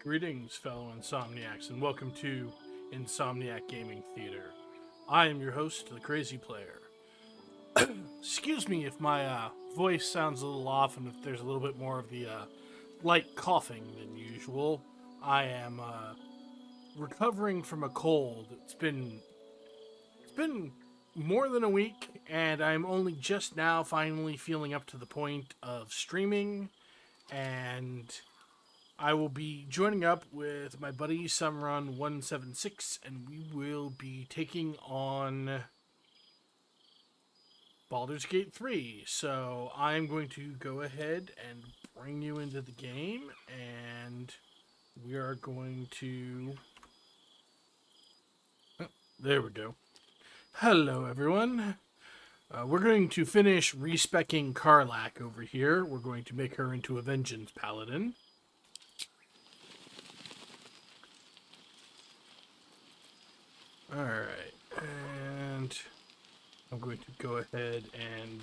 Greetings, fellow Insomniacs, and welcome to Insomniac Gaming Theater. I am your host, The Crazy Player. Excuse me if my voice sounds a little off and if there's a little bit more of the light coughing than usual. I am recovering from a cold. It's been more than a week, and I'm only just now finally feeling up to the point of streaming, and I will be joining up with my buddy Sumrun176, and we will be taking on Baldur's Gate 3. So I'm going to go ahead and bring you into the game, and we are going to... Oh, there we go. Hello, everyone. We're going to finish respecking Karlak over here. We're going to make her into a Vengeance Paladin. Alright, and I'm going to go ahead and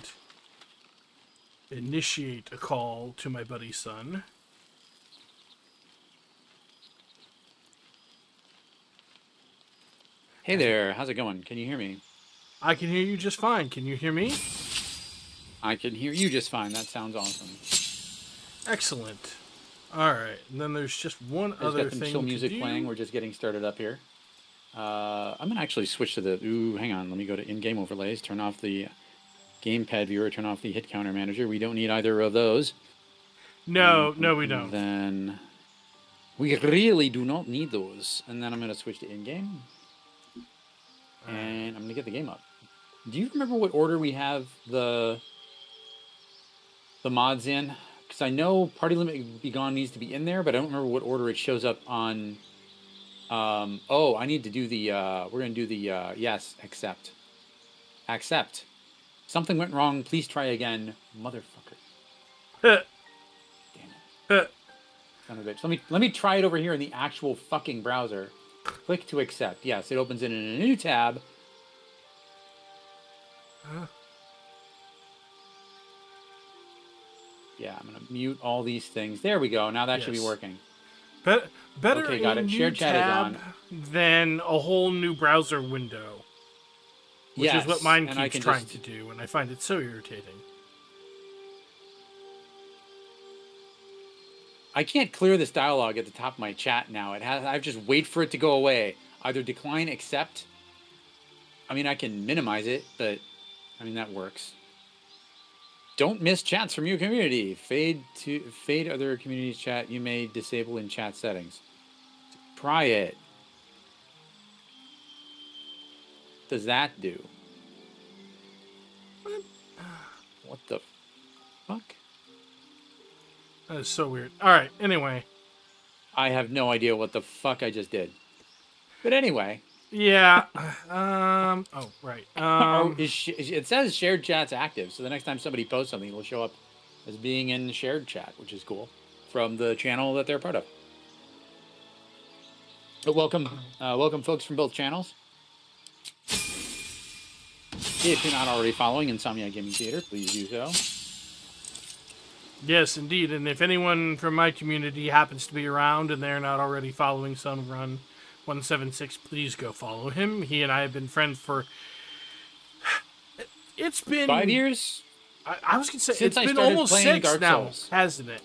initiate a call to my buddy Sun. Hey there, how's it going? Can you hear me? I can hear you just fine. Can you hear me? I can hear you just fine. That sounds awesome. Excellent. Alright, and then there's just one other got some thing chill music to do. playing. We're just getting started up here. I'm gonna actually switch to the. Ooh, hang on. Let me go to in-game overlays. Turn off the gamepad viewer. Turn off the hit counter manager. We don't need either of those. No, we don't. Then we really do not need those. And then I'm gonna switch to in-game, and I'm gonna get the game up. Do you remember what order we have the mods in? Because I know Party Limit Be Gone needs to be in there, but I don't remember what order it shows up on Oh, I need to do the, we're going to do the, yes, accept. Accept. Something went wrong. Please try again. Motherfucker. Damn it. Son of a bitch. Let me try it over here in the actual fucking browser. Click to accept. Yes, it opens it in a new tab. Yeah, I'm going to mute all these things. There we go. Now that should be working. Better Okay, a got it. new Shared chat is tab on. than a whole new browser window. Which is what Yes, mine and I keeps can trying just... to do, and I find it so irritating. I can't clear this dialogue at the top of my chat now. I just wait for it to go away. Either decline, accept. I mean, I can minimize it, but I mean that works. Don't miss chats from your community. Fade other communities chat. You may disable in chat settings. Try it. What does that do? What the fuck? That is so weird. All right. Anyway. I have no idea what the fuck I just did. But anyway. Yeah. Oh, right. It says shared chat's active, so the next time somebody posts something, it'll show up as being in the shared chat, which is cool, from the channel that they're part of. But welcome folks from both channels. If you're not already following Insomniac Gaming Theater, please do so. Yes, indeed. And if anyone from my community happens to be around and they're not already following Sunrun 176, please go follow him. He and I have been friends for... It's been... 5 years? I was going to say, Since it's I been started almost playing 6 Dark now, Souls. hasn't it?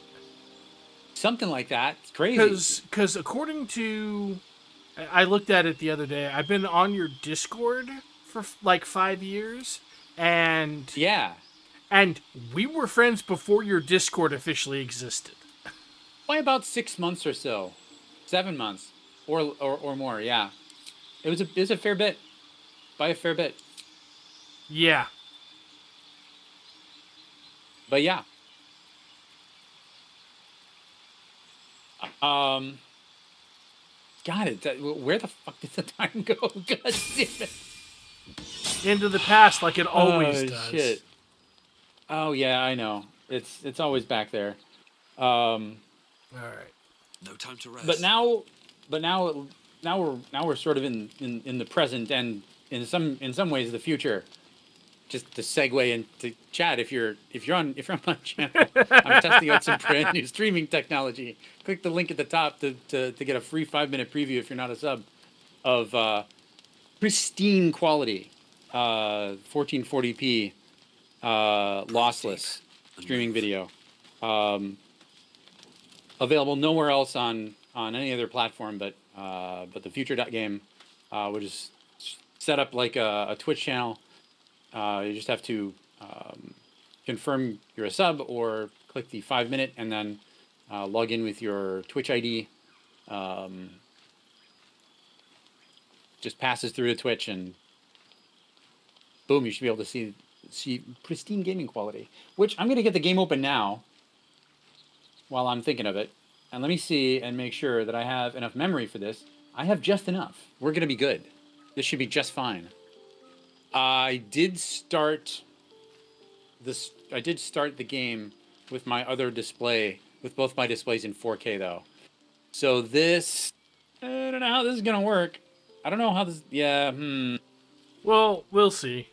Something like that. It's crazy. Because according to... I looked at it the other day. I've been on your Discord for like 5 years, and... Yeah. And we were friends before your Discord officially existed. By about 6 months or so. 7 months. Or more, yeah. It was a fair bit. By a fair bit. Yeah. But yeah. God, where the fuck did the time go? God damn it. Into the past like it always does. Shit. Oh yeah, I know. It's always back there. All right. No time to rest. But now we're sort of in the present and in some ways the future. Just to segue into chat, if you're on my channel, I'm testing out some brand new streaming technology. Click the link at the top to get a free 5-minute preview if you're not a sub of pristine quality 1440p lossless streaming video. Available nowhere else on any other platform but the future.game, which is set up like a Twitch channel. You just have to confirm you're a sub or click the 5-minute and then log in with your Twitch ID. Just passes through to Twitch and boom, you should be able to see pristine gaming quality. Which I'm going to get the game open now while I'm thinking of it. And let me see and make sure that I have enough memory for this. I have just enough. We're going to be good. This should be just fine. I did start the game with my other display, with both my displays in 4K though. So this, I don't know how this is gonna work. I don't know how this. Yeah. Well, we'll see.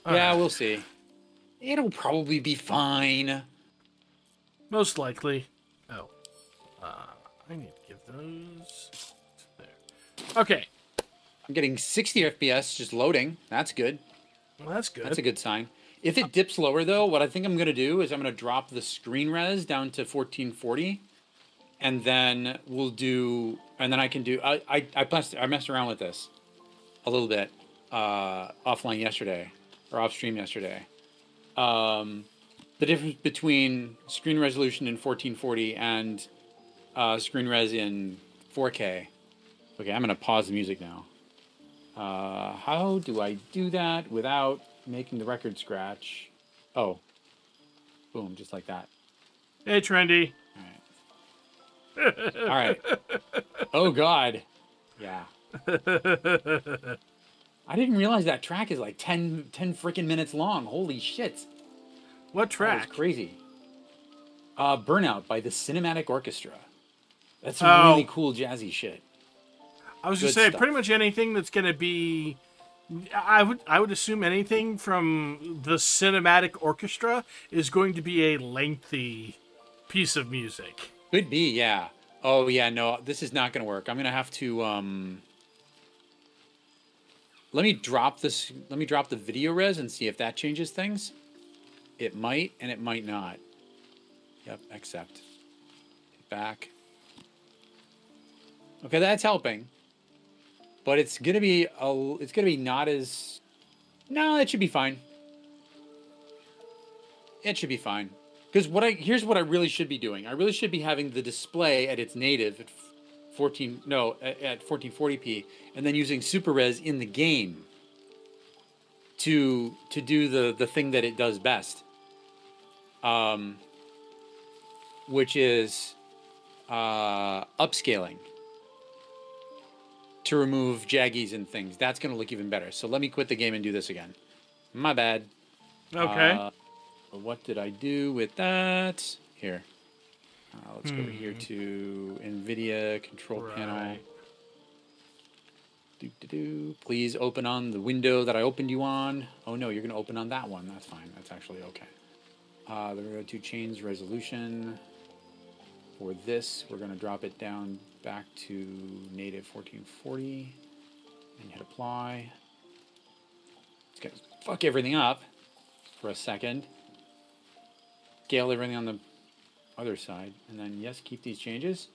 Yeah, we'll see. It'll probably be fine. Most likely. Oh, I need to give those there. Okay. I'm getting 60 FPS just loading. That's good. Well, that's good. That's a good sign. If it dips lower, though, what I think I'm going to do is I'm going to drop the screen res down to 1440. And then we'll do... And then I can do... I messed around with this a little bit offline yesterday. Or off stream yesterday. The difference between screen resolution in 1440 and screen res in 4K. Okay, I'm going to pause the music now. How do I do that without making the record scratch? Oh. Boom, just like that. Hey, Trendy. All right. All right. Oh God. Yeah. I didn't realize that track is like 10 freaking minutes long. Holy shit. What That was track? crazy. Burnout by the Cinematic Orchestra. That's some really Oh, cool jazzy shit. I was just Good saying, pretty stuff. much anything that's gonna be. I would assume anything from the cinematic orchestra is going to be a lengthy piece of music. Could be, yeah. Oh yeah, no, this is not gonna work. I'm gonna have to let me drop this, let me drop the video res and see if that changes things. It might and it might not. Yep, accept. Hit back. Okay, that's helping. But it's gonna be it's gonna be not as, no, it should be fine. It should be fine. Because here's what I really should be doing. I really should be having the display at its native at 1440p, and then using super res in the game to do the thing that it does best, which is upscaling to remove jaggies and things. That's going to look even better. So let me quit the game and do this again. My bad. Okay. What did I do with that? Here. Let's go over here to NVIDIA control panel. Please open on the window that I opened you on. Oh no, you're going to open on that one. That's fine. That's actually okay. Then we're going to change resolution. For this, we're going to drop it down back to native 1440 and hit apply. It's going to fuck everything up for a second. Scale everything on the other side, and then yes, keep these changes.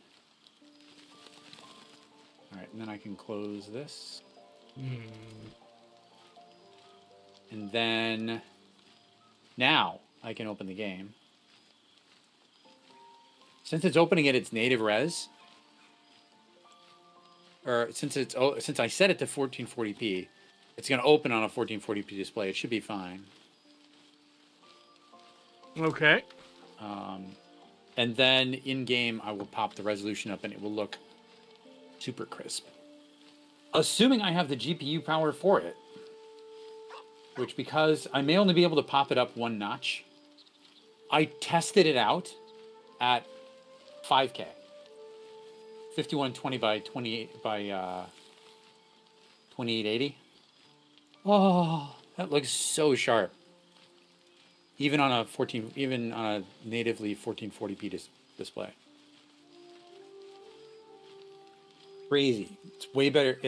All right, and then I can close this. And then now I can open the game. Since it's opening at its native res, or since I set it to 1440p, it's going to open on a 1440p display. It should be fine. Okay. And then in game, I will pop the resolution up, and it will look super crisp. Assuming I have the GPU power for it, which, because I may only be able to pop it up one notch, I tested it out at 5K, 5120 by 28 by 2880. Oh, that looks so sharp. Even on a natively 1440p display. Crazy. It's way better.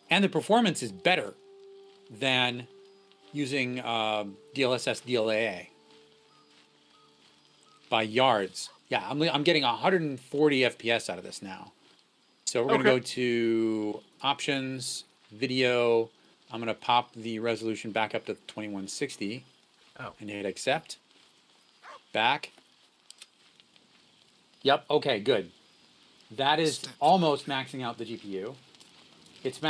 And the performance is better than using DLSS DLAA by yards. Yeah, I'm getting 140 FPS out of this now. So we're going to go to options, video. I'm going to pop the resolution back up to 2160. And hit accept. Back. Yep, okay, good. That is almost maxing out the GPU. It's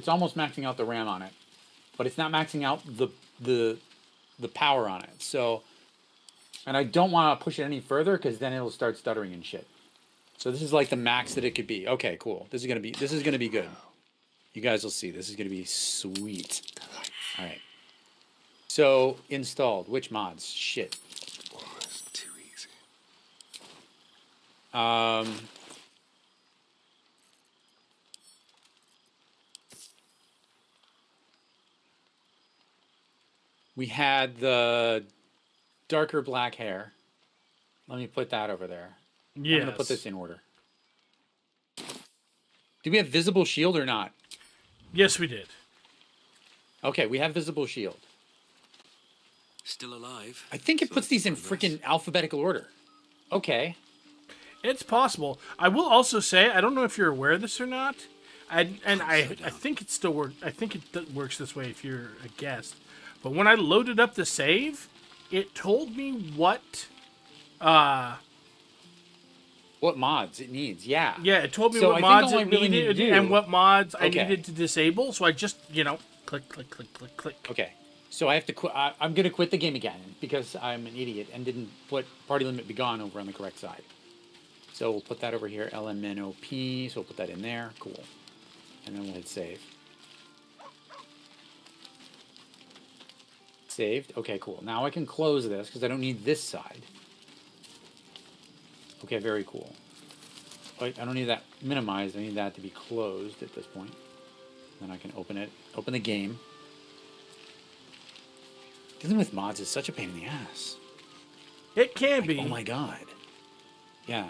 almost maxing out the RAM on it. But it's not maxing out the power on it. So, and I don't want to push it any further because then it'll start stuttering and shit. So this is like the max that it could be. Okay, cool. This is gonna be good. You guys will see. This is gonna be sweet. All right. So installed. Which mods? Shit. Oh, it's too easy. We had the darker black hair. Let me put that over there. Yes. I'm gonna put this in order. Do we have visible shield or not? Yes, we did. Okay, we have visible shield. Still alive. I think it puts these in freaking alphabetical order. Okay. It's possible. I will also say, I don't know if you're aware of this or not, I think it still works. I think it works this way if you're a guest. But when I loaded up the save, it told me what mods it needs. Yeah. Yeah, it told me So what I mods think all it I really need to needed do- and what mods I Okay. needed to disable. So I just, click, click, click, click, click. Okay. So I have to quit. I'm going to quit the game again because I'm an idiot and didn't put party limit be gone over on the correct side. So we'll put that over here, LMNOP. So we'll put that in there. Cool. And then we'll hit save. Saved. Okay, cool. Now I can close this because I don't need this side. Okay, very cool. I don't need that minimized. I need that to be closed at this point. Then I can open it. Open the game. Dealing with mods is such a pain in the ass. It can be. Oh my god. Yeah.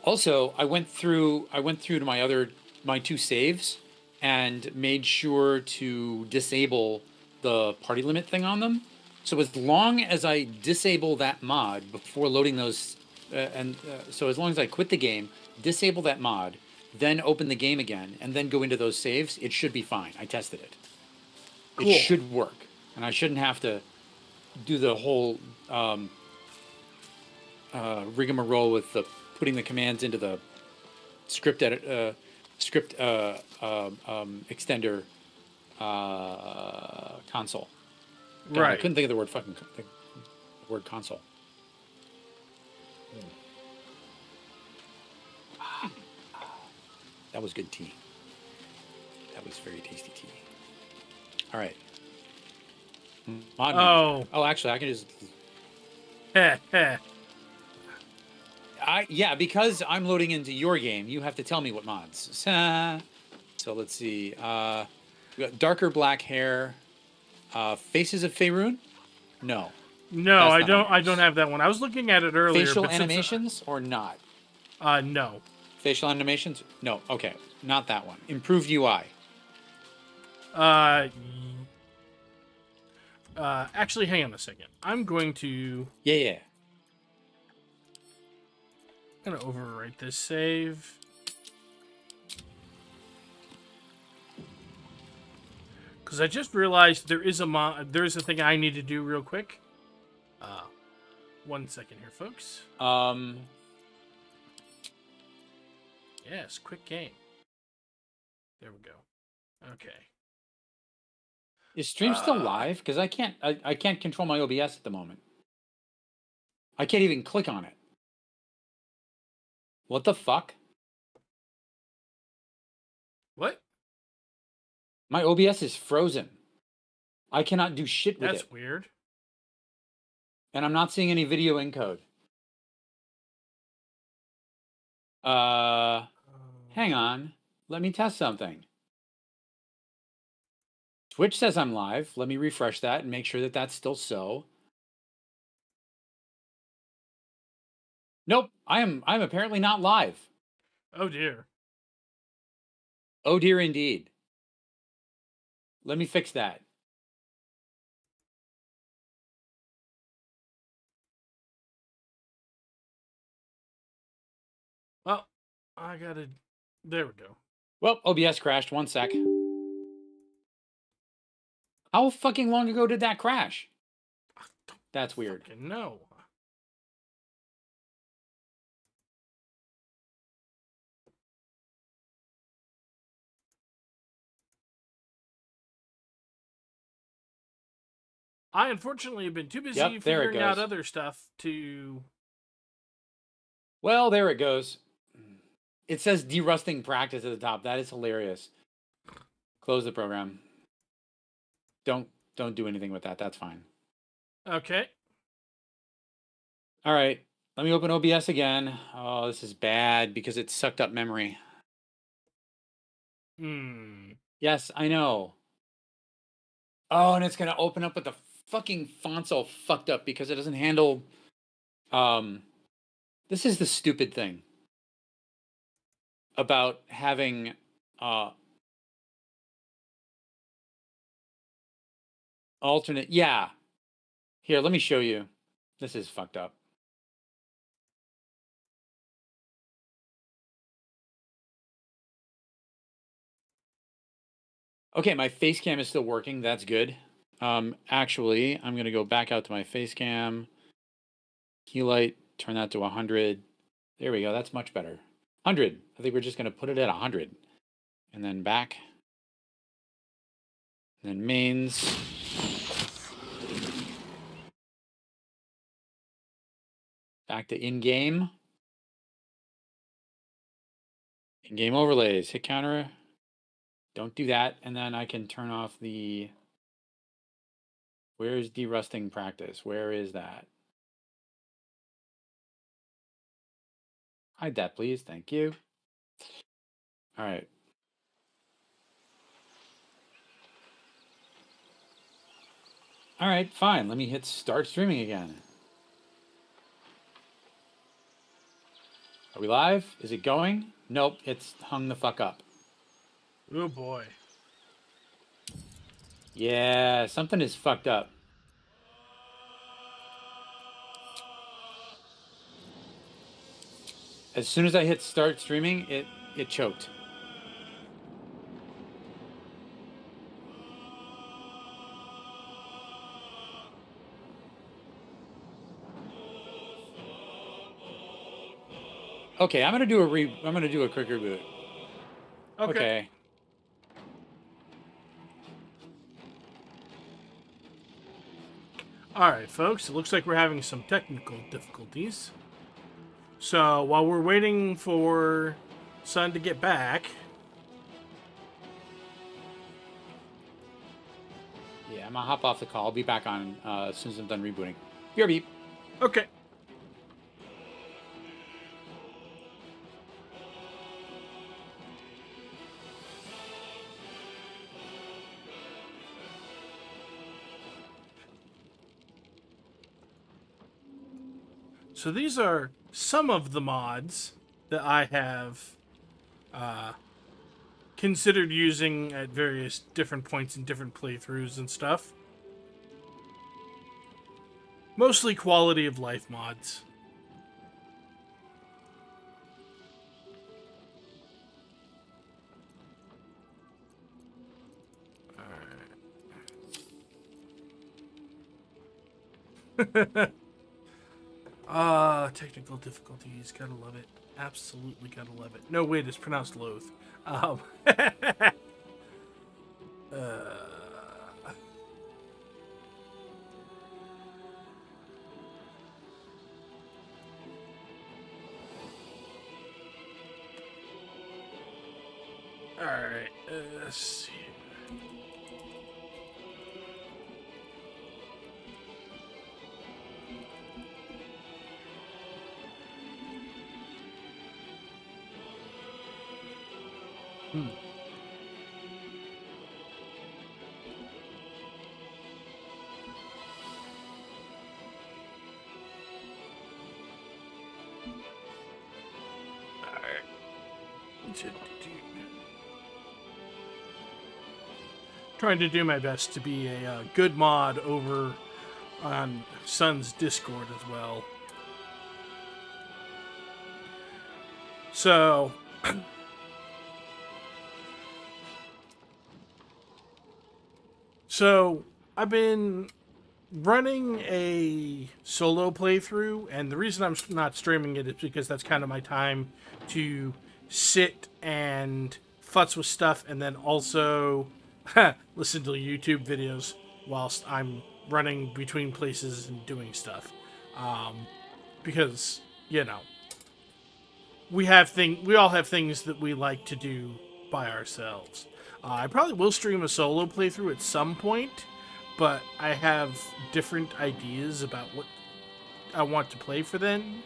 Also, I went through to my two saves and made sure to disable the party limit thing on them. So as long as I disable that mod before loading those, so as long as I quit the game, disable that mod, then open the game again, and then go into those saves, it should be fine. I tested it. Cool. It should work, and I shouldn't have to do the whole rigmarole with the putting the commands into the script extender console. God, Right. I couldn't think of the word word console. That was good tea. That was very tasty tea. All right. Mod manager. Oh, actually, I can just. Yeah, because I'm loading into your game, you have to tell me what mods. So let's see. We got darker black hair. Faces of Faerun? No. No, I don't. I don't have that one. I was looking at it earlier. Facial but animations or not? No. Facial animations? No. Okay, not that one. Improved UI. Actually, hang on a second. I'm going to. Yeah. I'm gonna overwrite this save. Because I just realized there is a thing I need to do real quick. 1 second here, folks. Yes, quick game. There we go. Okay. Is stream still live? Because I can't control my OBS at the moment. I can't even click on it. What the fuck? What? My OBS is frozen. I cannot do shit with it. That's weird. And I'm not seeing any video encode. Hang on. Let me test something. Twitch says I'm live. Let me refresh that and make sure that that's still so. Nope, I'm apparently not live. Oh dear. Oh dear indeed. Let me fix that. Well, I gotta. There we go. Well, OBS crashed. 1 sec. How fucking long ago did that crash? That's weird. No. I unfortunately have been too busy figuring out other stuff to. Well, there it goes. It says derusting practice at the top. That is hilarious. Close the program. Don't do anything with that. That's fine. Okay. All right. Let me open OBS again. Oh, this is bad because it sucked up memory. Yes, I know. Oh, and it's going to open up with the fucking fonts all fucked up because it doesn't handle... This is the stupid thing about having... alternate... Yeah. Here, let me show you. This is fucked up. Okay, my face cam is still working. That's good. Actually, I'm going to go back out to my face cam. Key light, turn that to 100. There we go. That's much better. 100. I think we're just going to put it at 100. And then back. And then mains. Back to in-game. In-game overlays. Hit counter. Don't do that. And then I can turn off the... Where's derusting practice? Where is that? Hide that, please. Thank you. All right. All right, fine. Let me hit start streaming again. Are we live? Is it going? Nope, it's hung the fuck up. Oh boy. Yeah, something is fucked up. As soon as I hit start streaming, it choked. Okay, I'm gonna do a quick reboot. Okay. Alright, folks, it looks like we're having some technical difficulties. So, while we're waiting for Sun to get back... Yeah, I'm gonna hop off the call. I'll be back on as soon as I'm done rebooting. BRB. Okay. So these are some of the mods that I have considered using at various different points in different playthroughs and stuff. Mostly quality of life mods. Technical difficulties. Gotta love it. Absolutely gotta love it. No, wait, it's pronounced loath. Uh, Alright, let's see. Trying to do my best to be a good mod over on Sun's Discord as well. So, I've been running a solo playthrough, and the reason I'm not streaming it is because that's kind of my time to sit and futz with stuff, and then also listen to YouTube videos whilst I'm running between places and doing stuff. Because, you know, we all have things that we like to do by ourselves. I probably will stream a solo playthrough at some point, but I have different ideas about what I want to play for then.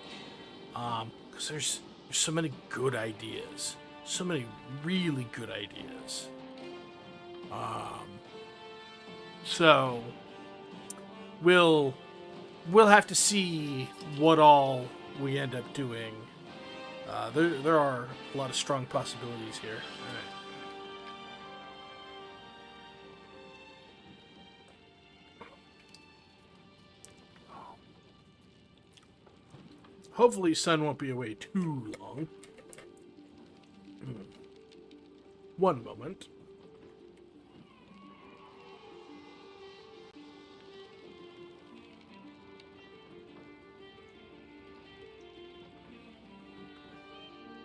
Because there's so many good ideas, so many really good ideas. So we'll have to see what all we end up doing. There are a lot of strong possibilities here. All right. Hopefully, Sun won't be away too long. One moment.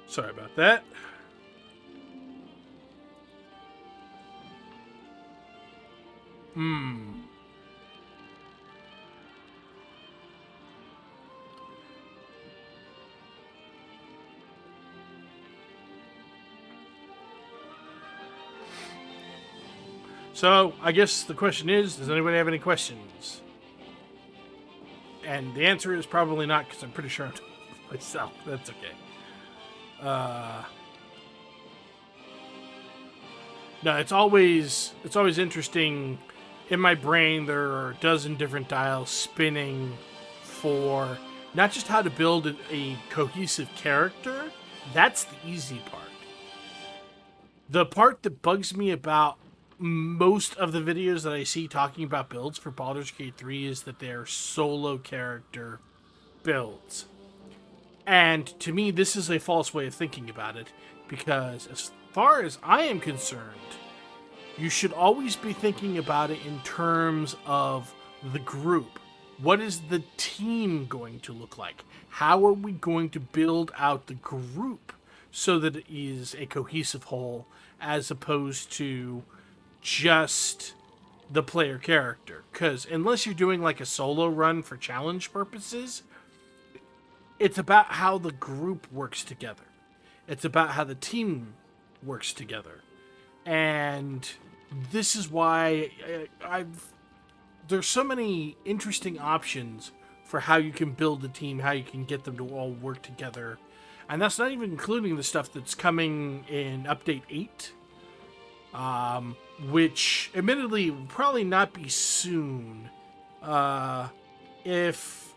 Sorry about that. So, I guess the question is, does anybody have any questions? And the answer is probably not, because I'm pretty sure I'm talking to myself. That's okay. No, it's always interesting. In my brain, there are a dozen different dials spinning for not just how to build a cohesive character. That's the easy part. The part that bugs me about most of the videos that I see talking about builds for Baldur's Gate 3 is that they're solo character builds. And to me, this is a false way of thinking about it, because as far as I am concerned, you should always be thinking about it in terms of the group. What is the team going to look like? How are we going to build out the group so that it is a cohesive whole, as opposed to just the player character? Because unless you're doing like a solo run for challenge purposes, it's about how the group works together. It's about how the team works together. And this is why there's so many interesting options for how you can build a team, how you can get them to all work together. And that's not even including the stuff that's coming in Update 8, which admittedly will probably not be soon. If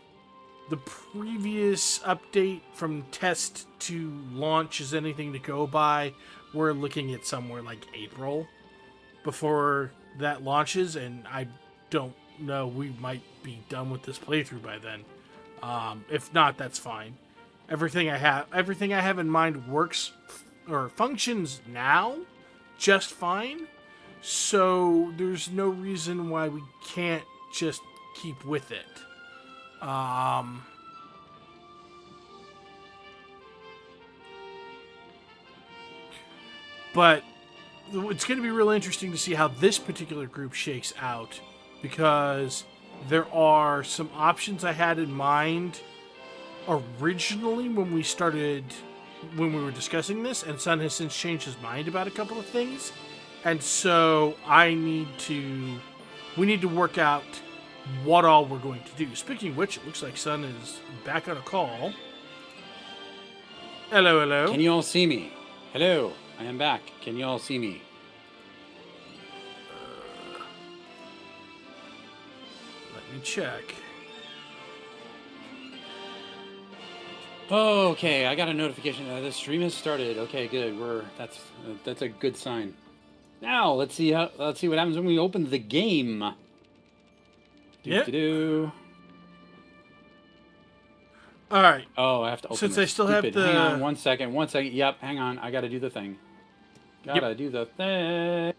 the previous update from test to launch is anything to go by, we're looking at somewhere like April before that launches, and I don't know, we might be done with this playthrough by then. If not, that's fine. Everything I have in mind works or functions now just fine, so there's no reason why we can't just keep with it. But it's going to be really interesting to see how this particular group shakes out, because there are some options I had in mind originally when we were discussing this, and Sun has since changed his mind about a couple of things, and so we need to work out what all we're going to do. Speaking of which, it looks like Sun is back on a call. Hello, hello. Can you all see me? Hello, I am back. Can you all see me? Let me check. Okay, I got a notification that the stream has started. Okay, good. That's a good sign. Now let's see what happens when we open the game. Yeah. Do. All right. Oh, I have to open. Since this. I still Stupid. have the. Hang on, 1 second. 1 second. Yep, hang on. I got to do the thing. Do the thing.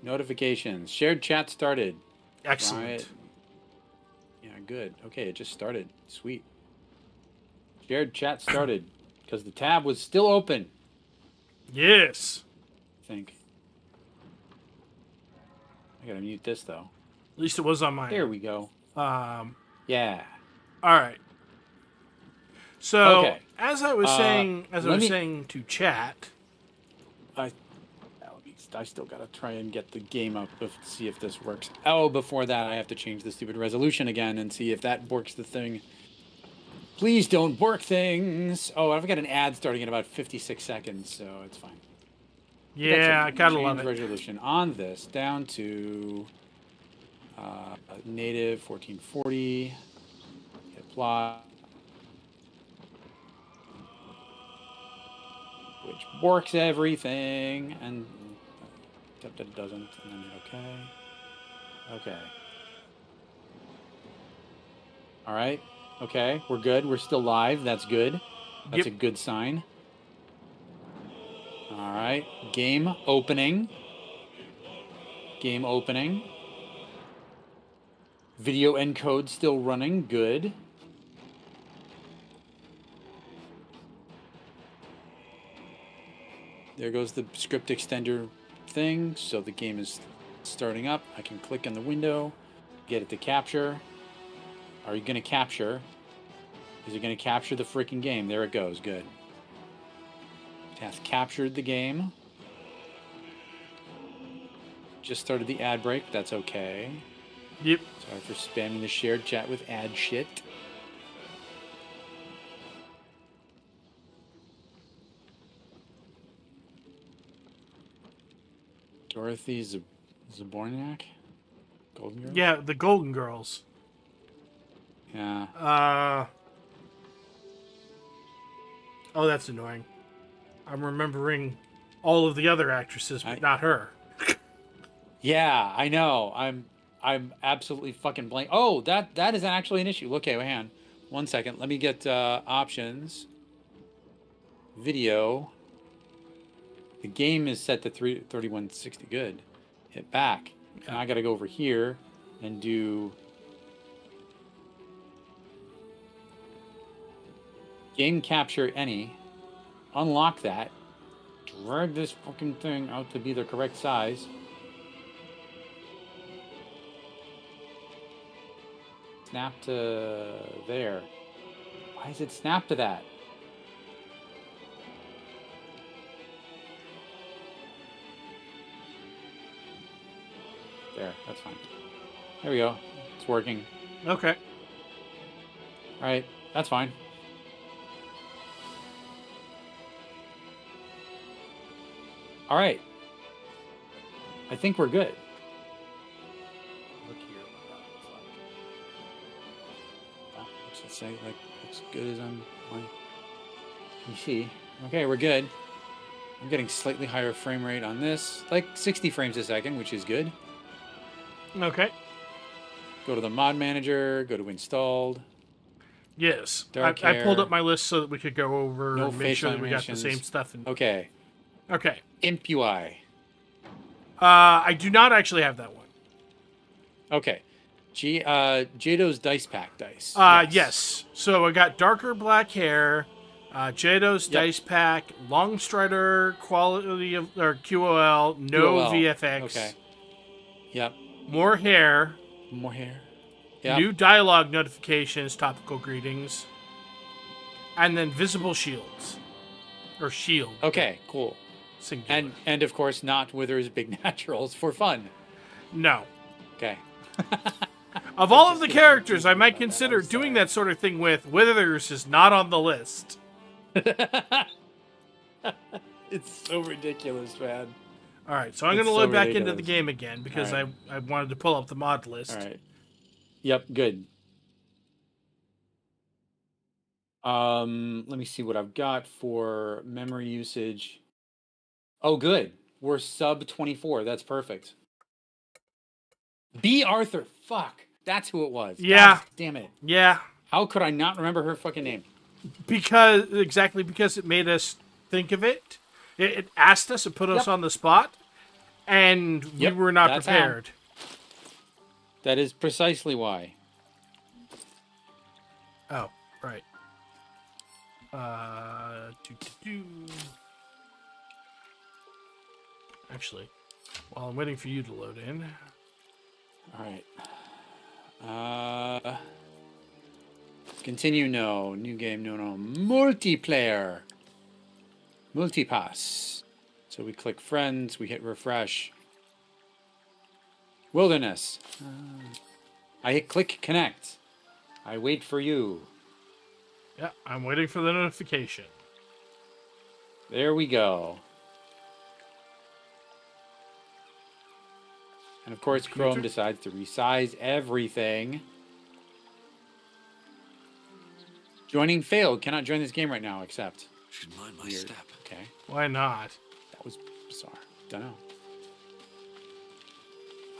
Notifications. Shared chat started. Excellent. Right. Yeah, good. Okay, it just started. Sweet. Shared chat started because the tab was still open. Yes. I think. I gotta mute this though. At least it was on mine. There we go. Yeah. All right. So, Okay. as I was saying to chat, I still gotta try and get the game up to see if this works. Oh, before that, I have to change the stupid resolution again and see if that works the thing. Please don't bork things. Oh, I've got an ad starting in about 56 seconds, so it's fine. yeah, I gotta love Change it. resolution on this down to native 1440. Hit apply. Which borks everything, and except that it doesn't, and then hit OK. Okay. All right. Okay, we're good. We're still live. That's good. That's Yep. a good sign. All right. Game opening. Game opening. Video encode still running. Good. There goes the script extender thing. So the game is starting up. I can click in the window, get it to capture. Are you going to capture? Is it going to capture the freaking game? There it goes. Good. It has captured the game. just started the ad break. That's okay. Yep. Sorry for spamming the shared chat with ad shit. Dorothy Zaborniak? Golden Girl? Yeah, the Golden Girls. Yeah. Oh, that's annoying. I'm remembering all of the other actresses, but not her. Yeah, I know. I'm absolutely fucking blank. Oh, that is actually an issue. Okay, wait, hang on. 1 second. Let me get options. Video. The game is set to 3160. Good. Hit back. Yeah. Now I got to go over here and do game capture any. Unlock that. Drag this fucking thing out to be the correct size. Snap to there. Why is it snap to that? There, that's fine. There we go. It's working. Okay. All right, that's fine. All right. I think we're good. Look here what that looks like. That looks, let's say, like, looks good as on my PC. Okay, we're good. I'm getting slightly higher frame rate on this, like 60 frames a second, which is good. Okay. Go to the mod manager, go to installed. Yes. Dark I pulled hair. up my list so that we could go over No and make sure facial that we got the animations. same stuff. Okay. Okay. Imp UI. I do not actually have that one. Okay. Jado's Dice Pack dice. Yes. So I got darker black hair, Jado's Dice Pack, Long Strider quality of or QOL, no QOL. VFX. Okay. Yep. More hair. More hair. Yep. New dialogue notifications, topical greetings, and then visible shields or shield. Okay, cool. Singular. And of course not Wither's Big Naturals for fun. No. Okay. Of all of the characters I might consider doing that sort of thing with, Withers is not on the list. It's so ridiculous, man. All right, so I'm going It's to so load back into ridiculous. the game again because All right. I wanted to pull up the mod list. All right. Yep, good. Let me see what I've got for memory usage. Oh, good. We're sub 24. That's perfect. B. Arthur. Fuck. That's who it was. Yeah. God damn it. Yeah, How could I not remember her fucking name? because it made us think of it. It asked us, it put us Yep. on the spot, and Yep, we were not that's how. prepared. That is precisely why. Oh, right. Actually, while I'm waiting for you to load in. All right. Continue, no. New game, no. Multiplayer. Multipass. So we click friends, we hit refresh. Wilderness. I hit click connect. I wait for you. Yeah, I'm waiting for the notification. There we go. And of course, Computer? Chrome decides to resize everything. Joining failed. Cannot join this game right now, except. Should mind my Weird. step. Okay. Why not? That was bizarre. Don't know.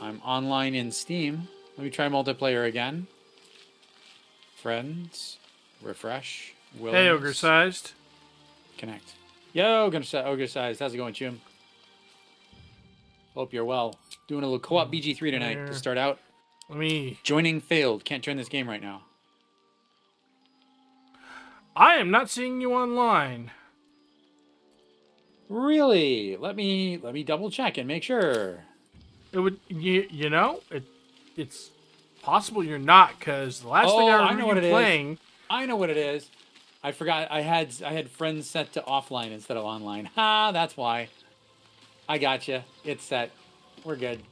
I'm online in Steam. Let me try multiplayer again. Friends. Refresh. Hey, Wilderness, ogre sized. Connect. Yo, ogre size. How's it going, Chum? Hope you're well. Doing a little co-op BG3 tonight There. to start out. Let me. Joining failed. Can't join this game right now. I am not seeing you online. Really? Let me double check and make sure. It would, you know, it's possible you're not, because the last thing I I remember know what you it is. playing. I know what it is. I forgot I had friends set to offline instead of online. Ha, that's why. I got you. It's set. We're good.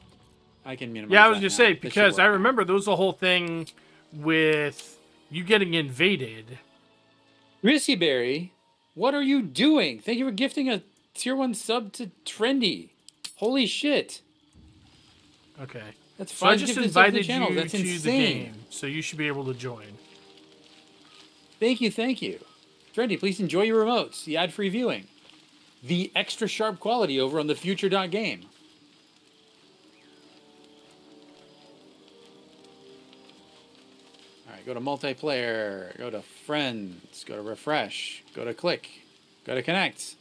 I can minimize. Yeah, I was that gonna now. say This should because work I now. remember there was a whole thing with you getting invaded. Rissy Berry, what are you doing? Thank you for gifting a tier 1 sub to Trendy. Holy shit. Okay. That's So I 5 just gifted subs to the invited channel. you That's to the insane. game, so you should be able to join. Thank you, thank you. Trendy, please enjoy your remotes, the ad-free viewing, the extra sharp quality over on the future.game. All right, go to multiplayer, go to friends, go to refresh, go to click, go to connect.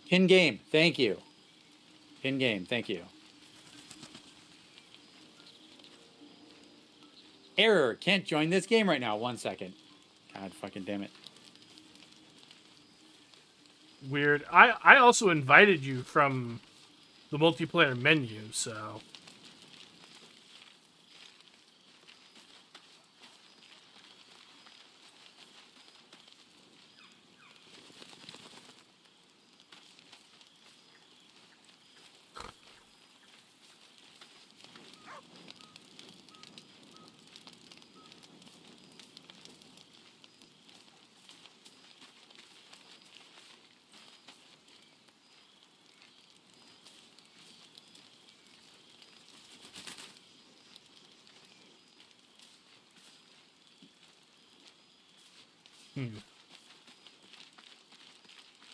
Pin game, thank you. Pin game, thank you. Error, can't join this game right now. 1 second. God fucking damn it. Weird. I also invited you from the multiplayer menu, so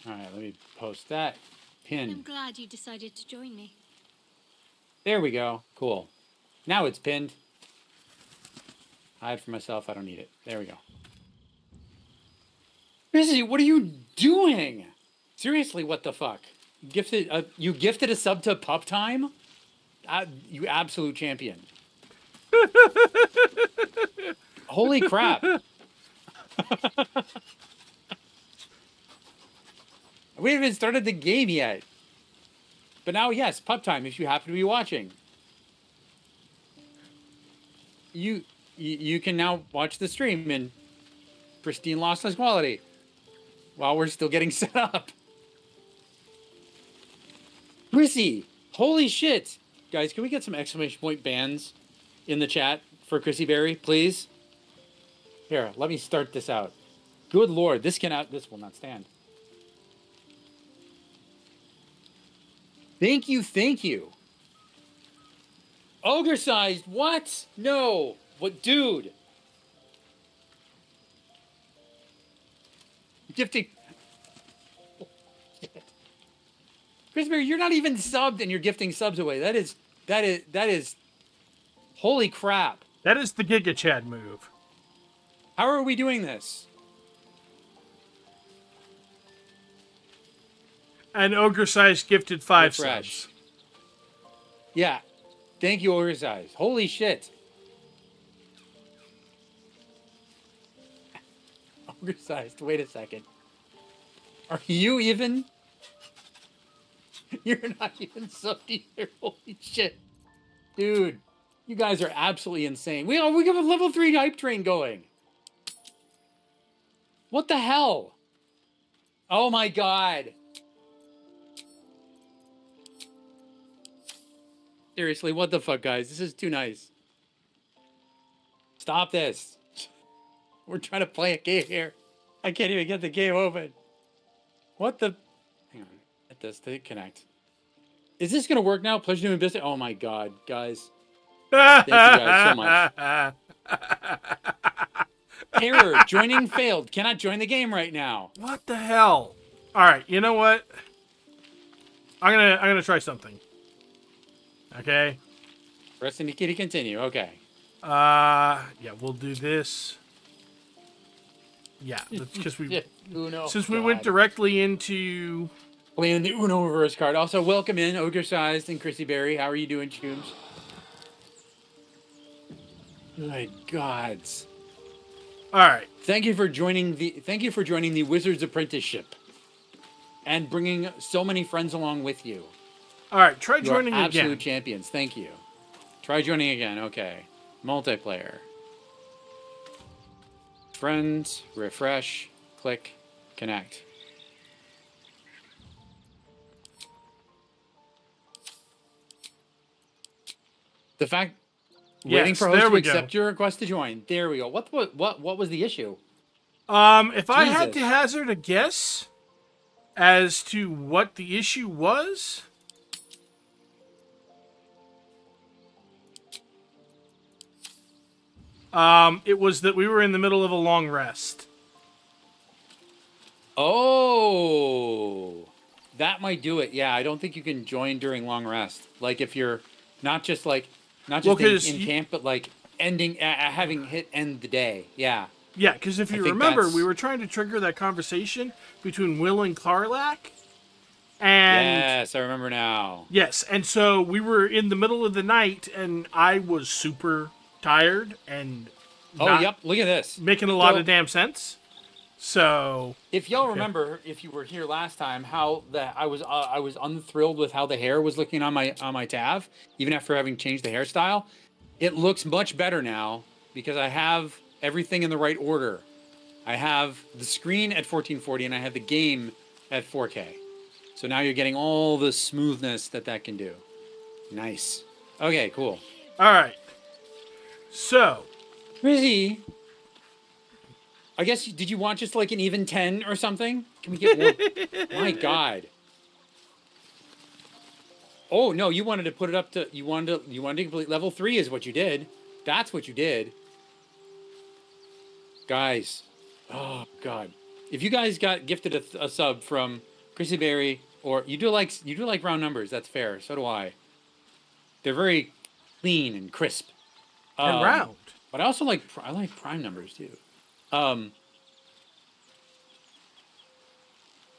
All right, let me post that. Pin. I'm glad you decided to join me. There we go. Cool. Now it's pinned. Hide for myself. I don't need it. There we go. Busy, what are you doing? Seriously, what the fuck? You gifted a sub to Pup Time? You absolute champion. Holy crap. We haven't even started the game yet. But now, yes, Pup Time, if you happen to be watching. You can now watch the stream in pristine lossless quality while we're still getting set up. Chrissy, holy shit. Guys, can we get some exclamation point bans in the chat for Chrissy Berry, please? Here, let me start this out. Good Lord, this will not stand. Thank you, thank you. Ogre sized, what? No. What, dude? Gifting. Chris Berry, you're not even subbed and you're gifting subs away. That is holy crap. that is the Giga Chad move. How are we doing this? And Ogre Size gifted 5 Refresh. subs. Yeah. Thank you, Ogre Size. Holy shit. Ogre Sized, wait a second. Are you even? You're not even subbed either. Holy shit. Dude, you guys are absolutely insane. We have a level 3 hype train going. What the hell? Oh my god. Seriously, what the fuck, guys? This is too nice. Stop this. We're trying to play a game here. I can't even get the game open. What the? Hang on. Get this to connect. Is this going to work now? Pleasure doing business. Oh my god, guys. Thank you guys so much. Error. Joining failed. Cannot join the game right now. What the hell? All right, you know what? I'm gonna try something. Okay. Press indicate to continue. Okay. Yeah, we'll do this. Yeah, because since we went directly into playing the Uno reverse card. Also, welcome in Ogre Sized and Chrissy Berry. How are you doing, Chooms? My gods. all right. Thank you for joining the Wizard's Apprenticeship and bringing so many friends along with you. All right, try You are joining absolute again. champions. Thank you. Try joining again. Okay. Multiplayer. Friends, refresh, click, connect. The fact Yes, waiting for host there to we go. accept your request to join. There we go. What was the issue? If I had to Jesus. hazard a guess as to what the issue was, it was that we were in the middle of a long rest. Oh, that might do it. Yeah, I don't think you can join during long rest. Like if you're not just Well, in 'cause camp, but like ending having hit end the day. Yeah. Yeah, because if you think remember, that's- we were trying to trigger that conversation between Will and Karlak. And Yes, I remember now. yes, and so we were in the middle of the night, and I was super tired and Oh, not yep. Look at this. making a lot So- of damn sense. So If y'all remember, if you were here last time, how that I was unthrilled with how the hair was looking on my Tav, even after having changed the hairstyle. It looks much better now because I have everything in the right order. I have the screen at 1440 and I have the game at 4K. So now you're getting all the smoothness that can do. Nice. Okay, cool. all right, so Rizzy, I guess did you want just like an even 10 or something? Can we get more? My God. Oh no, you wanted to put it up to you wanted to complete level 3 is what you did. That's what you did. Guys. Oh God. If you guys got gifted a sub from Chrissy Berry, or you do like round numbers, that's fair. So do I. They're very clean and crisp. and round. But I also like prime numbers too.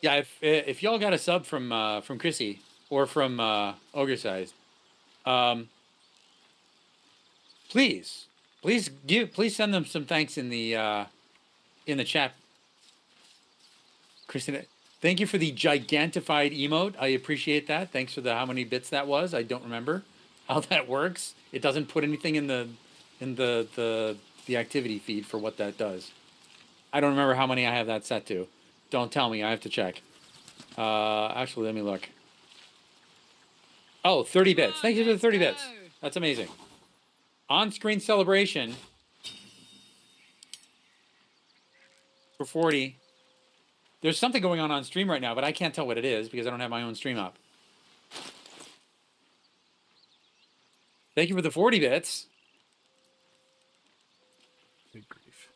Yeah, if y'all got a sub from Chrissy or from Ogre Size, please send them some thanks in the chat. Christina, thank you for the gigantified emote. I appreciate that. Thanks for the how many bits that was. I don't remember how that works. It doesn't put anything in the activity feed for what that does. I don't remember how many I have that set to. Don't tell me. I have to check. Actually, let me look. Oh, 30 bits. Thank you for the 30 bits. That's amazing. On-screen celebration for 40. There's something going on stream right now, but I can't tell what it is because I don't have my own stream up. Thank you for the 40 bits. Good grief.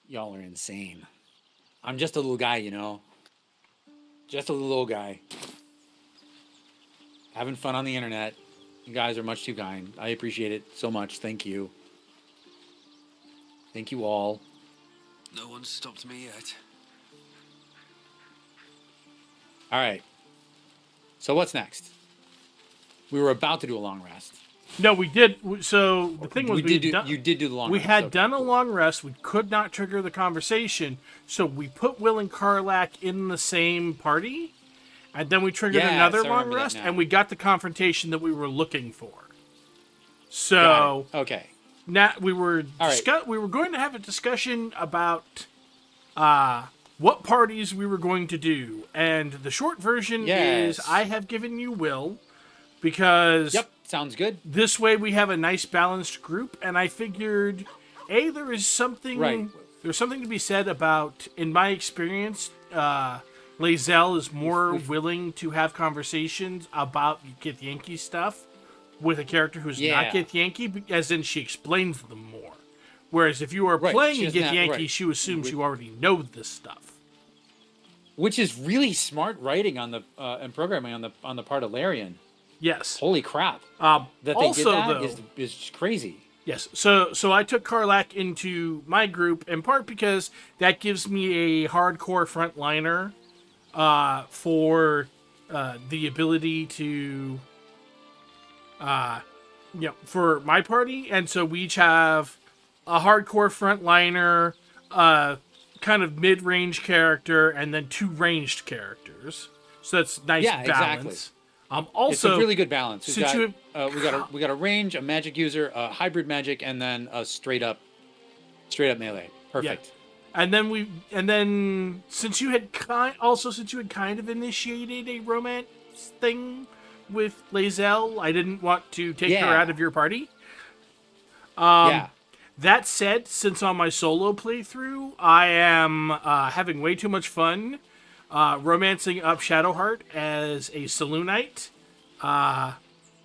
Y'all are insane. I'm just a little guy, you know. Just a little old guy. Having fun on the internet. You guys are much too kind. I appreciate it so much. Thank you. Thank you all. No one's stopped me yet. All right. So what's next? We were about to do a long rest. No, we did. So the thing was, You did do the long we rest. had Okay, done a cool. long rest. We could not trigger the conversation, so we put Will and Karlak in the same party, and then we triggered Yes, another I long remember that rest, now. and we got the confrontation that we were looking for. Got So it. Okay. now we were All right. we were going to have a discussion about what parties we were going to do, and the short version is Yes. I have given you Will because Yep. Sounds good. this way we have a nice balanced group, and I figured there is something Right. there's something to be said about, in my experience, Lazelle is more willing to have conversations about Gith Yankee stuff with a character who's Yeah. not Gith Yankee, as in she explains them more. Whereas if you are Right, playing she a doesn't Gith have- Yankee, right. she assumes you already know this stuff. Which is really smart writing on the and programming on the part of Larian. Yes. Holy crap! That they Also, did that though, is just crazy. yes. So I took Karlak into my group in part because that gives me a hardcore frontliner for the ability to for my party, and so we each have a hardcore frontliner, kind of mid-range character, and then 2 ranged characters. So that's nice Yeah, balance. exactly. Also, It's a really good balance. since you We got a range, a magic user, a hybrid magic, and then a straight up melee. Perfect. And then since you had kind of initiated a romance thing with Lae'zel. I didn't want to take her Yeah. out of your party. Yeah. That said, since on my solo playthrough, I am having way too much fun romancing up Shadowheart as a Saloonite.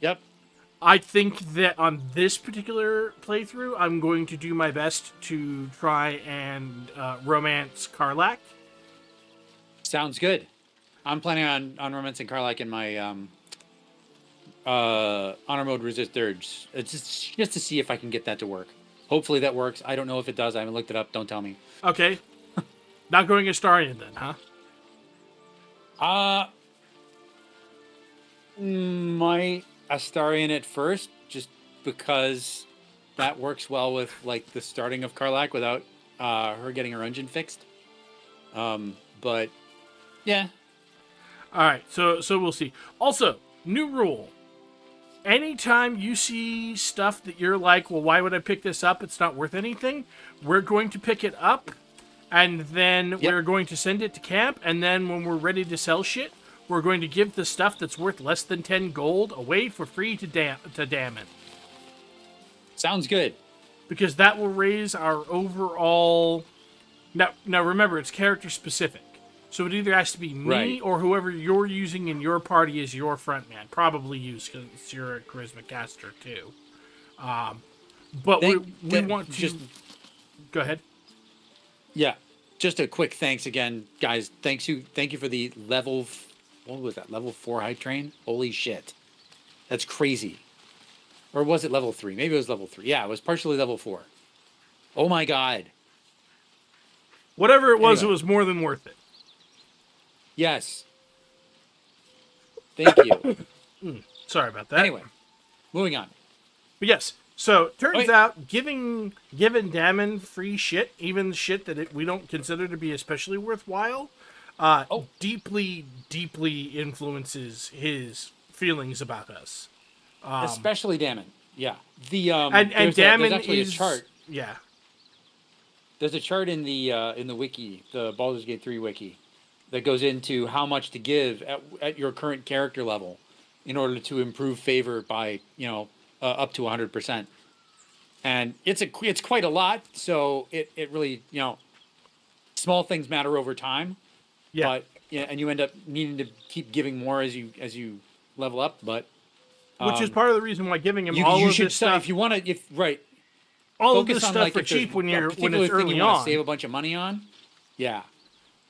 Yep. I think that on this particular playthrough, I'm going to do my best to try and romance Karlak. Sounds good. I'm planning on romancing Karlak in my honor mode resist urge. It's just to see if I can get that to work. Hopefully that works. I don't know if it does. I haven't looked it up. Don't tell me. Okay. Not going Astarion then, huh? Might Astarion at first, just because that works well with like the starting of Karlak without her getting her engine fixed. But yeah, All right, so we'll see. Also, new rule. Anytime you see stuff that you're like, well, why would I pick this up? It's not worth anything. We're going to pick it up, and then we're going to send it to camp, and then when we're ready to sell shit, we're going to give the stuff that's worth less than 10 gold away for free to Damon. sounds good. Because that will raise our overall... Now remember, it's character specific. So it either has to be me Right. or whoever you're using in your party as your front man. Probably you, because you're a charisma caster too. But we want to... just Go ahead. yeah. Just a quick thanks again, guys. Thank you for the level. What was that? Level 4 hype train? Holy shit, that's crazy. Or was it level 3? Maybe it was level 3. Yeah, it was partially level 4. Oh my god. Whatever it was, Anyway. it was more than worth it. Yes. Thank you. Sorry about that. Anyway, moving on. But yes, so turns Wait. out giving Damon free shit, even shit that we don't consider to be especially worthwhile, deeply influences his feelings about us. Especially Damon. Yeah. The And Damon there's actually is a chart. Yeah. There's a chart in the wiki, the Baldur's Gate 3 wiki, that goes into how much to give at your current character level in order to improve favor by, up to 100%. And it's quite a lot, so it really, small things matter over time. Yeah. But and you end up needing to keep giving more as you level up, but Which is part of the reason why giving him you all of should this start stuff, if you want to all of focus this on stuff like for if there's cheap when a it's particular thing early you want on. to save a bunch of money on. Yeah.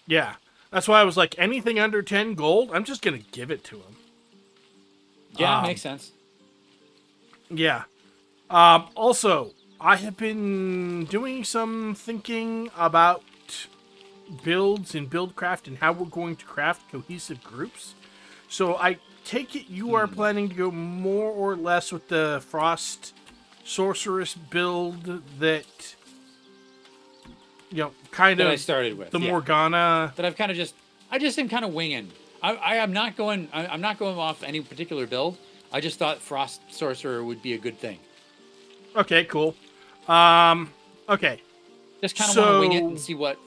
Yeah. That's why I was like, anything under 10 gold, I'm just going to give it to him. Yeah, makes sense. Yeah. Also, I have been doing some thinking about builds and buildcraft and how we're going to craft cohesive groups. So I take it you are planning to go more or less with the Frost Sorceress build that, kind That of I started with the yeah. Morgana. That I've kind of I just am kind of winging. I'm not going off any particular build. I just thought Frost Sorcerer would be a good thing. Okay, cool. Okay. Just kind of want to wing it So- and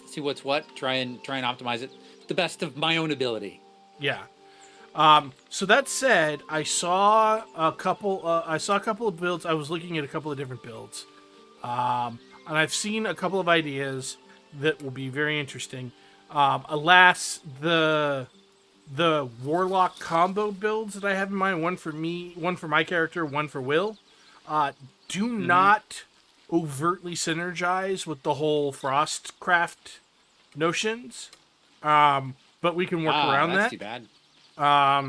see what's what. Try and optimize it to the best of my own ability. Yeah. So that said, I saw a couple of builds. I was looking at a couple of different builds. And I've seen a couple of ideas that will be very interesting. Alas, the Warlock combo builds that I have in mind, one for me, one for my character, one for Will, do not overtly synergize with the whole Frostcraft notions. But we can work around that's that. too bad.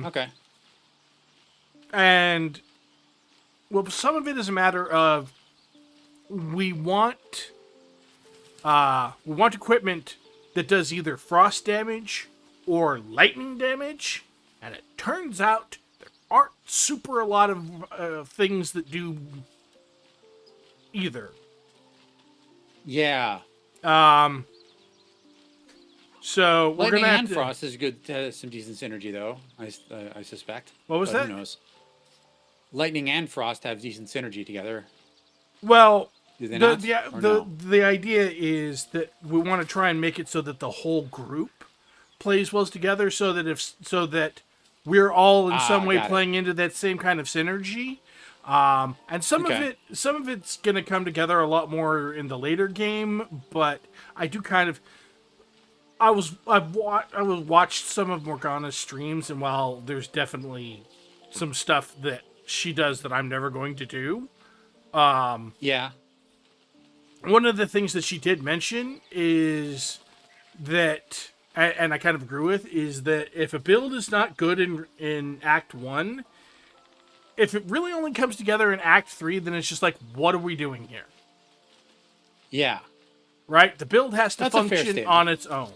Okay. And well, some of it is a matter of we want equipment that does either frost damage or lightning damage, and it turns out there aren't super a lot of things that do either. Yeah. So we're Lightning gonna have and to, Frost is good. Some decent synergy though. I suspect. What was But that? Who knows? Lightning and Frost have decent synergy together. Well, Do they not? Or no? the idea is that we want to try and make it so that the whole group plays well together, so that we're all in some way got it. playing into that same kind of synergy. And some Okay. of it's gonna come together a lot more in the later game. But I do kind of, I was watched some of Morgana's streams, and while there's definitely some stuff that she does that I'm never going to do, Yeah. one of the things that she did mention is that, and I kind of agree with, is that if a build is not good in Act 1, if it really only comes together in Act 3, then it's just like, what are we doing here? Yeah. Right? The build has to That's a fair function statement. on its own.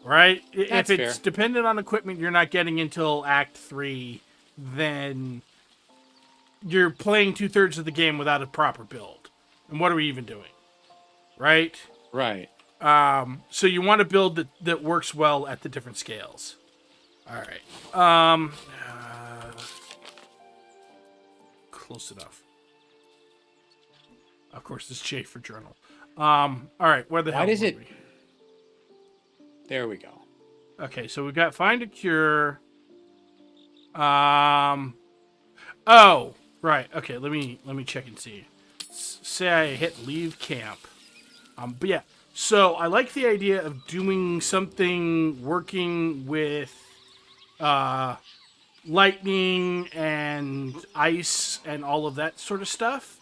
Right? That's If it's fair. dependent on equipment you're not getting until Act 3, then you're playing 2/3 of the game without a proper build. And what are we even doing? Right? Right. So you want a build that works well at the different scales. All right. Close enough. Of course, this J for journal. All right. Where the Why hell does were it- we? There we go. Okay, so we've got find a cure. Oh, right. Okay, let me check and see. Say I hit leave camp. But yeah. So I like the idea of doing something working with lightning and ice and all of that sort of stuff.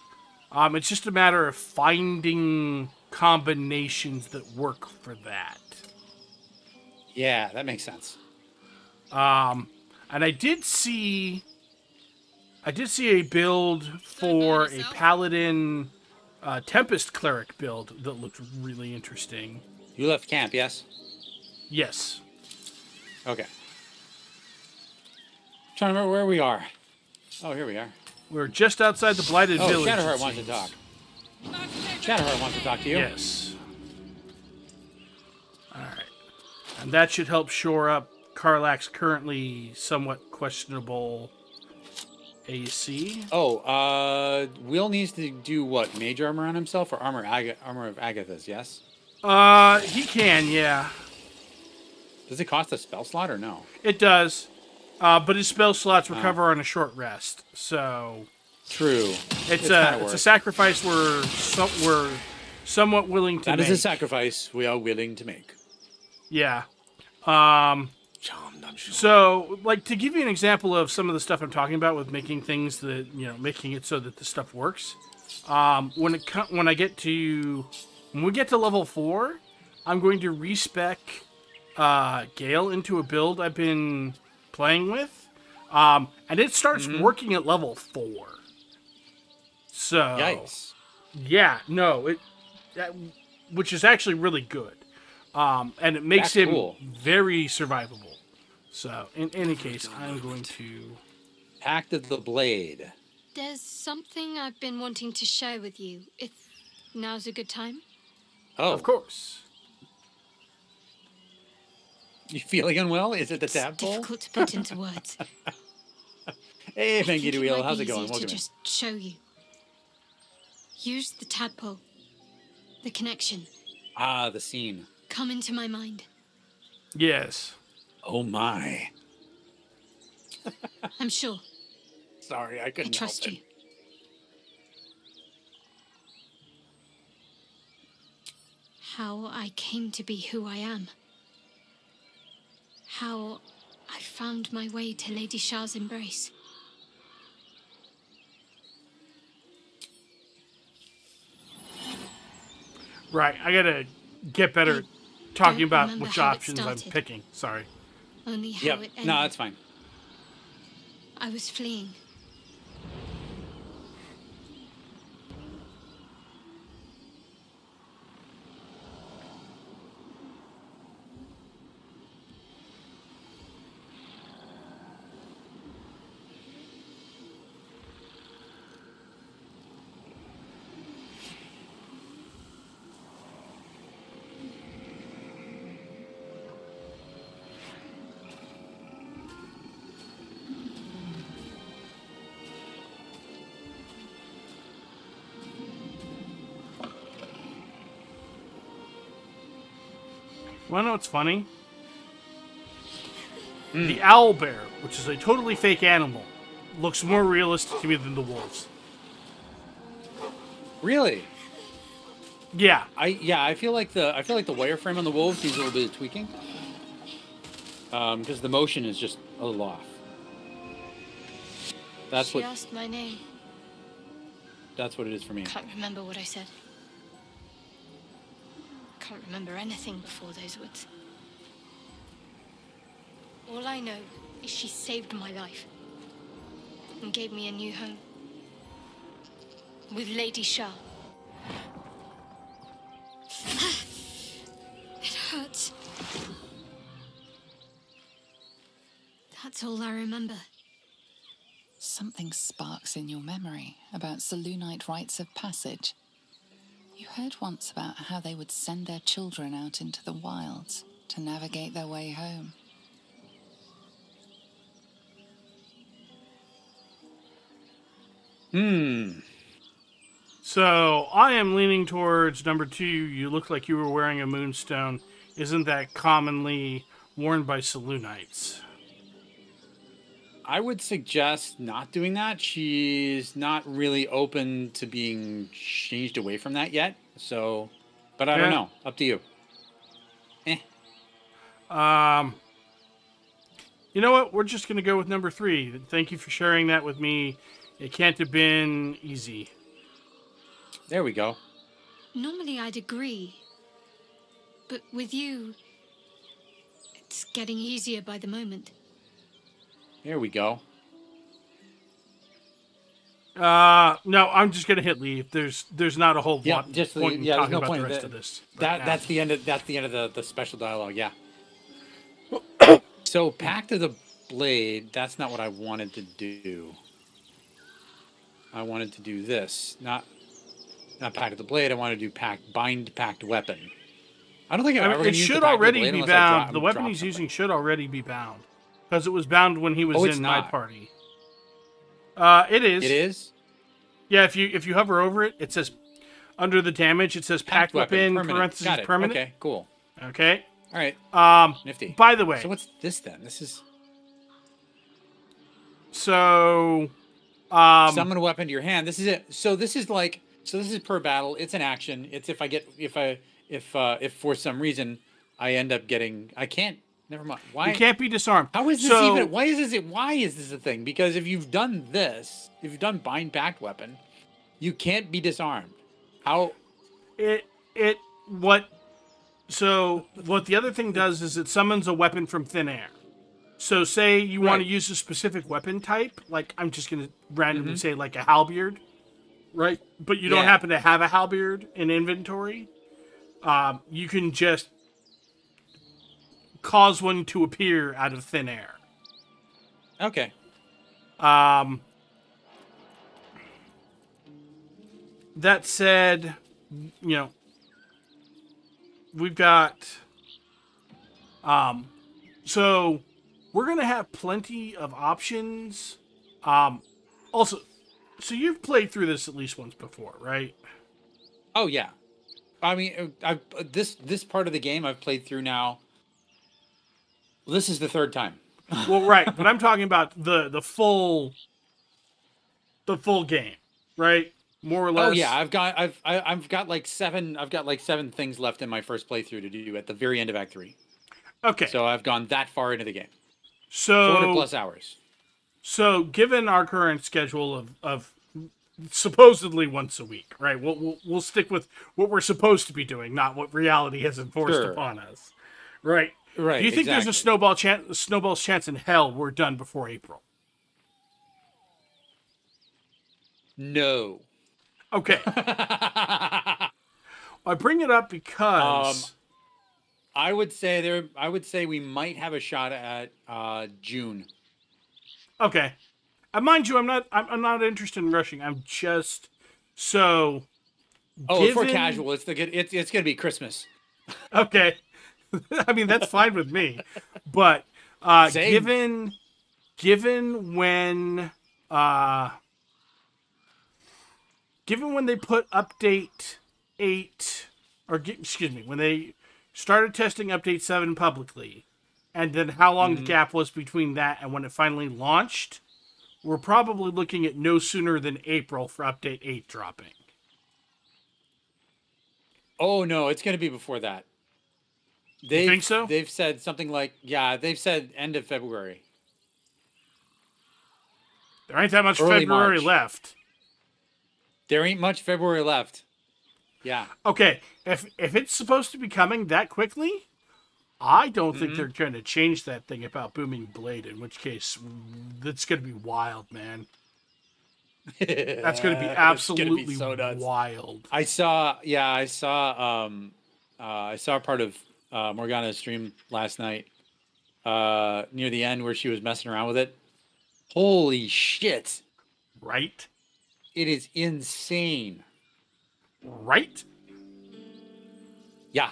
It's just a matter of finding combinations that work for that. Yeah, that makes sense. And I did see a build for a paladin Tempest cleric build that looked really interesting. You left camp, yes? Yes. Okay. Trying to remember where we are. Oh, here we are. We're just outside the blighted Oh, village. Shadowheart it wants to seems. talk. Shadowheart wants to talk to you. Yes. All right. And that should help shore up Karlach's currently somewhat questionable AC. Oh, Will needs to do what? Mage armor on himself or armor of Agatha's, yes? He can, yeah. Does it cost a spell slot or no? It does. But his spell slots recover on a short rest, so True. it's kinda a worth. sacrifice we're somewhat willing to That make. is a sacrifice we are willing to make. Yeah. Charmed, I'm sure. So, like, to give you an example of some of the stuff I'm talking about with making things that, making it so that the stuff works. When we get to level 4, I'm going to respec Gale into a build I've been playing with, and it starts working at level 4. So, Yikes. yeah, no, which is actually really good, and it makes That's him cool. very survivable. So, in any case, I'm going to. Pact of the Blade. There's something I've been wanting to share with you, if now's a good time. Oh, Of course. You feeling unwell? Is it the It's tadpole? difficult to put into words. Hey, I think Fangy it Wheel, might how's be it going? easier Welcome to in. just show you. Use the tadpole. The connection. Ah, the scene. Come into my mind. Yes. Oh my. I'm sure. Sorry, I I couldn't trust help you. it. How I came to be who I am. How I found my way to Lady Shah's embrace. Right. I gotta get better at talking don't about remember which how it options I'm started. picking. Sorry. Only how Yep. it ended. No, that's fine. I was fleeing. Wanna know what's funny? The owl bear, which is a totally fake animal, looks more realistic to me than the wolves. Really? Yeah. I feel like the wireframe on the wolves needs a little bit of tweaking. Because the motion is just a little off. She asked my name. That's what it is for me. Can't remember what I said. Can't remember anything before those words. All I know is she saved my life and gave me a new home with Lady Shah. It hurts. That's all I remember. Something sparks in your memory about Selûnite rites of passage. You heard once about how they would send their children out into the wilds to navigate their way home. So I am leaning towards number 2. You look like you were wearing a moonstone. Isn't that commonly worn by Selûnites? I would suggest not doing that. She's not really open to being changed away from that yet. So, but I don't know. Up to you. You know what? We're just going to go with number 3. Thank you for sharing that with me. It can't have been easy. There we go. Normally I'd agree. But with you, it's getting easier by the moment. There we go. No, I'm just gonna hit leave. There's not a whole lot Just point in there's talking no about point the in rest that. of this. right now. That's the end of the special dialogue. Yeah. So Pact of the Blade. That's not what I wanted to do. I wanted to do this, not Pact of the Blade. I want to do Bind Pact Weapon. I don't think I'm ever going it to use the should Pact of the already Blade be unless I bound. The weapon drop he's something. using should already be bound because it was bound when he was Oh, it's in my not. party. It is. It is? Yeah, if you hover over it, it says under the damage. It says Pact Weapon permanent. parentheses Got it. permanent. Okay, cool. Okay. All right. Nifty. By the way, So what's this then? This is so summon a weapon to your hand. This is it. So this is per battle. It's an action. It's if for some reason I end up getting I can't. Never mind. Why? you can't be disarmed. How is this So- even? Why is this a thing? Because if you've done this, if you've done Bind Pact Weapon, you can't be disarmed. How? What the other thing does is it summons a weapon from thin air. So say you want to use a specific weapon type, like I'm just going to randomly say like a halberd, right? But you don't Yeah. happen to have a halberd in inventory. You can just cause one to appear out of thin air. Okay. That said, we've got so we're gonna have plenty of options. Also, so you've played through this at least once before, right? Oh yeah. I mean, this part of the game I've played through now. This is the third time. Well, right, but I'm talking about the full game, right? More or less. Oh yeah, I've got like 7 things left in my first playthrough to do at the very end of Act 3. Okay. So I've gone that far into the game. So 400 plus hours. So, given our current schedule of supposedly once a week, right? We'll stick with what we're supposed to be doing, not what reality has enforced Sure. upon us, right? Right. Do you think there's a exactly. snowball's chance in hell we're done before April? No. Okay. I bring it up because I would say we might have a shot at June. okay. Mind you, I'm not interested in rushing. I'm just so. Oh, for given- casual, it's gonna be Christmas. Okay. I mean, that's fine with me. But Same. given when they put update 8 or excuse me, when they started testing update 7 publicly, and then how long the gap was between that and when it finally launched, we're probably looking at no sooner than April for Update 8 dropping. Oh no, it's going to be before that. You think so? They've said something like, yeah, they've said end of February. There ain't that much Early February March. left. There ain't much February left. Yeah. Okay, if it's supposed to be coming that quickly, I don't think they're going to change that thing about Booming Blade, in which case, that's going to be wild, man. That's going to be absolutely so nuts. wild. I saw part of Morgana's stream last night, near the end where she was messing around with it. Holy shit. Right? It is insane. Right? Yeah.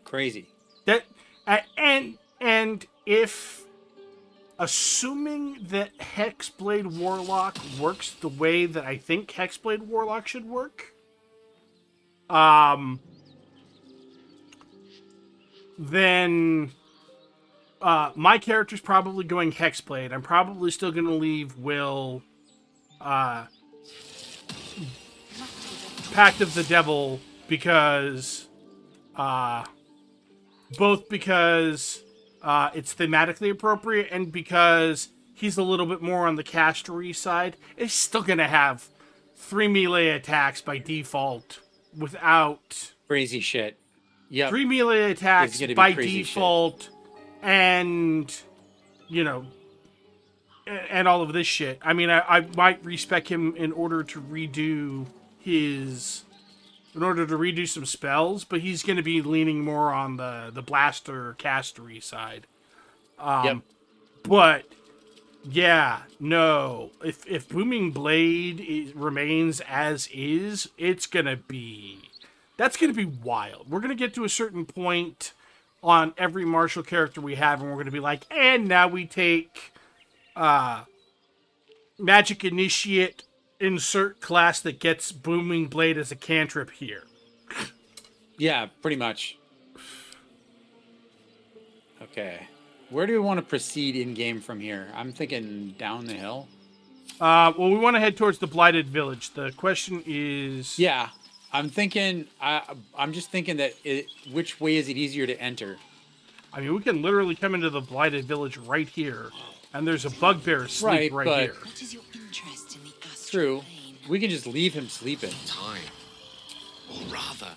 Crazy. That and if assuming that Hexblade Warlock works the way that I think Hexblade Warlock should work, then my character's probably going Hexblade. I'm probably still going to leave Will Pact of the Devil because both because it's thematically appropriate and because he's a little bit more on the castery side. It's still going to have 3 melee attacks by default without... Crazy shit. Yeah. 3 melee attacks by default shit. And, you know, and all of this shit. I mean, I might respec him in order to redo some spells, but he's going to be leaning more on the blaster castery side. Yep. But yeah, no. If Booming Blade remains as is, that's gonna be wild. We're gonna get to a certain point on every martial character we have, and we're gonna be like, and now we take Magic Initiate, insert class that gets Booming Blade as a cantrip here. Yeah, pretty much. Okay. Where do we want to proceed in game from here? I'm thinking down the hill. Well, we want to head towards the Blighted Village. The question is... Yeah, I'm thinking... I'm just thinking that which way is it easier to enter? I mean, we can literally come into the Blighted Village right here, and there's a bugbear asleep right here. What is your interest in the astral True. plane? We can just leave him sleeping. Time. Or rather,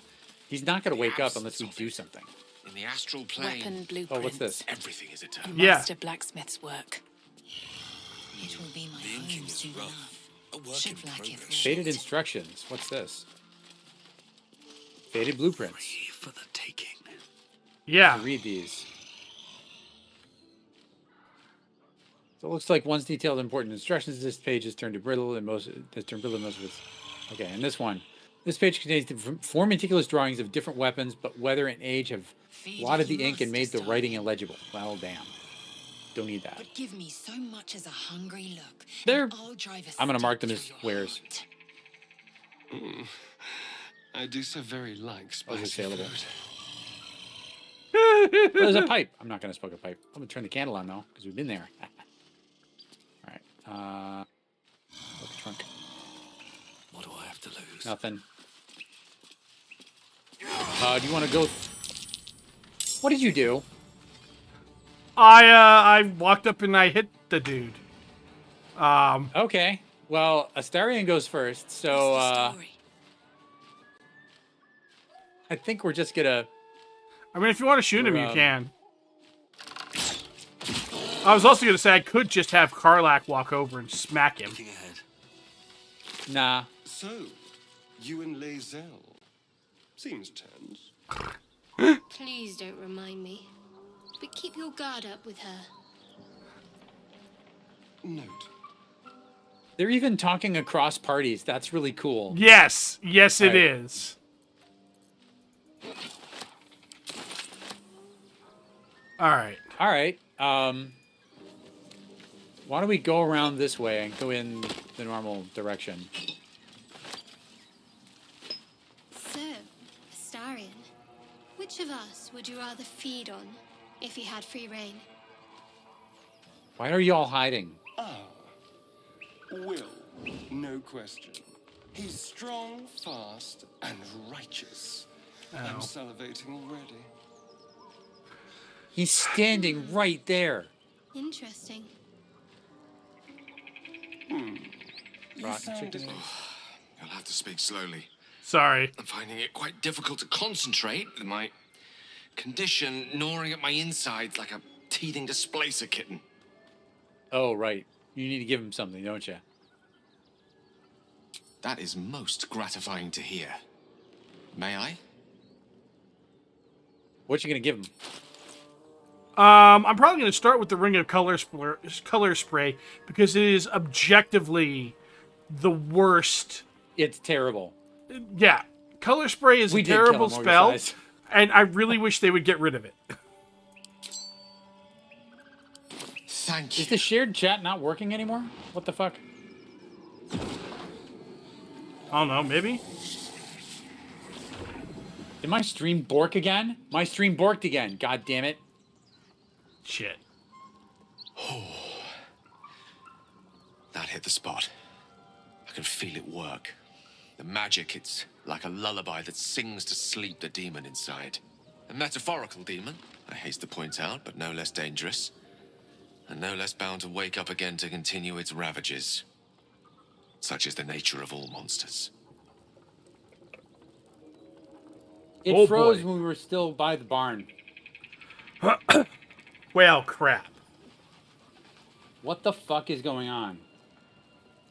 He's not going to wake up unless we do something. in the astral plane, Weapon blueprints. Oh, what's this? everything is eternal. Yeah. Master blacksmith's work. It will be my The inking home is soon rough. enough. A work in Should lack it progress. Faded instructions. What's this? Faded blueprints. Free for the taking. Yeah. Read these. So it looks like once detailed important instructions, this page is turned to brittle and most of its. Okay, and this one. This page contains the 4 meticulous drawings of different weapons, but weather and age have blotted the ink and made the writing illegible. Well, damn. Don't need that. But give me so much as a hungry look. There. and I'll drive a I'm gonna mark stake them as through your wares. heart. I do so very like Those are spicy saleable. food. Well, there's a pipe. I'm not going to smoke a pipe. I'm going to turn the candle on, though, because we've been there. All right. Look, trunk. What do I have to lose? Nothing. Do you want to go... What did you do? I walked up and I hit the dude. Okay. Well, Astarion goes first, so What's the story? I think we're just going to... I mean, if you want to shoot him, you Um, can. I was also going to say I could just have Karlak walk over and smack him. Looking ahead. Nah. So, you and Lae'zel. Seems tense. Please don't remind me. But keep your guard up with her. Note. They're even talking across parties. That's really cool. Yes. Yes, it Right. is. All right. All right. Why don't we go around this way and go in the normal direction? So, Astarion, which of us would you rather feed on? if he had free reign. Why are you all hiding? Will, no question. He's strong, fast, and righteous. I'm Ow. salivating already. He's standing right there. Interesting. You Rotten sound chicken. You'll have to speak slowly. Sorry. I'm finding it quite difficult to concentrate with my condition gnawing at my insides like a teething displacer kitten. Oh, right. You need to give him something, don't you? That is most gratifying to hear. May I? What you gonna give him? I'm probably going to start with the Ring of color spray because it is objectively the worst. It's terrible. Yeah, color spray is We a did kill terrible him, spell, Organized. and I really wish they would get rid of it. Thank you. Is the shared chat not working anymore? What the fuck? I don't know, maybe? Did my stream bork again? My stream borked again. God damn it. Shit. That hit the spot. I can feel it work. The magic, it's like a lullaby that sings to sleep the demon inside. A metaphorical demon, I haste to point out, but no less dangerous. And no less bound to wake up again to continue its ravages. Such is the nature of all monsters. It Oh, froze boy. when we were still by the barn. Well, crap. What the fuck is going on?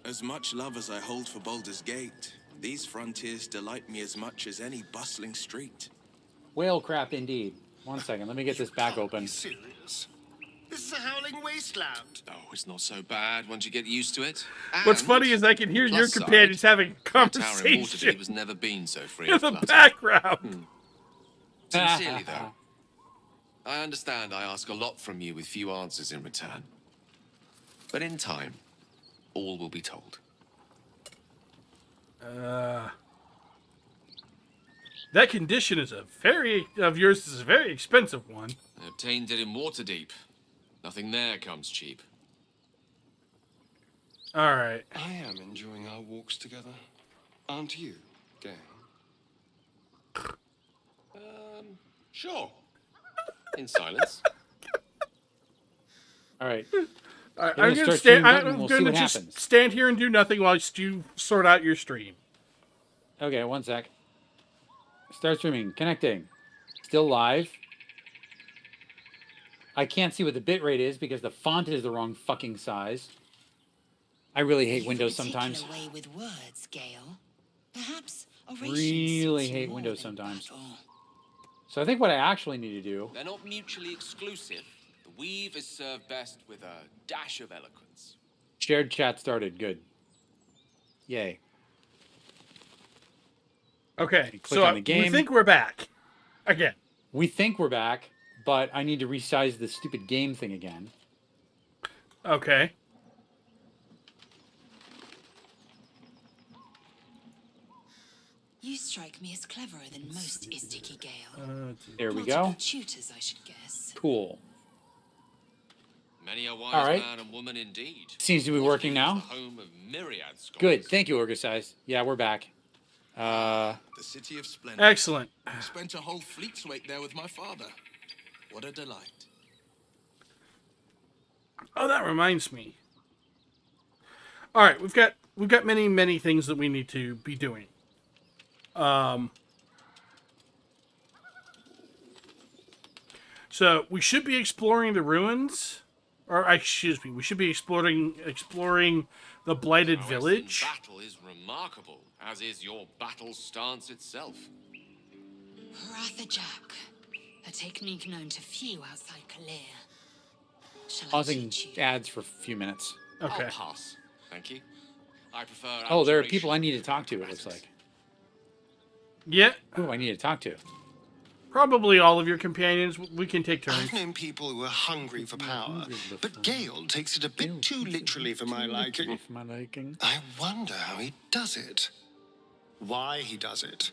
As much love as I hold for Baldur's Gate, these frontiers delight me as much as any bustling street. Whale crap indeed. 1 second, let me get this back Can't open. be serious. This is a howling wasteland. Oh, it's not so bad once you get used to it. What's And funny is I can hear your plus side, companions having a my tower in Waterdeep conversation has never been so free in of the clutter. background. Sincerely, though, I understand I ask a lot from you with few answers in return. But in time, all will be told. That condition is of yours is a very expensive one. I obtained it in Waterdeep. Nothing there comes cheap. All right. I am enjoying our walks together. Aren't you, gang? Sure. In silence. All right. All right, Give I'm it a gonna start stand. stream button, I'm we'll see gonna what just happens. stand here and do nothing while you sort out your stream. Okay, 1 sec. Start streaming. Connecting. Still live. I can't see what the bitrate is because the font is the wrong fucking size. I really hate Windows sometimes. Way with words, Gale. Perhaps oration Really suits you hate more Windows than sometimes. battle. So I think what I actually need to do... They're not mutually exclusive. The weave is served best with a dash of eloquence. Shared chat started. Good. Yay. Okay, Click so on the we game. think we're back again. We think we're back, but I need to resize the stupid game thing again. Okay. You strike me as cleverer than most, Istiki Gale. There we Multiple go. tutors, I should guess. Cool. Many a wise All right. man and woman indeed. Seems to be working Waterdeep now. is the home of myriad scholars. Good. Thank you, Orgasize. Yeah, we're back. The city of splendor. Excellent. Spent a whole fleet's weight there with my father. What a delight. Oh, that reminds me. All right, we've got many things that we need to be doing. So we should be exploring the ruins, or excuse me, we should be exploring the blighted Prowess village. in battle is remarkable, as is your battle stance itself. Rathajak, a technique known to few outside Kalir. Shall I Pausing teach you? ads for a few minutes. Okay. I'll pass. Thank you. I prefer. Oh, there are abjuration people I need to to talk to, it looks acrobatics. like. Yeah, Who do I need to talk to? probably all of your companions. We can take turns. I've known people who are hungry for power, but Gale takes it a bit too literally for my liking. For my liking. I wonder how he does it. Why he does it.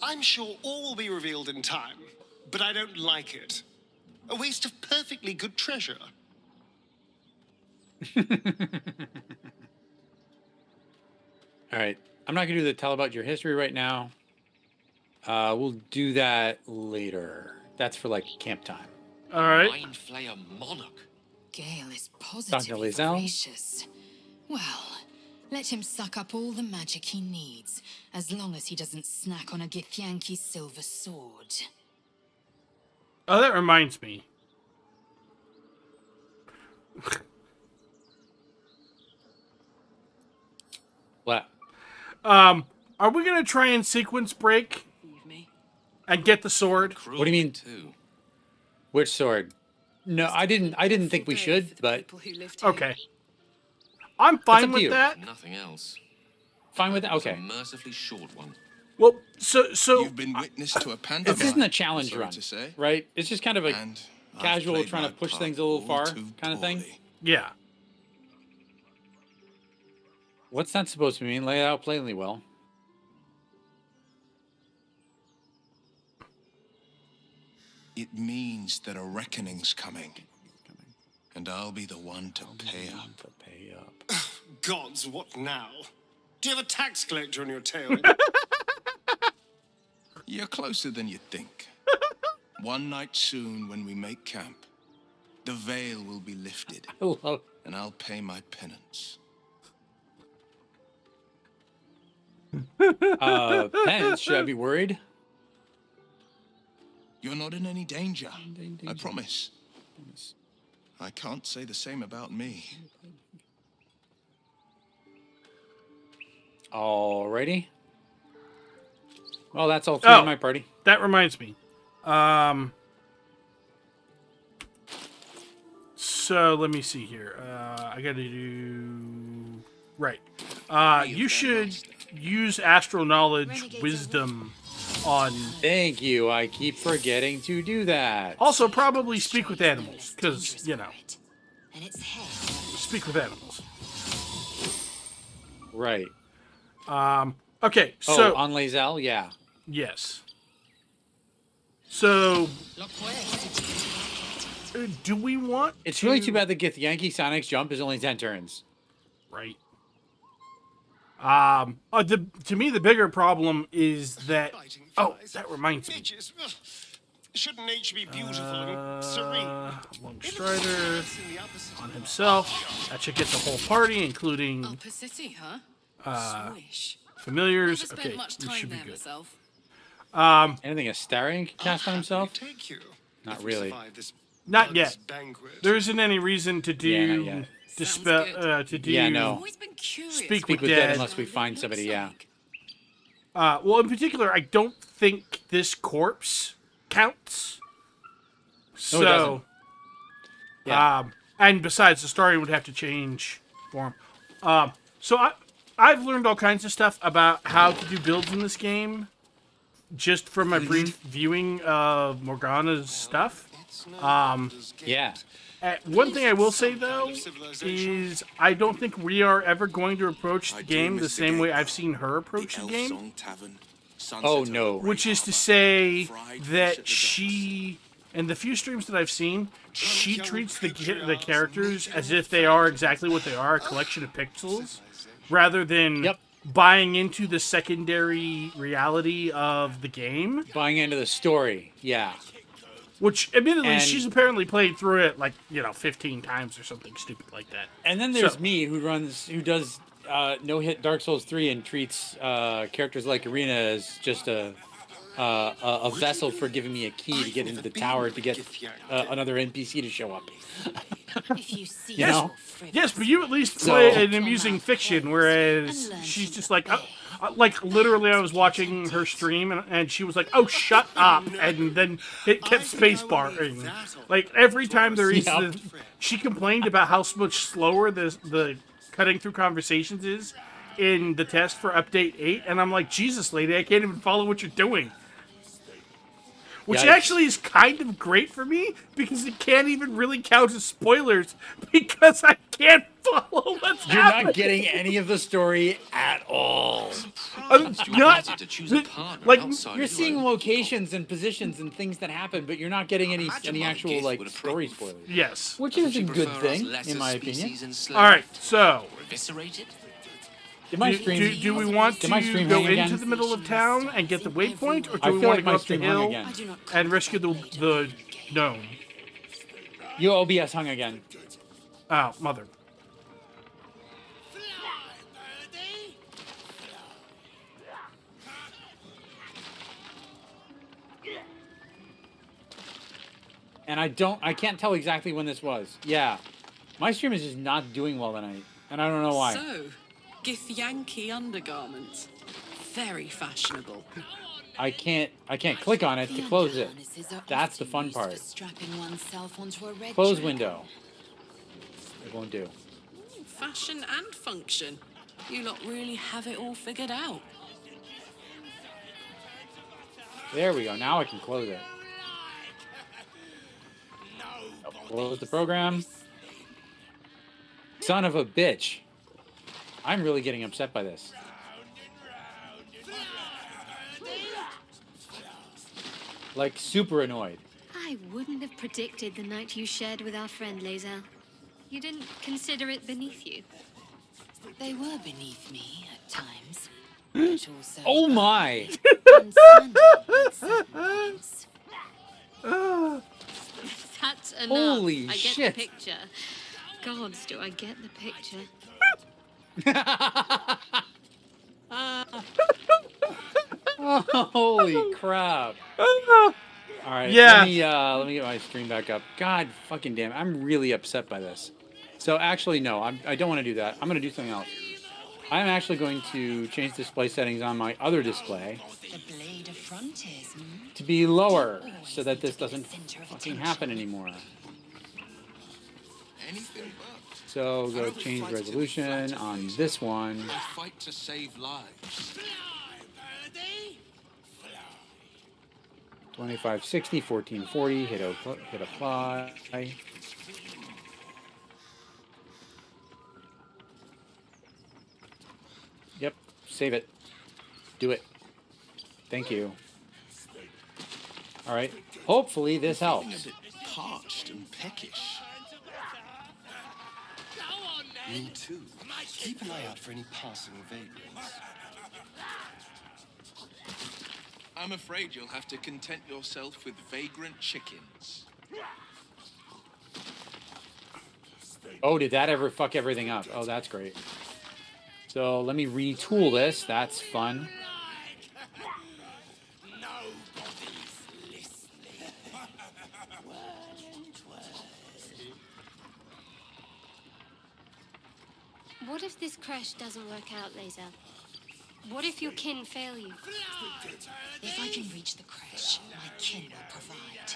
I'm sure all will be revealed in time. but I don't like it. A waste of perfectly good treasure. All right. I'm not going to do the tell about your history right now. We'll do that later. That's for like camp time. All right. Mind Flayer Monarch. Gale is positively Lae'zel? voracious. Well, let him suck up all the magic he needs, as long as he doesn't snack on a Githyanki silver sword. Oh, that reminds me. What? Are we gonna try and sequence break and get the sword? What do you mean? Too. Which sword? No, I didn't think we should, but Okay. I'm up fine to with you. that. Nothing else. fine with that. It's a Okay. mercifully short one. Well, so You've been witness to a pantomime. This isn't a challenge sorry run, to say. right? It's just kind of a And I've casual played trying my to push part things a little all far too kind of thing. poorly. yeah. What's that supposed to mean? Lay it out plainly, Will. It means that a reckoning's coming. And I'll be the one to pay up. To pay up. Gods, what now? Do you have a tax collector on your tail? You're closer than you think. One night soon, when we make camp, the veil will be lifted, I love. and I'll pay my penance. Penance, should I be worried? You're not in any danger. I promise. I can't say the same about me. Alrighty. Well, that's all three Oh. of my party. That reminds me. So let me see here. I gotta do right. You should use astral knowledge Renegades wisdom on. Thank you. I keep forgetting to do that. Also, probably speak with animals, because And its head. speak with animals. Right. Okay, Oh, so on Lae'zel, yeah. yes. So, do we want? It's really too bad the Githyanki Sonic's jump is only 10 turns. Right. To me, the bigger problem is that. Oh, that reminds me. Bitches. Ugh. Shouldn't nature be beautiful and serene? Long It looks Strider nice in the upper city. on himself. That should get the whole party, including Upper City, huh? Swish. familiars. Never spent Okay, much this time should be there good. myself. Anything a Starring can cast on himself? Take you. Not If we really. survive this Not bug's yet. banquet. There isn't any reason to do Yeah, not yet. dispel Sounds to do. Yeah, I've no. always been curious. Speak Speak with dead. dead unless we find somebody, yeah. Well, in particular, I don't think this corpse counts. No, it doesn't. Yeah. And besides, the story would have to change for him. So I've learned all kinds of stuff about how to do builds in this game, just from my brief viewing of Morgana's stuff. Yeah. One thing I will say though is I don't think we are ever going to approach the game the same way I've seen her approach the game. Elf-Song Tavern, Oh, Sunset no. Over Which is to say that she, in the few streams that I've seen, she treats the characters as if they are exactly what they are, a collection of pixels, rather than Yep. buying into the secondary reality of the game. Buying into the story, yeah. Which, admittedly, And- she's apparently played through it, 15 times or something stupid like that. And then there's So- me who does no-hit Dark Souls 3 and treats characters like Irina as just a vessel for giving me a key to get into the tower to get another NPC to show up. If you see You know? Yes, but you at least So- play an amusing fiction, whereas she's just like, literally, I was watching her stream and she was like, "Oh, shut up!" and then it kept spacebarring. Like every time there is, Yep. she complained about how much slower the cutting through conversations is in the test for update 8, and I'm like, Jesus, lady, I can't even follow what you're doing. which Yikes. actually is kind of great for me because it can't even really count as spoilers because I can't follow what's You're happening. not getting any of the story at all. You not- wanted to choose a partner like, outside You're of seeing your own. locations and positions and things that happen, but you're not getting any Imagine what actual Gith like would story approve. spoilers. Yes. Which Doesn't is a she good prefer us thing, lesser in my opinion. species enslaved All right, so or eviscerated? Did my do, stream? do we want Did my to stream go hang into again? the middle of town and get the waypoint, or I do we feel want like to go my up the stream hung hill again. I do not and rescue the gnome? Your OBS hung again. Oh, mother. And I can't tell exactly when this was. Yeah. My stream is just not doing well tonight. And I don't know why. So, Githyanki undergarments. Very fashionable. I can't click on it to close it. That's the fun part. Close window. It won't do. Fashion and function. You lot really have it all figured out. There we go. Now I can close it. Close the program. Son of a bitch. I'm really getting upset by this. Like, super annoyed. I wouldn't have predicted the night you shared with our friend Lae'zel. You didn't consider it beneath you. They were beneath me at times, but also Oh my! unsandy at certain points. That's enough. Holy I get shit. the picture. Gods, do I get the picture? Holy crap. Alright, Yeah. let me get my stream back up. God fucking damn, I'm really upset by this. So actually, no, I don't want to do that. I'm going to do something else. I'm actually going to change display settings on my other display The blade of frontiers, to be lower so that this doesn't fucking happen anymore. Anything but. So go change resolution on this one. I fight to save lives. 2560, 1440, hit apply. Yep, save it. Do it. Thank you. All right. Hopefully this Feeling a helps. bit parched and peckish. Me too. Keep an eye out for any passing vagrants. I'm afraid you'll have to content yourself with vagrant chickens. Oh, did that ever fuck everything up? Oh, that's great. So let me retool this. That's fun. What if this crash doesn't work out, Lae'zel? What if your kin fail you? If I can reach the crash, my kin will provide.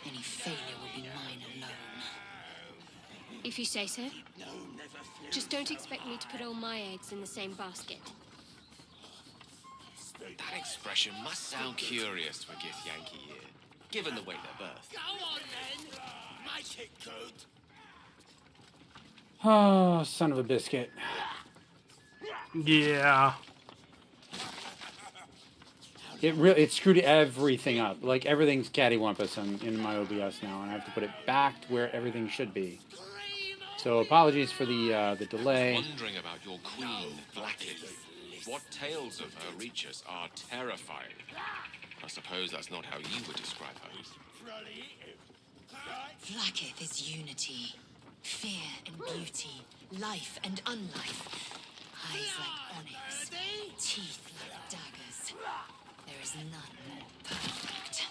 Any failure will be mine alone. If you say so. Just don't expect me to put all my eggs in the same basket. That expression must sound curious for Githyanki here, given the way they're birthed. Oh, son of a biscuit. Yeah. It screwed everything up. Like everything's cattywampus in my OBS now, and I have to put it back to where everything should be. So apologies for the delay. Wondering about your queen, Blackith. What tales of her reach us are terrifying. I suppose that's not how you would describe her. Blackith is unity, fear and beauty, life and unlife. Eyes like onyx, teeth like daggers. There is none more perfect.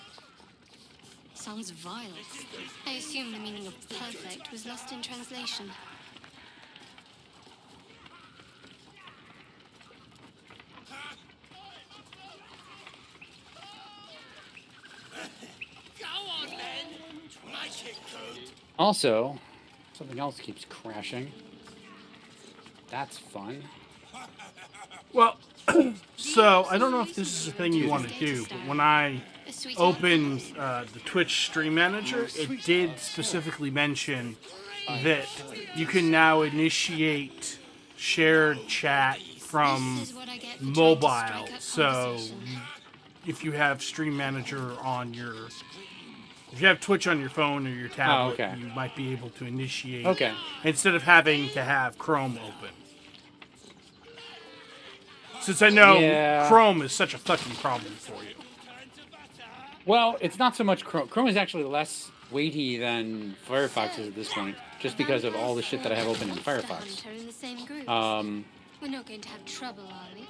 Sounds vile. I assume the meaning of perfect was lost in translation. Also, something else keeps crashing. That's fun. Well, So I don't know if this is a thing you want to do, but when I opened the Twitch Stream Manager, it did specifically mention that you can now initiate shared chat from mobile. So if you have Stream Manager on your, if you have Twitch on your phone or your tablet, you might be able to initiate instead of having to have Chrome open. Since I know Chrome is such a fucking problem for you. Well, it's not so much Chrome. Chrome is actually less weighty than Firefox is at this point, just because of all the shit that I have open in Firefox. We're not going to have trouble, are we?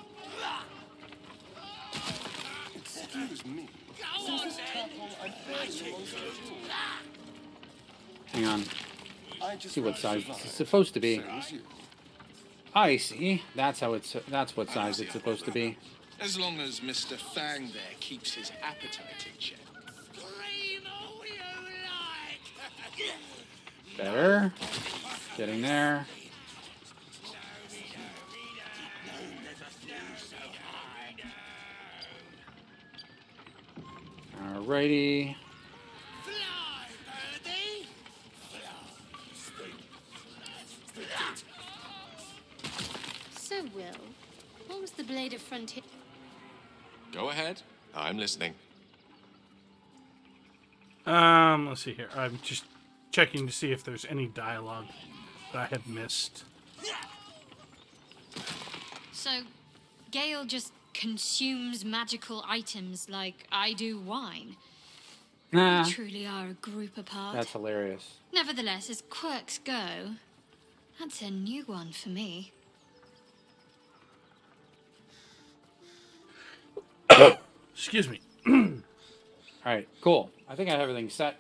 Excuse me. Hang on. See what size this is supposed to be. I see. That's how it's. That's what size it's supposed to be. As long as Mr. Fang there keeps his appetite in check. Better. Getting there. Alrighty. So, Will, what was the Blade of Frontier? Go ahead. I'm listening. Let's see here. I'm just checking to see if there's any dialogue that I have missed. So, Gale just consumes magical items like I do wine. Nah. We truly are a group apart. That's hilarious. Nevertheless, as quirks go, that's a new one for me. Excuse me. Alright, cool. I think I have everything set.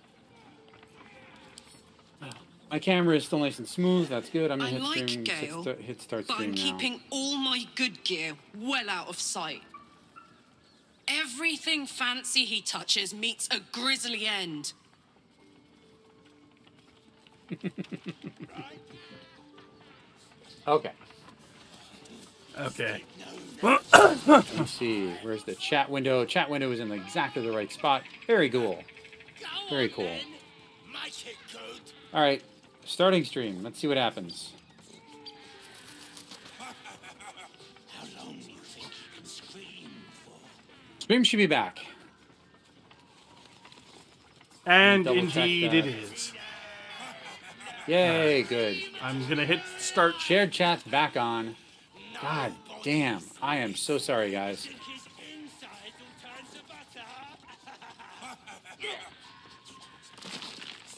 My camera is still nice and smooth. That's good. I'm gonna hit like stream. Gale, Hit start but stream I'm now. keeping all my good gear well out of sight. Everything fancy he touches meets a grisly end. Okay. Okay. Let's see. Where's the chat window? Chat window is in exactly the right spot. Very cool. Very cool. All right. Starting stream. Let's see what happens. Stream should be back. And Double check indeed that. it is. Yay, good. I'm gonna hit start. Shared chat's back on. God damn. I am so sorry, guys.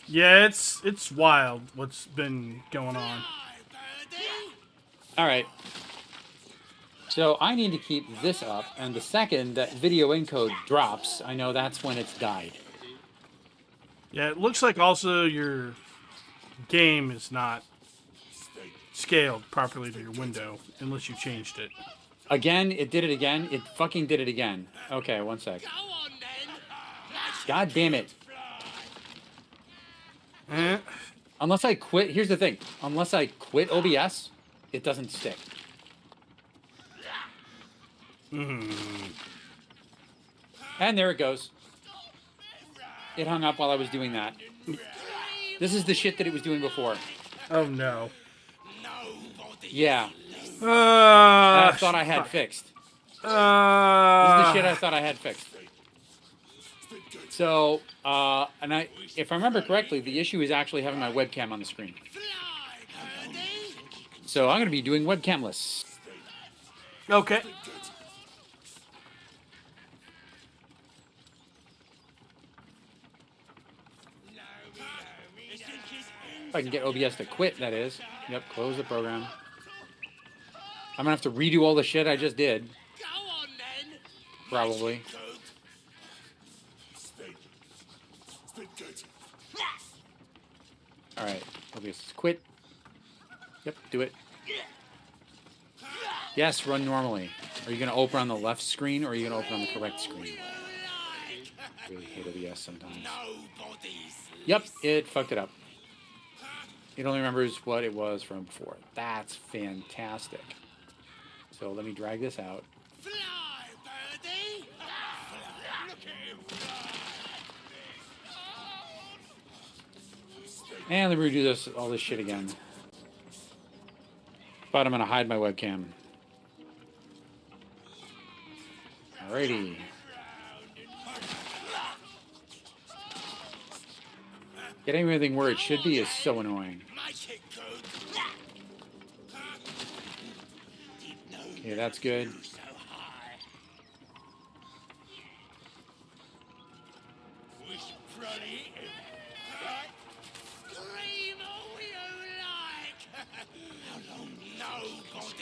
Yeah, it's wild what's been going on. All right. So I need to keep this up, and the second that video encode drops, I know that's when it's died. Yeah, it looks like also your game is not scaled properly to your window unless you changed it. Again, it did it again. It fucking did it again. Okay, one sec. God damn it. Unless I quit, here's the thing. Unless I quit OBS, it doesn't stick. And there it goes. It hung up while I was doing that. This is the shit that it was doing before. Oh no. Yeah. That I thought I had fixed. This is the shit I thought I had fixed. So, and if I remember correctly, the issue is actually having my webcam on the screen. So I'm going to be doing webcamless. Okay. If I can get OBS to quit, that is. Yep, close the program. I'm going to have to redo all the shit I just did. Probably. Alright, OBS quit. Yep, do it. Yes, run normally. Are you going to open on the left screen, or are you going to open on the correct screen? I really hate OBS sometimes. Yep, it fucked it up. It only remembers what it was from before. That's fantastic. So let me drag this out. And let me redo all this shit again. But I'm gonna hide my webcam. Alrighty. Getting everything where it should be is so annoying. Okay, that's good.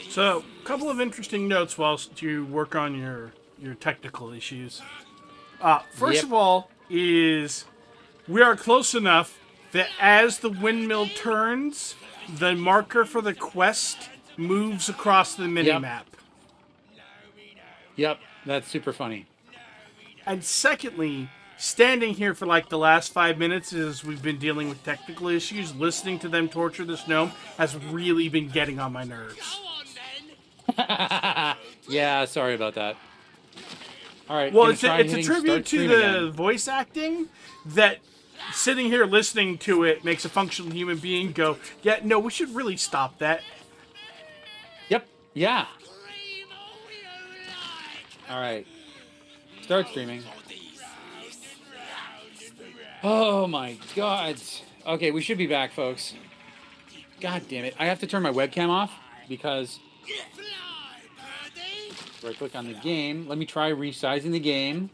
So, a couple of interesting notes whilst you work on your technical issues. First Yep. of all, is we are close enough that as the windmill turns, the marker for the quest moves across the minimap. Yep, that's super funny. And secondly, standing here for like the last 5 minutes as we've been dealing with technical issues, listening to them torture this gnome has really been getting on my nerves. Yeah, sorry about that. All right. Well, gonna it's try a hitting tribute start to stream the again. voice acting that sitting here listening to it makes a functional human being go, yeah, no, we should really stop that. Yep. Yeah. All right. Start streaming. Oh my god. Okay, we should be back, folks. God damn it. I have to turn my webcam off because right click on the game. Let me try resizing the game.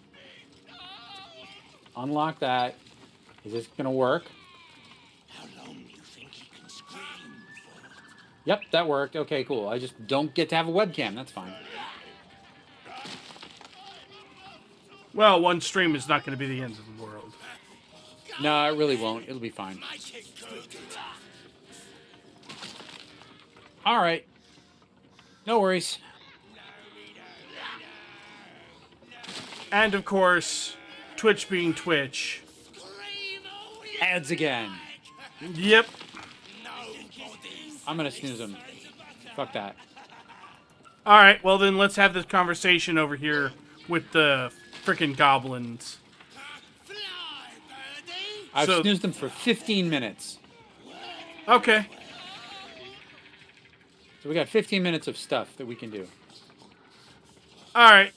Unlock that. Is this gonna work? Yep, that worked. Okay, cool. I just don't get to have a webcam. That's fine. Well, one stream is not going to be the end of the world. No, it really won't. It'll be fine. All right. No worries. And of course, Twitch being Twitch. Ads again. Yep. I'm gonna snooze them. Fuck that. All right, well then let's have this conversation over here with the frickin' goblins. I've snoozed them for 15 minutes. Okay. So we got 15 minutes of stuff that we can do. All right.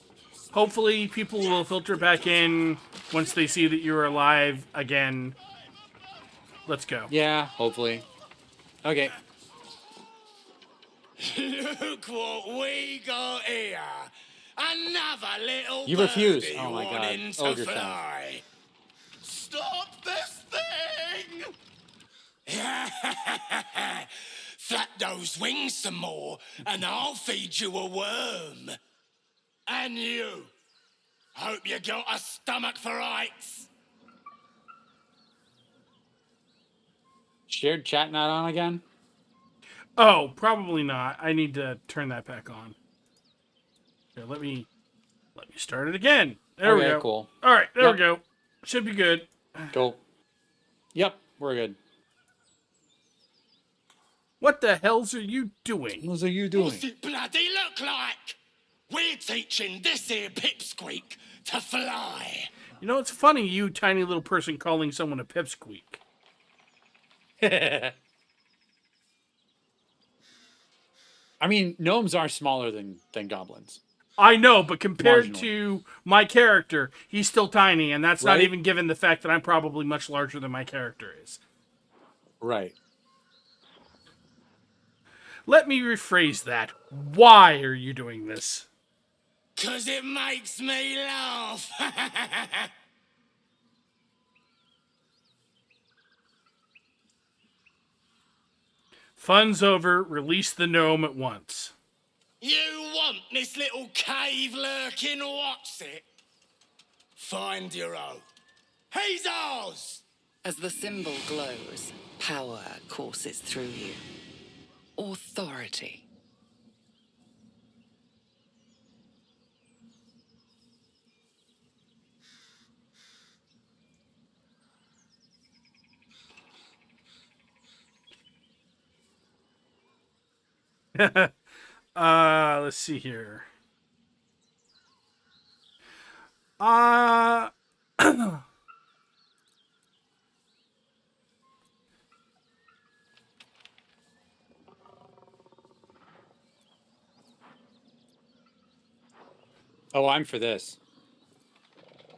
Hopefully people will filter back in once they see that you're alive again. Let's go. Yeah, hopefully. Okay. Look what we got here. Another little You refuse. birdie Oh my god. wanting to Ogre fly. Stop this thing! Flap those wings some more, and I'll feed you a worm. And you. Hope you got a stomach for heights. Shared chat not on again? Oh, probably not. I need to turn that back on. Here, let me start it again. There we go. Cool. All right, there we go. Should be good. Cool. Yep, we're good. What the hells are you doing? What are you doing? What's it bloody look like? We're teaching this here pipsqueak to fly. You know, it's funny, you tiny little person calling someone a pipsqueak. I mean, gnomes are smaller than goblins. I know, but compared Marginally. to my character, he's still tiny, and that's not Right? even given the fact that I'm probably much larger than my character is. Right. Let me rephrase that. Why are you doing this? 'Cause it makes me laugh. Fun's over. Release the gnome at once. You want this little cave lurking what's it? Find your own. He's ours! As the symbol glows, power courses through you. Authority. Let's see here. I Oh, I'm for this.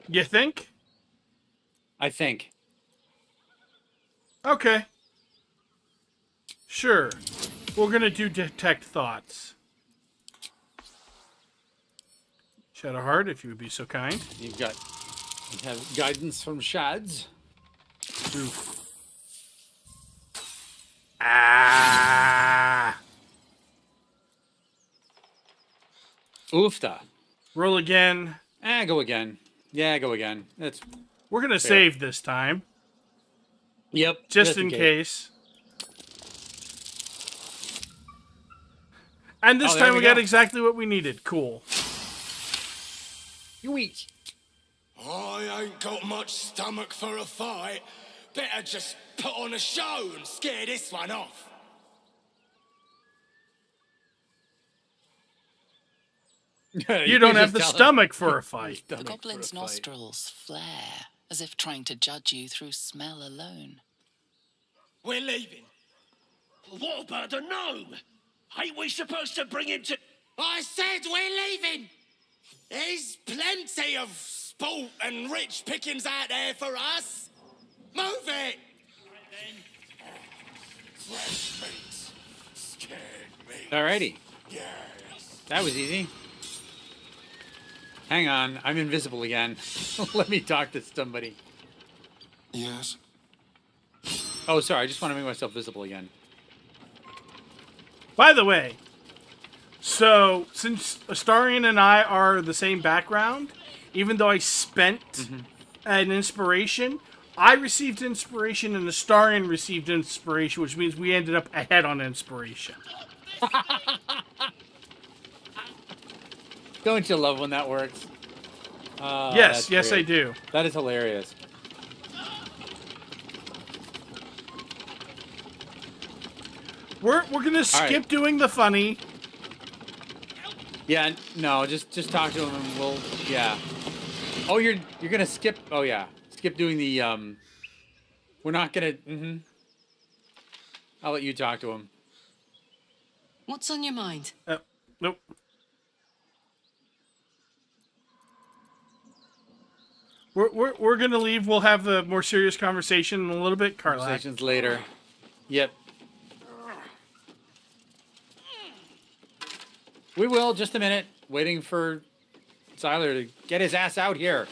You think? I think. Okay. Sure. We're going to do detect thoughts. Shadowheart, if you would be so kind. You have guidance from Shads. Oof. Ah. Oofta. Roll again. Go again. Yeah, go again. We're going to fair. save this time. Yep. Just in case. And this there time we we got go. exactly what we needed. Cool. You eat. I ain't got much stomach for a fight. Better just put on a show and scare this one off. You don't have the stomach for a fight. The goblin's nostrils flare, as if trying to judge you through smell alone. We're leaving. What about the gnome? Ain't we supposed to bring him to... I said we're leaving. There's plenty of sport and rich pickings out there for us. Move it. Fresh meat. Scared meat. Alrighty. Yes. That was easy. Hang on, I'm invisible again. Let me talk to somebody. Yes. Oh, sorry, I just want to make myself visible again. By the way, so since Astarion and I are the same background, even though I spent an inspiration, I received inspiration and Astarion received inspiration, which means we ended up ahead on inspiration. Don't you love when that works? Yes, yes, I do. That is hilarious. We're gonna skip doing the funny. Yeah, no, just talk to him and we'll Oh, you're gonna skip. Oh yeah, skip doing the We're not gonna. I'll let you talk to him. What's on your mind? Nope. We're gonna leave. We'll have a more serious conversation in a little bit, Carla. Conversations later. Yep. We will. Just a minute. Waiting for Siler to get his ass out here.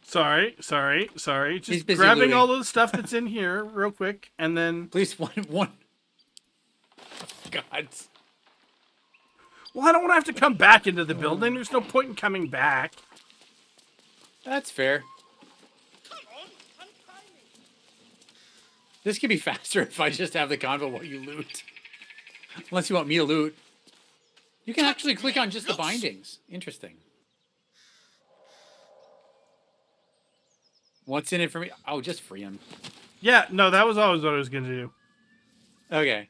Sorry. Just busy grabbing looting. all of the stuff that's in here real quick, and then... Please, one. God. Well, I don't want to have to come back into the building. There's no point in coming back. That's fair. This could be faster if I just have the convo while you loot. Unless you want me to loot. You can actually click on just the bindings. Interesting. What's in it for me? Oh, just free him. Yeah, no, that was always what I was going to do. Okay.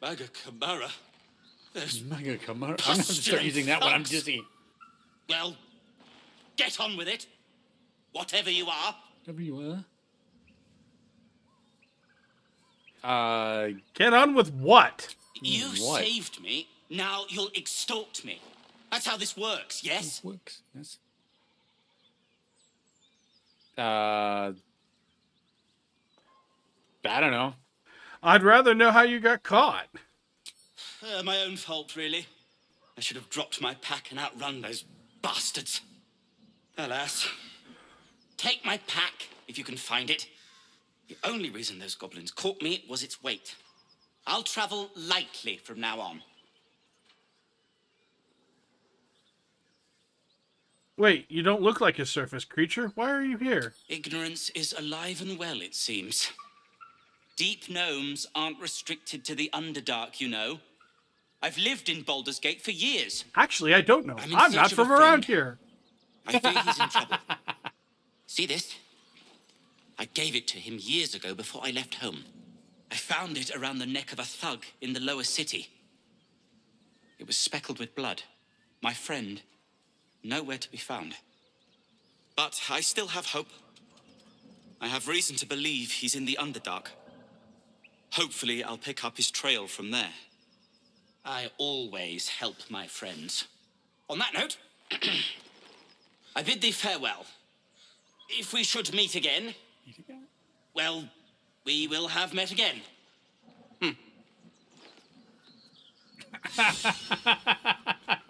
Maga Kamara. There's Maga Kamara. I'm going to have to start using that when I'm dizzy. Well, get on with it. Whatever you are. Whatever you are. Get on with what? You saved me. Now you'll extort me. That's how this works, yes? This works, yes. I don't know. I'd rather know how you got caught. My own fault, really. I should have dropped my pack and outrun those bastards. Alas. Take my pack, if you can find it. The only reason those goblins caught me was its weight. I'll travel lightly from now on. Wait, you don't look like a surface creature. Why are you here? Ignorance is alive and well, it seems. Deep gnomes aren't restricted to the Underdark, you know. I've lived in Baldur's Gate for years. Actually, I don't know. I'm in I'm search not of from a friend. around here. I fear he's in trouble. See this? I gave it to him years ago before I left home. I found it around the neck of a thug in the lower city. It was speckled with blood. My friend, nowhere to be found. But I still have hope. I have reason to believe he's in the Underdark. Hopefully, I'll pick up his trail from there. I always help my friends. On that note, I bid thee farewell. If we should meet again, well, we will have met again.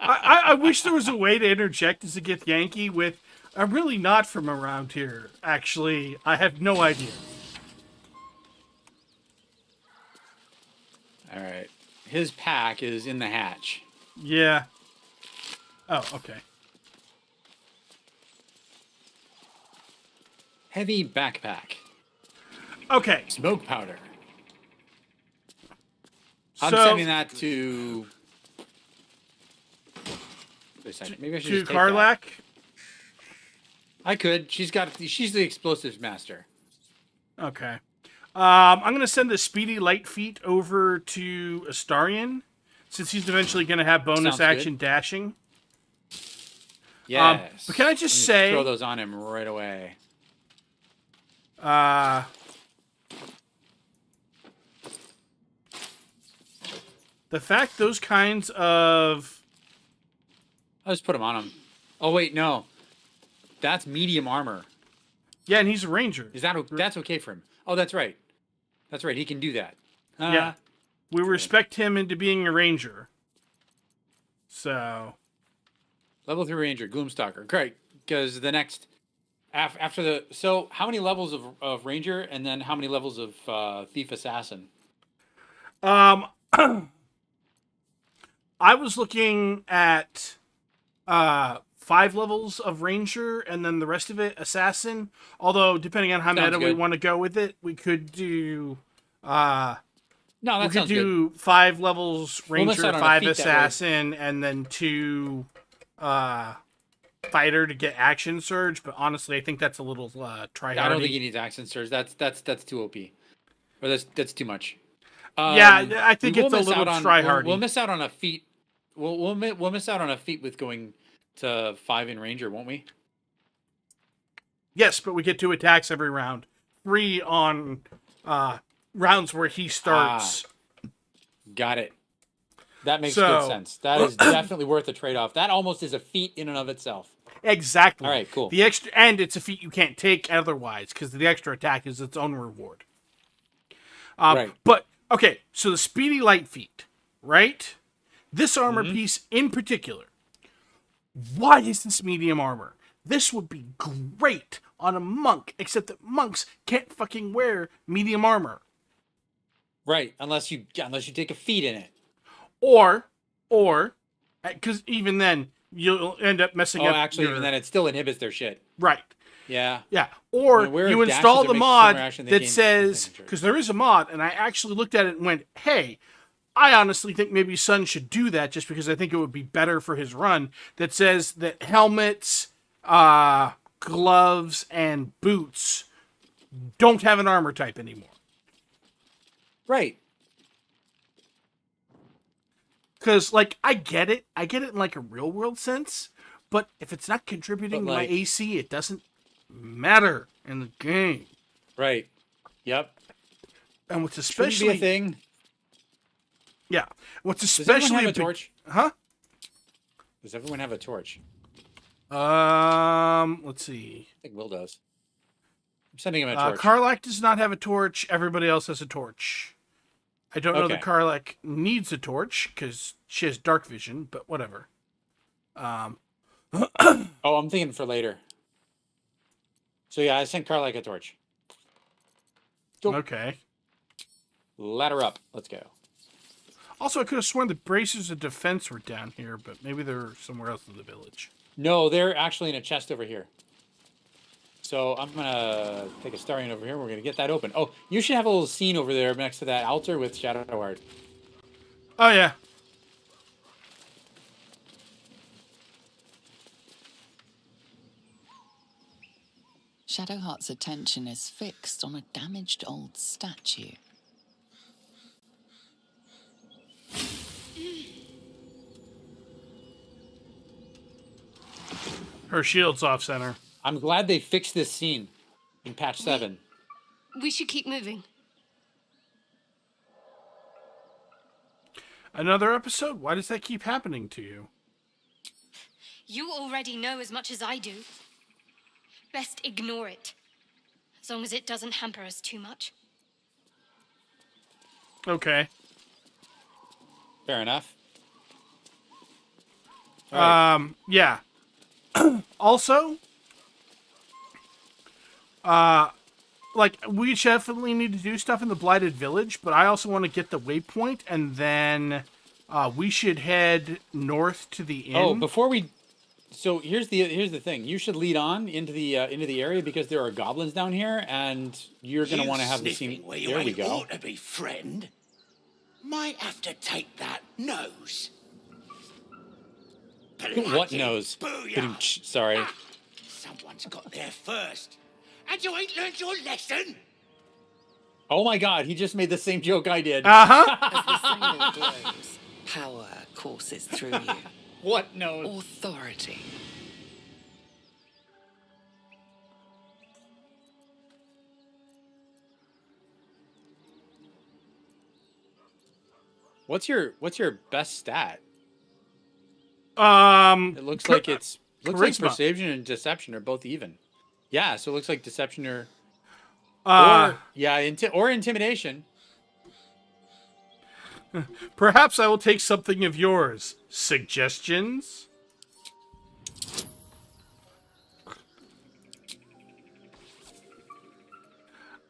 I wish there was a way to interject as a Gith Yankee with, I'm really not from around here, actually. I have no idea. All right. His pack is in the hatch. Yeah. Oh, okay. Heavy backpack. Okay. Smoke powder. I'm So- sending that to... Wait a second. Maybe I should To just take that. Karlak? I could. She's the explosives master. Okay. I'm going to send the Speedy Light Feet over to Astarion, since he's eventually going to have bonus Sounds action good. dashing. Yes. But can I just say... throw those on him right away. The fact those kinds of... I'll just put him on him. Oh, wait, no. That's medium armor. Yeah, and he's a ranger. Is that that's okay for him? Oh, that's right. That's right. He can do that. Yeah. We respect him into being a ranger. So... Level 3 ranger, Gloomstalker. Great, because the next... After the... So, how many levels of ranger, and then how many levels of thief assassin? I was looking at 5 levels of ranger, and then the rest of it assassin. Although, depending on how Sounds meta we good. want to go with it, we could do... No, that we could sounds do 5 levels We'll miss ranger, out on a 5 feat that way. assassin, and then 2 fighter to get action surge. But honestly, I think that's a little try I don't think he needs action surge. That's too OP. Or that's too much. Yeah, I think we will it's a miss little out on- try-hardy. We'll miss out on a feat. We'll miss out on a feat with going to 5 in ranger, won't we? Yes, but we get 2 attacks every round. 3 on rounds where he starts. Got it. That makes So- good sense. That is definitely worth a trade-off. That almost is a feat in and of itself. Exactly. All right, cool. The extra, and it's a feat you can't take otherwise because the extra attack is its own reward. Right. But okay, so the Speedy Light feat, right? This armor piece in particular. Why is this medium armor? This would be great on a monk, except that monks can't fucking wear medium armor. Right, unless you take a feat in it. Or, because even then you'll end up messing up. Actually, your- even then, it still inhibits their shit. right. Yeah. Yeah, or When we're you dashes install or the make mod similar action, they that gain says, advantage. because there is a mod, and I actually looked at it and went, hey, I honestly think maybe Sun should do that just because I think it would be better for his run, that says that helmets, gloves, and boots don't have an armor type anymore. Right. Because, like, I get it in, like, a real-world sense, but if it's not contributing But, to my like- AC, it doesn't matter in the game. Right. Yep. And what's Shouldn't especially... be a thing. Yeah. What's Does everyone especially have a big- torch? Huh? Does everyone have a torch? Let's see. I think Will does. I'm sending him a torch. Karlak does not have a torch. Everybody else has a torch. I don't know that Okay. Karlak needs a torch because she has dark vision, but whatever. Oh, I'm thinking for later. So yeah, I sent Karlak a torch. Go. Okay. Ladder up. Let's go. Also, I could have sworn the bracers of defense were down here, but maybe they're somewhere else in the village. No, they're actually in a chest over here. So I'm gonna take a Starion over here. We're gonna get that open. Oh, you should have a little scene over there next to that altar with Shadow Heart. Oh, yeah. Shadowheart's attention is fixed on a damaged old statue. Her shield's off center. I'm glad they fixed this scene in patch 7. We should keep moving. Another episode? Why does that keep happening to you? You already know as much as I do. Best ignore it. As long as it doesn't hamper us too much. Okay. Fair enough. Yeah. Also, like, we definitely need to do stuff in the Blighted Village, but I also want to get the waypoint, and then we should head north to the inn. Oh, before we... So here's the thing. You should lead on into the area because there are goblins down here, and you're going to want to have the scene... Where you There we ain't go. ought to be, friend. Might have to take that nose. What nose? Booyah. Sorry. Someone's got there first. And you ain't learned your lesson? Oh my god, he just made the same joke I did. Uh-huh. As the symbol glows, power courses through you. What nose? Authority. What's your best stat? It looks like like charisma. persuasion and deception are both even. Yeah, so it looks like deception or or intimidation. Perhaps I will take something of yours. Suggestions?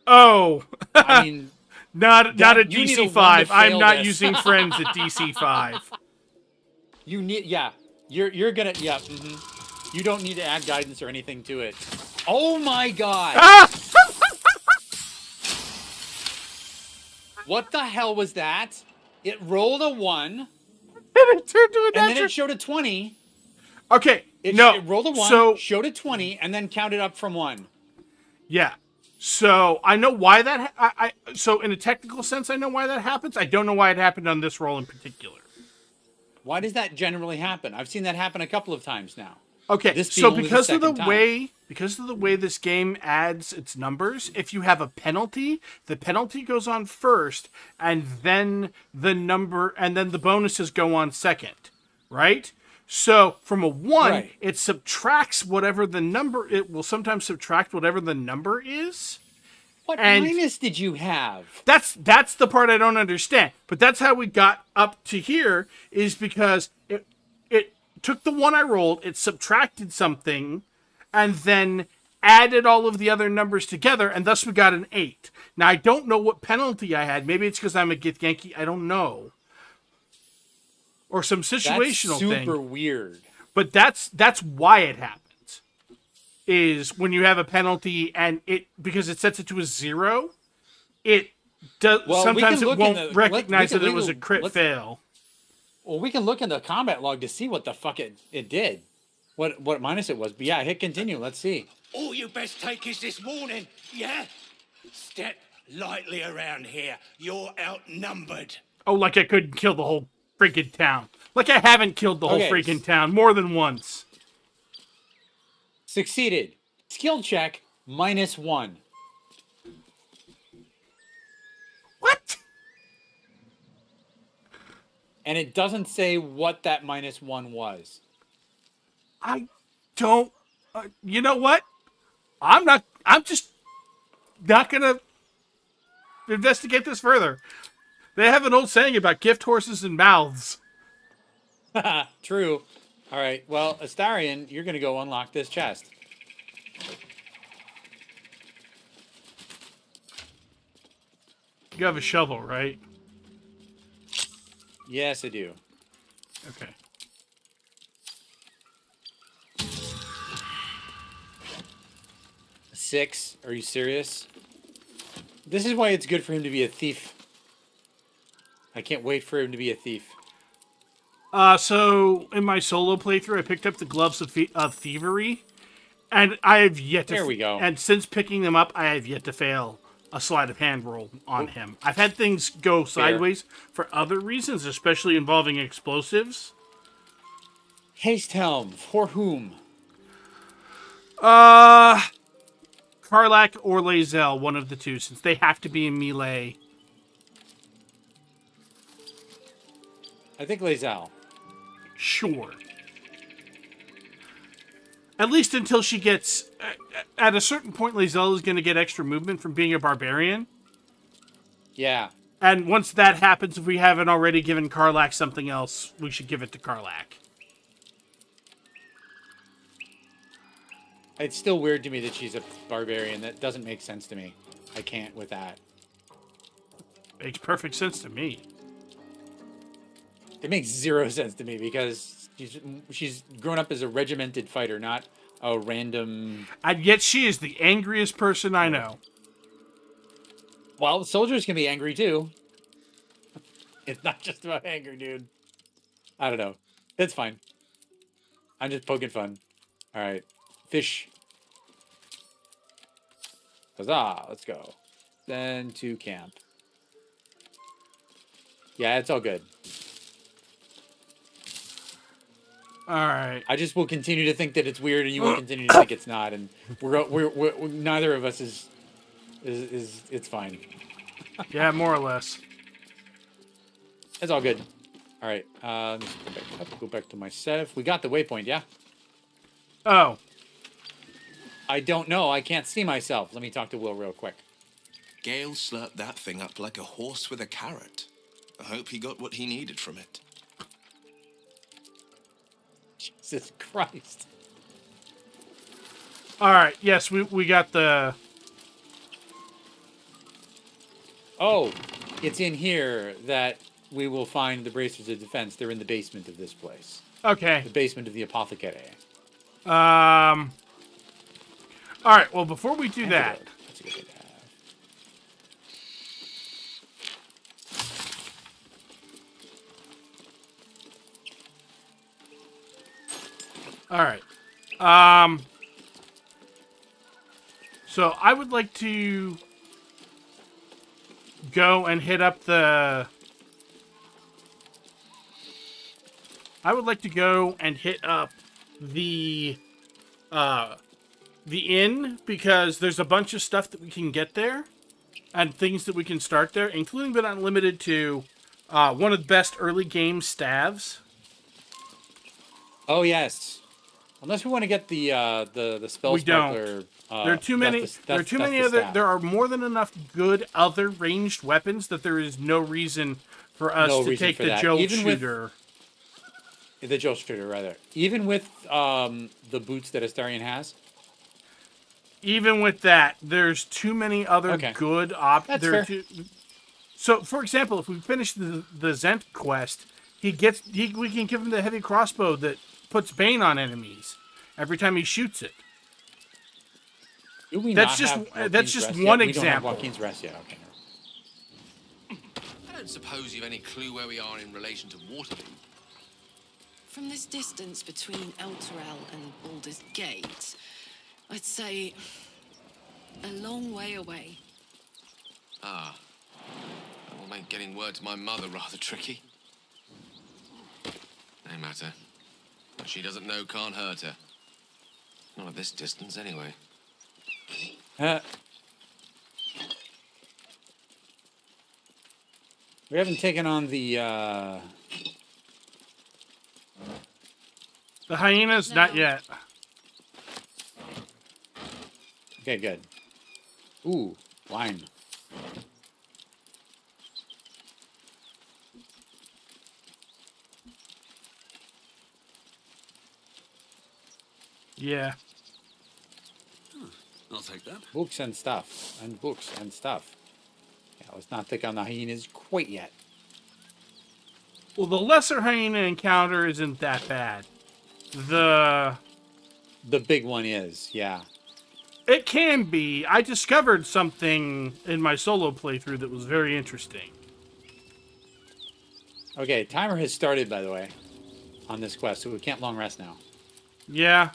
Oh, I mean, not at you need a DC5. one to I'm fail not this. using friends at DC5. you need You're gonna You don't need to add guidance or anything to it. Oh my god. Ah! What the hell was that? It rolled a 1 And it turned to a and then natural. it showed a 20. Okay, It rolled a 1, so showed a 20, and then counted up from 1. yeah, so I know why that. So in a technical sense, I know why that happens. I don't know why it happened on this roll in particular. Why does that generally happen? I've seen that happen a couple of times now. Okay, This being so only the because of the second time. way this game adds its numbers, if you have a penalty, the penalty goes on first, and then the bonuses go on second, right? So from a 1, Right. it subtracts whatever the number. It will sometimes subtract whatever the number is. What And- minus did you have? That's the part I don't understand. But that's how we got up to here, is because it took the 1 I rolled, it subtracted something, and then added all of the other numbers together, and thus we got an 8. Now, I don't know what penalty I had. Maybe it's because I'm a Githyanki. I don't know. Or some situational That's thing. super weird. But that's why it happens. Is when you have a penalty and because it sets it to a 0, it does. Well, we sometimes can it look in won't the- recognize let- that we it was a can- crit let's- fail. Well, we can look in the combat log to see what the fuck it did. What minus it was. But yeah, hit continue. Let's see. All you best take is this warning, yeah? Step lightly around here. You're outnumbered. Oh, like I couldn't kill the whole freaking town. Like I haven't killed the whole Okay. freaking town more than once. Succeeded. Skill check -1. What? And it doesn't say what that -1 was. I don't. You know what? I'm just not gonna investigate this further. They have an old saying about gift horses and mouths. True. All right. Well, Astarion, you're gonna go unlock this chest. You have a shovel, right? Yes, I do. Okay. A 6? Are you serious? This is why it's good for him to be a thief. I can't wait for him to be a thief. So in my solo playthrough, I picked up the gloves of thievery, and I have yet to. There we go. And since picking them up, I have yet to fail a sleight of hand roll on him. I've had things go sideways for other reasons, especially involving explosives. Haste helm for whom? Karlak or Lae'zel, one of the two, since they have to be in melee. I think Lae'zel. Sure. At least until she gets... At a certain point, Lae'zel is going to get extra movement from being a barbarian. Yeah. And once that happens, if we haven't already given Karlach something else, we should give it to Karlach. It's still weird to me that she's a barbarian. That doesn't make sense to me. I can't with that. Makes perfect sense to me. It makes zero sense to me because she's grown up as a regimented fighter, not a random... And yet she is the angriest person I know. Well, soldiers can be angry too. It's not just about anger, dude. I don't know. It's fine. I'm just poking fun. All right. Fish. Huzzah. Let's go. Then to camp. Yeah, it's all good. All right. I just will continue to think that it's weird, and you will continue to think it's not, and we're neither of us is it's fine. Yeah, more or less. It's all good. All right. Let's go back up. Go back to my set. We got the waypoint, yeah? Oh. I don't know. I can't see myself. Let me talk to Will real quick. Gale slurped that thing up like a horse with a carrot. I hope he got what he needed from it. Jesus Christ. All right. Yes, we got the... Oh, it's in here that we will find the bracers of defense. They're in the basement of this place. Okay. The basement of the apothecary. All right. Well, before we do that... That's a good thing to have. All right. So I would like to go and hit up the... the inn, because there's a bunch of stuff that we can get there and things that we can start there, including but not limited to one of the best early game staves. Oh yes. Unless we want to get the spell We don't. sparkler. There are too many. There are too many other. There are more than enough good other ranged weapons that there is no reason for us to take the Jolt shooter. The Jolt shooter, rather. Even with the boots that Astarion has. Even with that, there's too many other good options. That's fair. So, for example, if we finish the Zent quest, we can give him the heavy crossbow that puts Bane on enemies every time he shoots it. Do we that's not have just rest one yet? example. We don't have Joaquin's rest yet. Okay. I don't suppose you've any clue where we are in relation to Waterloo. From this distance between El Torel and Baldur's Gate, I'd say a long way away. Ah. That will make getting word to my mother rather tricky. No matter. What she doesn't know can't hurt her. Not at this distance, anyway. We haven't taken on the hyenas, not yet. Okay, good. Ooh, wine. Yeah. I'll take that. Books and stuff. And books and stuff. Yeah, let's not take on the hyenas quite yet. Well, the lesser hyena encounter isn't that bad. The big one is, yeah. It can be. I discovered something in my solo playthrough that was very interesting. Okay, timer has started, by the way, on this quest, so we can't long rest now. Yeah.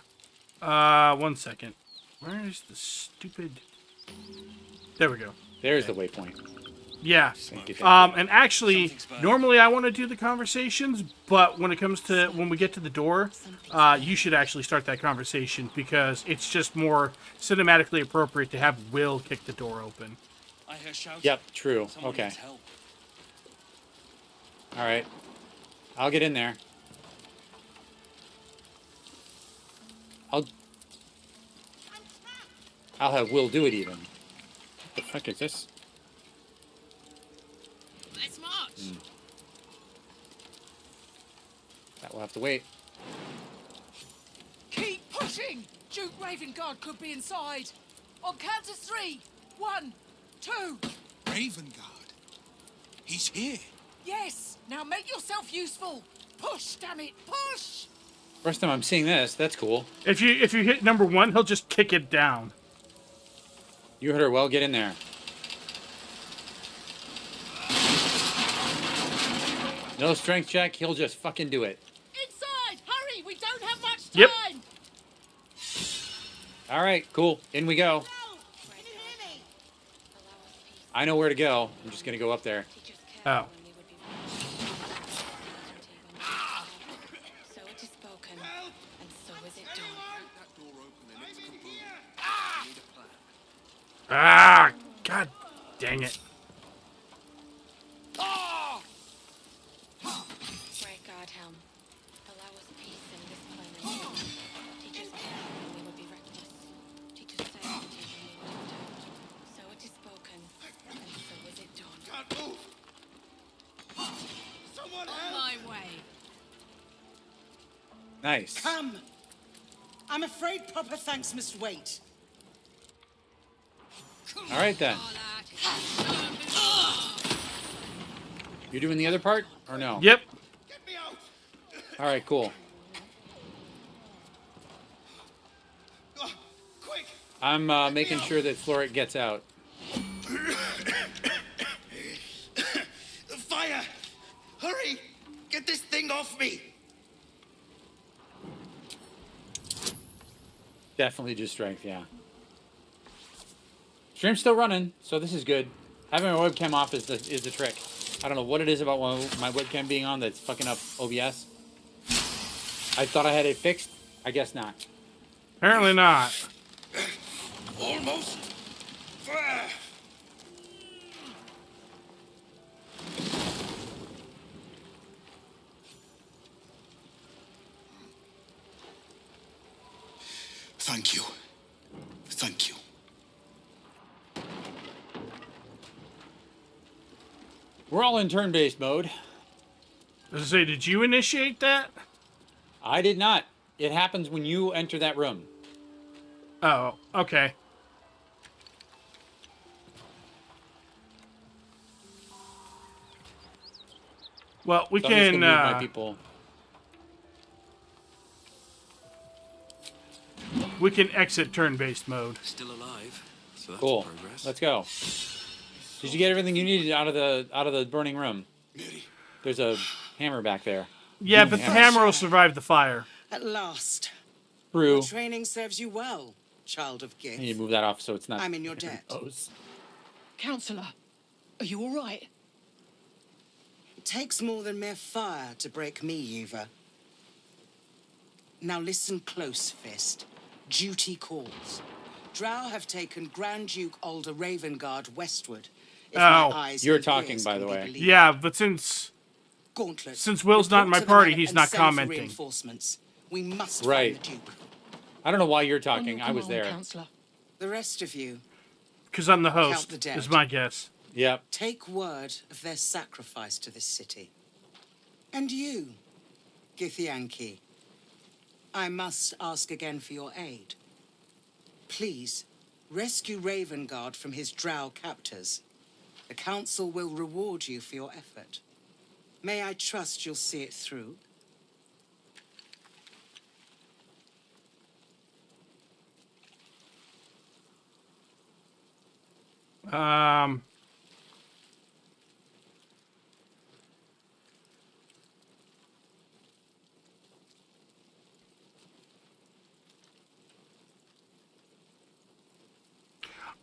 1 second. Where is the stupid... There we go. There's the waypoint. Yeah. Thank you. And actually, normally I want to do the conversations, but when we get to the door, you should actually start that conversation because it's just more cinematically appropriate to have Will kick the door open. Yep, true. Okay. All right. I'll get in there. I'll have Will do it even. What the fuck is this? Let's march. That will have to wait. Keep pushing! Duke Ravengard could be inside. On count of 3. 1, 2. Ravengard? He's here. Yes! Now make yourself useful! Push, damn it! Push! First time I'm seeing this. That's cool. If you hit number 1, he'll just kick it down. You heard her well. Get in there. No strength check. He'll just fucking do it. Inside! Hurry! We don't have much Yep. time! All right, cool. In we go. I know where to go. I'm just gonna go up there. Oh. So it is spoken, and so is it done. Ah! God dang it. Great God, Helm. Allow us peace in this climate. Teach us care when we would be reckless. Teach us certainty when we would have doubt. So it is spoken, and so is it done. Can't move. Someone On help! my way. Nice. Come. I'm afraid proper thanks must wait. All right then. You doing the other part or no? Yep. Get me out! All right, cool. Quick! I'm making sure that Floric gets out. Fire! Hurry! Get this thing off me! Definitely just strength, yeah. Stream's still running, so this is good. Having my webcam off is the trick. I don't know what it is about my webcam being on that's fucking up OBS. I thought I had it fixed. I guess not. Apparently not. Almost. Thank you. Thank you. We're all in turn-based mode. As I say, did you initiate that? I did not. It happens when you enter that room. Oh, okay. Well, we So I'm just can. gonna move my people. We can exit turn-based mode. Still alive. So that's Cool. progress. Let's go. Did you get everything you needed out of the burning room? There's a hammer back there. Yeah, but the hammer will survive the fire. At last. True. Your training serves you well, child of Gith. You move that off so it's not. I'm in your debt. Counselor, are you all right? It takes more than mere fire to break me, Eva. Now listen close, Fist. Duty calls. Drow have taken Grand Duke Alder Ravengard westward. If my eyes You're and talking, ears by can the be way. believed. Yeah, but since Will's not in my Report to the party, men he's and not send for commenting. Reinforcements. We must Right. find the Duke. I don't know why you're talking. I was there. The rest of you, Because I'm the Count host, the dead. is my guess. Yep. take word of their sacrifice to this city. And you, Githyanki, I must ask again for your aid. Please, rescue Ravengard from his drow captors. The council will reward you for your effort. May I trust you'll see it through?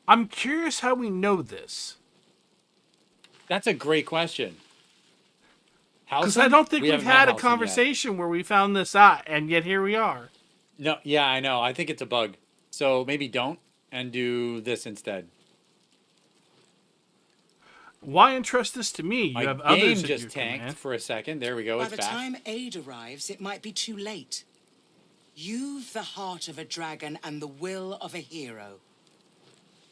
I'm curious how we know this. That's a great question. Because I don't think We we've haven't met had a Halcyon yet. conversation where we found this out, and yet here we are. No, yeah, I know. I think it's a bug. So maybe don't and do this instead. Why entrust this to me? You My have game others at just your tanked command. for a second. There we go. By It's the back. time aid arrives, it might be too late. You've the heart of a dragon and the will of a hero.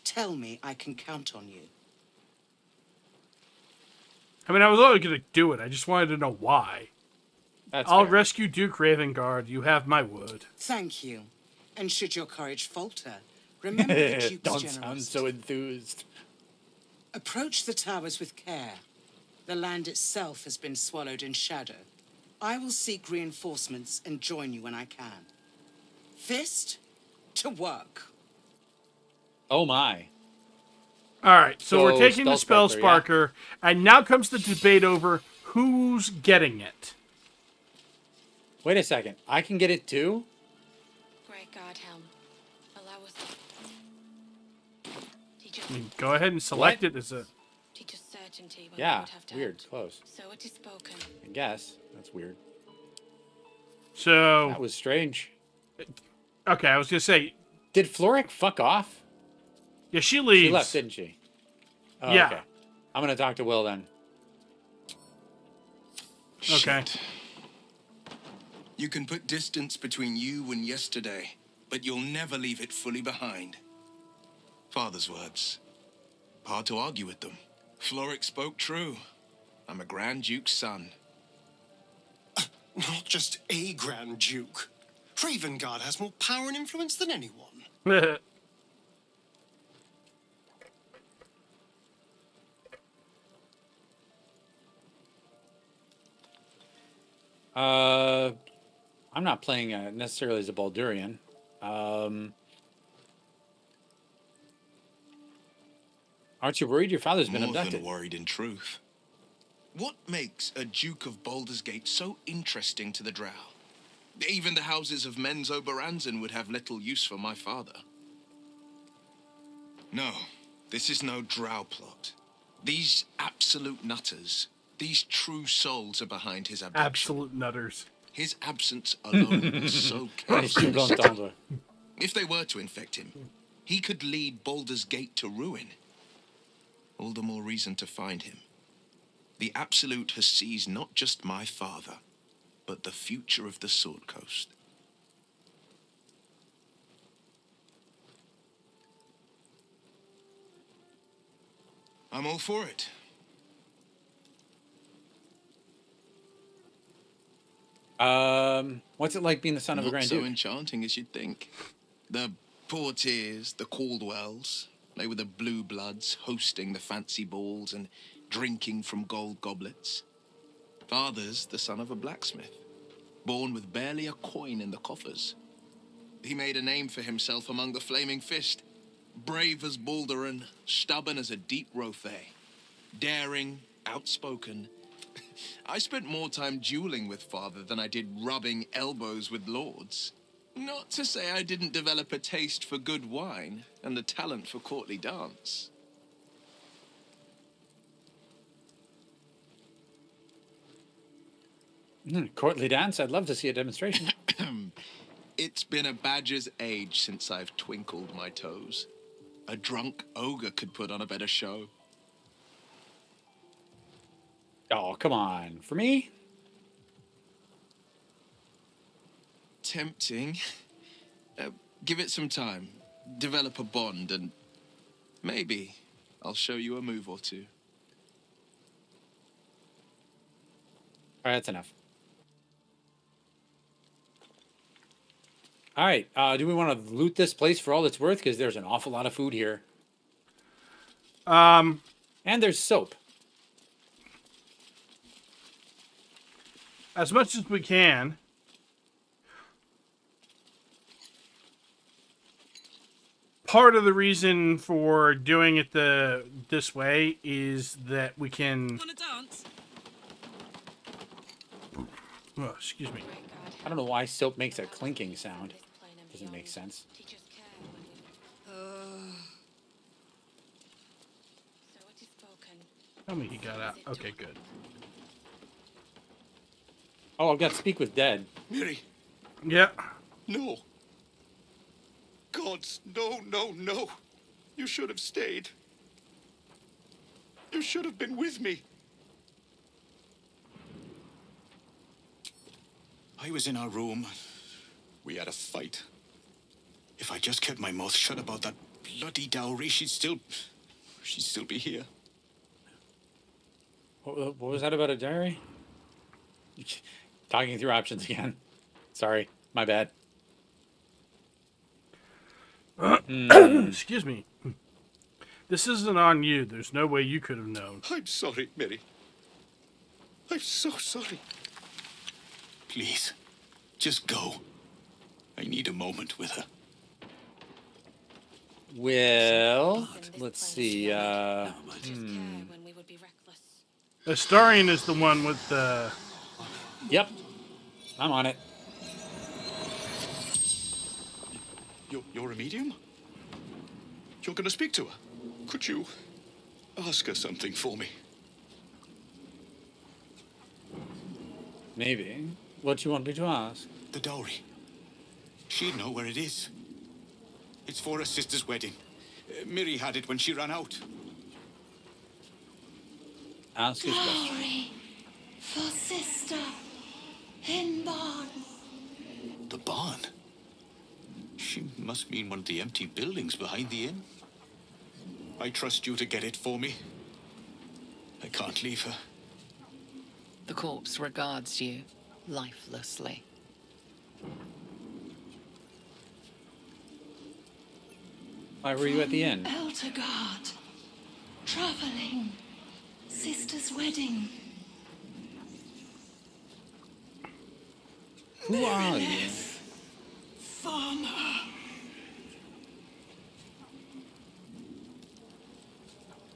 Tell me I can count on you. I mean, I was always going to do it. I just wanted to know why. I'll fair. rescue Duke Ravengard. You have my word. Thank you. And should your courage falter, remember the Duke's Don't generosity. sound so enthused. Approach the towers with care. The land itself has been swallowed in shadow. I will seek reinforcements and join you when I can. Fist to work. Oh my. All right, so we're taking the Spell Spellsparker, Sparker, and now comes the debate over who's getting it. Wait a second. I can get it too? Great God, Helm. Allow us. I mean, go ahead and select it as a... Teach us certainty when we Yeah, would have doubt. weird. Close. So it is spoken. I guess. That's weird. So... That was strange. Okay, I was going to say... Did Floric fuck off? Yeah, she leaves. She left, didn't she? Oh, Yeah. Okay. I'm going to talk to Will then. Okay. Shit. You can put distance between you and yesterday, but you'll never leave it fully behind. Father's words. Hard to argue with them. Floric spoke true. I'm a Grand Duke's son. Not just a Grand Duke. Ravengard has more power and influence than anyone. I'm not playing necessarily as a Baldurian. Aren't you worried your father's been More abducted? than worried, in truth. What makes a Duke of Baldur's Gate so interesting to the Drow? Even the houses of Men's Oberanzen would have little use for my father. No, this is no Drow plot. These absolute nutters, these true souls are behind his abduction. Absolute nutters. His absence alone was so Les plus blancs tendres. If they were to infect him, he could lead Baldur's Gate to ruin. All the more reason to find him. The Absolute has seized not just my father, but the future of the Sword Coast. I'm all for it. What's it like being the son of a Not Grand so Duke? enchanting as you'd think. The Portiers, the Caldwells, they were the blue bloods hosting the fancy balls and drinking from gold goblets. Father's the son of a blacksmith, born with barely a coin in the coffers. He made a name for himself among the Flaming Fist. Brave as Balduran, stubborn as a deep Rothay, daring, outspoken. I spent more time dueling with father than I did rubbing elbows with lords. Not to say I didn't develop a taste for good wine and the talent for courtly dance. Courtly dance? I'd love to see a demonstration. It's been a badger's age since I've twinkled my toes. A drunk ogre could put on a better show. Oh, come on. For me? Tempting. Give it some time. Develop a bond and maybe I'll show you a move or two. All right, that's enough. All right, do we want to loot this place for all it's worth? Because there's an awful lot of food here. And there's soap. As much as we can. Part of the reason for doing it this way is that we can... Wanna dance? Oh, excuse me. I don't know why soap makes a clinking sound. Doesn't make sense. Tell me he got out. Okay, good. Oh, I've got Speak with Dead. Miri. Yeah. No. Gods, no, no, no. You should have stayed. You should have been with me. I was in our room. We had a fight. If I just kept my mouth shut about that bloody dowry, she'd still be here. What was that about a diary? Talking through options again. Sorry, my bad. Excuse me. This isn't on you. There's no way you could have known. I'm sorry, Mary. I'm so sorry. Please, just go. I need a moment with her. Well, let's see. Astarion is the one with the... Yep. I'm on it. You're a medium? You're going to speak to her? Could you ask her something for me? Maybe. What you want me to ask? The dowry. She'd know where it is. It's for her sister's wedding. Miri had it when she ran out. Ask his question. Dowry for sister in barn. The barn? She must mean one of the empty buildings behind the inn. I trust you to get it for me. I can't leave her. The corpse regards you lifelessly. Why were you at the inn? Eltergard. Traveling. Sister's wedding. Who are you? Farmer.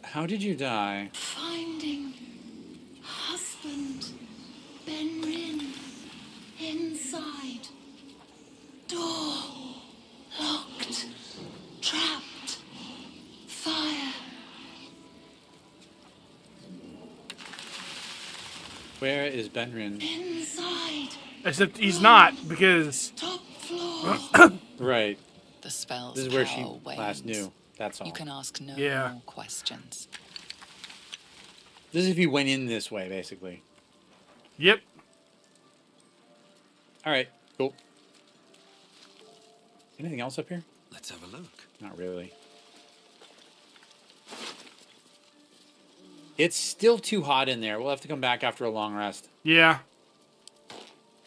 How did you die? Finding husband Benrin inside. Door locked. Trapped. Fire. Where is Benrin? Inside. Except he's not, because... Top floor. Right. The spell's This is where she power last wanes. knew. That's all. You can ask no Yeah. more questions. This is if you went in this way, basically. Yep. All right. Cool. Anything else up here? Let's have a look. Not really. It's still too hot in there. We'll have to come back after a long rest. Yeah.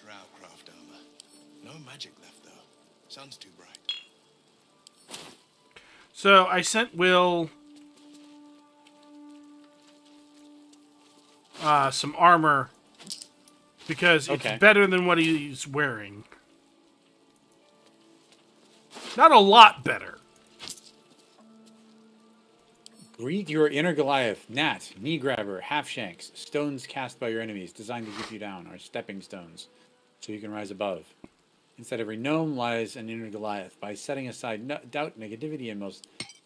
Drowcraft armor. No magic left, though. Sun's too bright. So I sent Will some armor because it's better than what he's wearing. Not a lot better. Greet your inner Goliath, Nat, Knee Grabber, Half Shanks, stones cast by your enemies, designed to keep you down, are stepping stones, so you can rise above. Inside every gnome lies an inner Goliath. By setting aside doubt, negativity,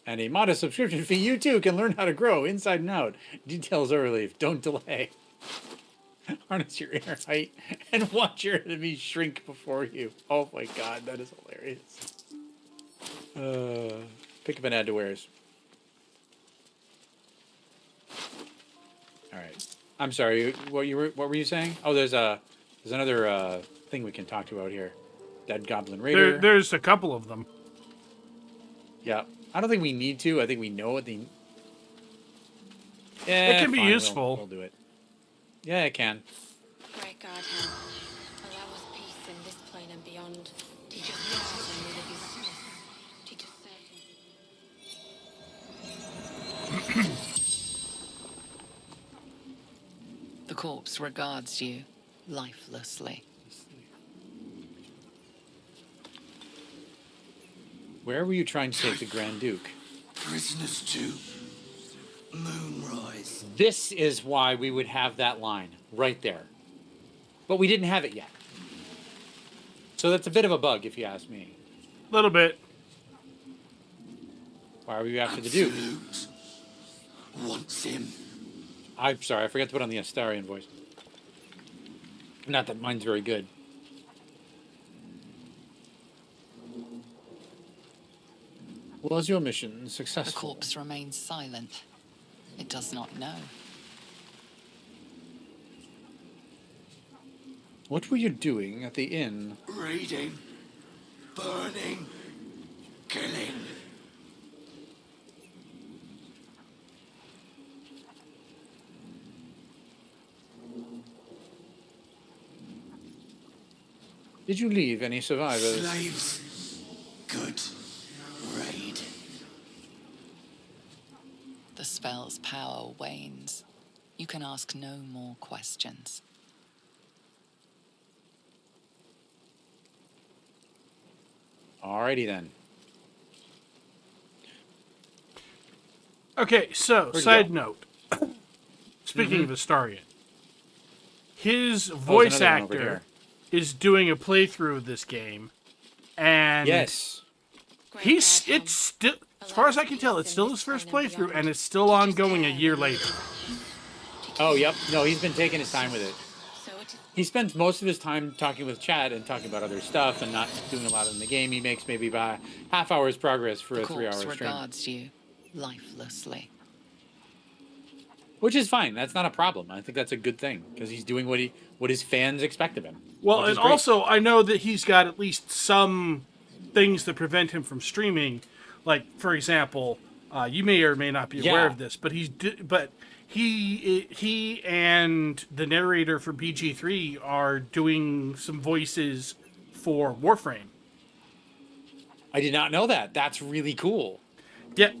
and a modest subscription fee, you too can learn how to grow inside and out. Details are relief. Don't delay. Harness your inner height and watch your enemies shrink before you. Oh my god, that is hilarious. Pick up and add to wares. All right. I'm sorry. What were you saying? Oh, there's another thing we can talk to out here. Dead Goblin Raider. There's a couple of them. Yeah. I don't think we need to. I think we know what the. Yeah, it can be fine, useful. We'll do it. Yeah, it can. Great God, Hannah, allow us peace in this plane and beyond. Teach us love and may there be witness. Teach us certainty. The corpse regards you lifelessly. Where were you trying to take the Grand Duke? Prisoners to Moonrise. This is why we would have that line right there. But we didn't have it yet. So that's a bit of a bug, if you ask me. A little bit. Why are we after the Duke? Wants him. I'm sorry, I forgot to put on the Astarion voice. Not that mine's very good. Was your mission The successful? corpse remains silent. It does not know. What were you doing at the inn? Reading, burning, killing. Did you leave any survivors? Slaves. Good. Raid. The spell's power wanes. You can ask no more questions. Alrighty then. Okay, so, Where'd you side go? note. Speaking of Astarion, his there's voice another one over actor here. is doing a playthrough of this game, and Yes. it's still, as far as I can tell, it's still his first playthrough, and it's still ongoing a year later. Oh, yep. No, he's been taking his time with it. He spends most of his time talking with chat and talking about other stuff and not doing a lot in the game. He makes maybe about half hour's progress for The a 3-hour corpse stream. regards you lifelessly. Which is fine. That's not a problem. I think that's a good thing because he's doing what his fans expect of him. Well, which is and great. also, I know that he's got at least some things that prevent him from streaming. Like, for example, you may or may not be aware of this, but he and the narrator for BG3 are doing some voices for Warframe. I did not know that. That's really cool. Yeah.